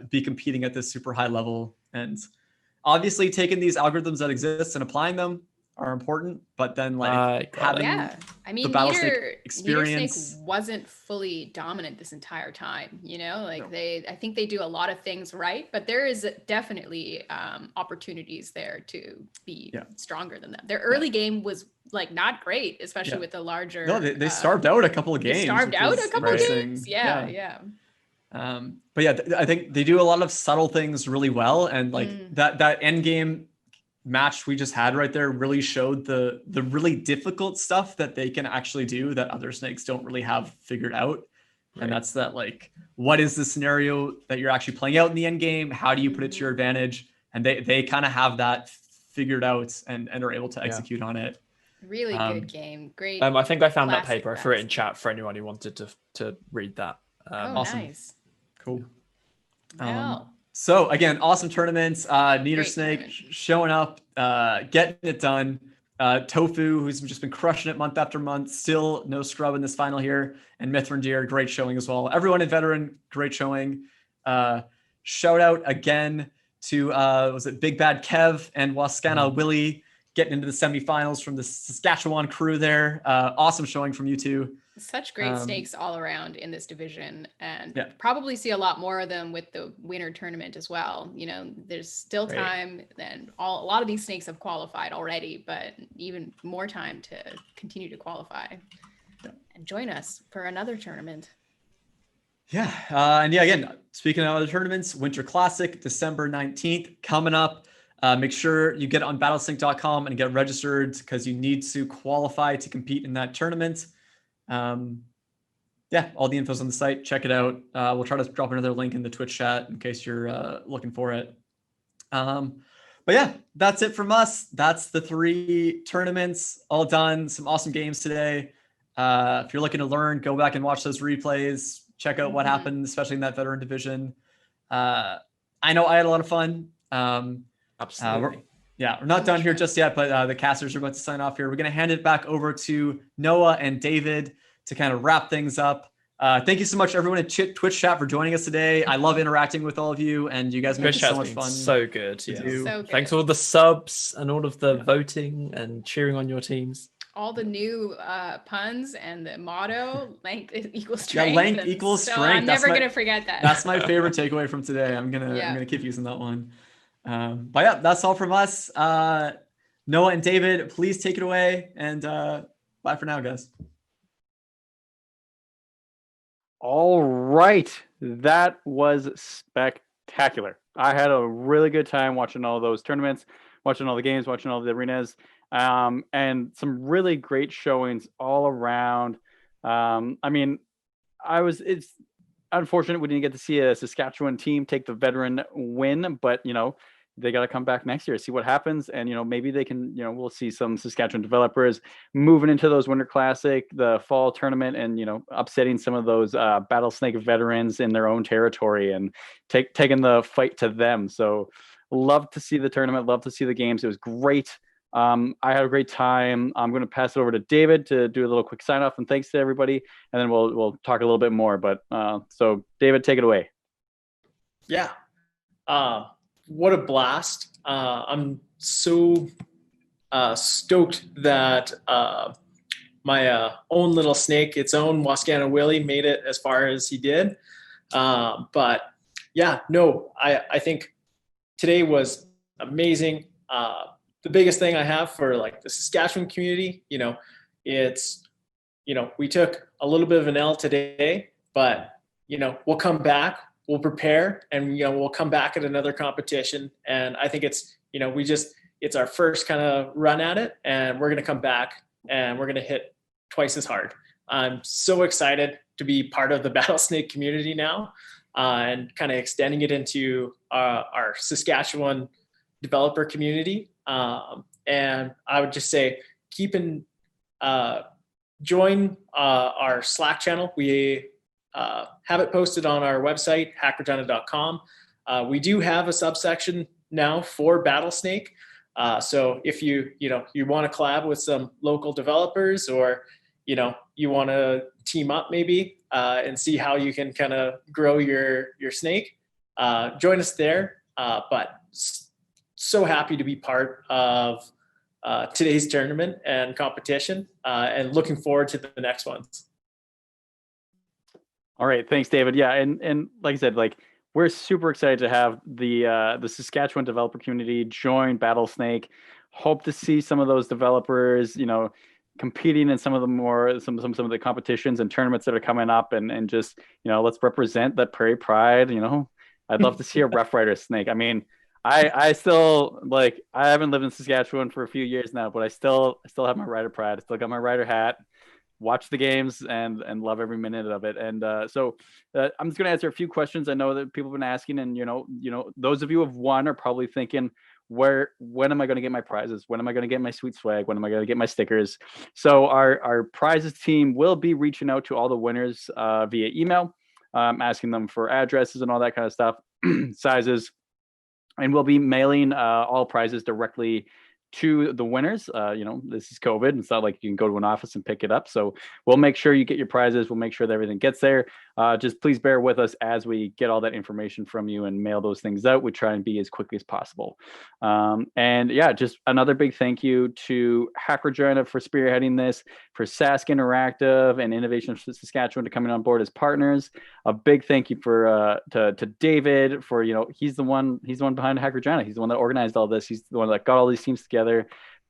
be competing at this super high level. And obviously taking these algorithms that exist and applying them are important, but then like having Yeah, I mean, the Battlesnake Nieder experience- Snake wasn't fully dominant this entire time. You know, like No. I think they do a lot of things right, but there is definitely opportunities there to be stronger than them. Their early game was like not great, especially with the larger. No, they starved out a couple of games. They starved which out was a couple of interesting. games. Yeah. But yeah, I think they do a lot of subtle things really well, and like that end game match we just had right there really showed the really difficult stuff that they can actually do that other snakes don't really have figured out. Right. And that's that, like, what is the scenario that you're actually playing out in the end game? How do you put it to your advantage? And they kind of have that figured out and are able to execute on it. Really good game. Great. I think I found that paper. I threw it in Battlesnake. chat for anyone who wanted to read that. Awesome. Nice. Cool. Wow. So again, awesome tournaments. Neater Great Snake tournament. showing up, getting it done. Tofu, who's just been crushing it month after month, still no scrub in this final here. And Mithrin Deer, great showing as well. Everyone in Veteran, great showing. Shout out again to was it Big Bad Kev and Wascana Willie getting into the semifinals from the Saskatchewan crew there. Awesome showing from you two. Such great snakes all around in this division, and probably see a lot more of them with the winter tournament as well. You know, there's still time, and a lot of these snakes have qualified already, but even more time to continue to qualify and join us for another tournament. Yeah. And yeah, again, speaking of other tournaments, Winter Classic, December 19th coming up. Make sure you get on battlesnake.com and get registered because you need to qualify to compete in that tournament. All the info's on the site. Check it out. We'll try to drop another link in the Twitch chat in case you're looking for it. But yeah, that's it from us. That's the 3 tournaments all done. Some awesome games today. If you're looking to learn, go back and watch those replays. Check out what happened, especially in that veteran division. I know I had a lot of fun. Absolutely. We're not done here just yet, but the casters are about to sign off here. We're going to hand it back over to Noah and David to kind of wrap things up. Thank you so much, everyone in Twitch chat, for joining us today. I love interacting with all of you, and you guys make it so much fun. So good. So good. Thanks for all the subs and all of the voting and cheering on your teams. All the new puns and the motto, length equals strength. Yeah, length equals strength. I'm never going to forget that. That's my favorite takeaway from today. I'm gonna keep using that one. But yeah, that's all from us. Noah and David, please take it away, and bye for now, guys. All right, that was spectacular. I had a really good time watching all those tournaments, watching all the games, watching all the arenas, and some really great showings all around. It's unfortunate we didn't get to see a Saskatchewan team take the veteran win, but they got to come back next year, see what happens. And, maybe they can, we'll see some Saskatchewan developers moving into those Winter Classic, the fall tournament, and, upsetting some of those Battlesnake veterans in their own territory and taking the fight to them. So love to see the tournament, love to see the games. It was great. I had a great time. I'm going to pass it over to David to do a little quick sign off and thanks to everybody. And then we'll talk a little bit more, but so David, take it away. Yeah. What a blast. I'm so stoked that my own little snake, its own Wascana Willie, made it as far as he did. But yeah, no, I think today was amazing. The biggest thing I have for like the Saskatchewan community, it's, we took a little bit of an L today, but, we'll come back. We'll prepare and, we'll come back at another competition. And I think it's, it's our first kind of run at it, and we're going to come back and we're going to hit twice as hard. I'm so excited to be part of the Battlesnake community now, and kind of extending it into our Saskatchewan developer community. And I would just say, join our Slack channel. We have it posted on our website, hackregina.com. We do have a subsection now for Battlesnake. So if you want to collab with some local developers, or, you want to team up maybe and see how you can kind of grow your snake, join us there. But so happy to be part of today's tournament and competition, and looking forward to the next ones. All right, thanks, David. Yeah, and like I said, we're super excited to have the Saskatchewan developer community join Battlesnake. Hope to see some of those developers, competing in some of the competitions and tournaments that are coming up, and just let's represent that Prairie Pride. I'd love to see a Rough Rider snake. I mean, I still like I haven't lived in Saskatchewan for a few years now, but I still have my Rider pride. I still got my Rider hat. Watch the games and love every minute of it. And so I'm just gonna answer a few questions I know that people have been asking, and those of you who have won are probably thinking, when am I going to get my prizes? When am I going to get my sweet swag? When am I going to get my stickers? So our prizes team will be reaching out to all the winners via email, asking them for addresses and all that kind of stuff, sizes, and we'll be mailing all prizes directly to the winners. This is COVID. It's not like you can go to an office and pick it up. So we'll make sure you get your prizes. We'll make sure that everything gets there. Just please bear with us as we get all that information from you and mail those things out. We try and be as quickly as possible. And yeah, just another big thank you to Hack Regina for spearheading this, for Sask Interactive and Innovation Saskatchewan to coming on board as partners. A big thank you to David for, he's the one behind Hack Regina. He's the one that organized all this. He's the one that got all these teams together.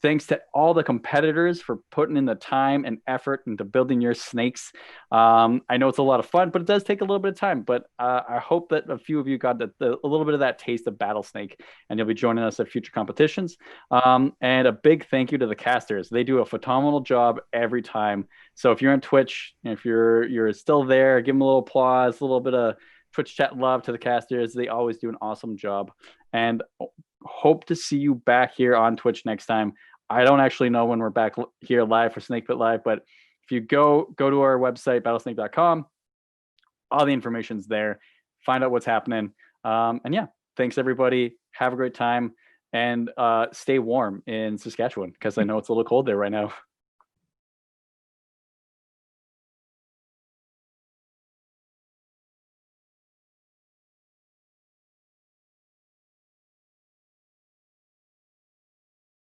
Thanks to all the competitors for putting in the time and effort into building your snakes. I know it's a lot of fun, but it does take a little bit of time. But I hope that a few of you got a little bit of that taste of Battlesnake, and you'll be joining us at future competitions. And a big thank you to the casters. They do a phenomenal job every time. So if you're on Twitch, if you're still there, give them a little applause, a little bit of Twitch chat love to the casters. They always do an awesome job. And hope to see you back here on Twitch next time. I don't actually know when we're back here live for Snake Pit Live, but if you go to our website, battlesnake.com, all the information's there. Find out what's happening. And yeah, thanks everybody. Have a great time, and stay warm in Saskatchewan, because I know it's a little cold there right now.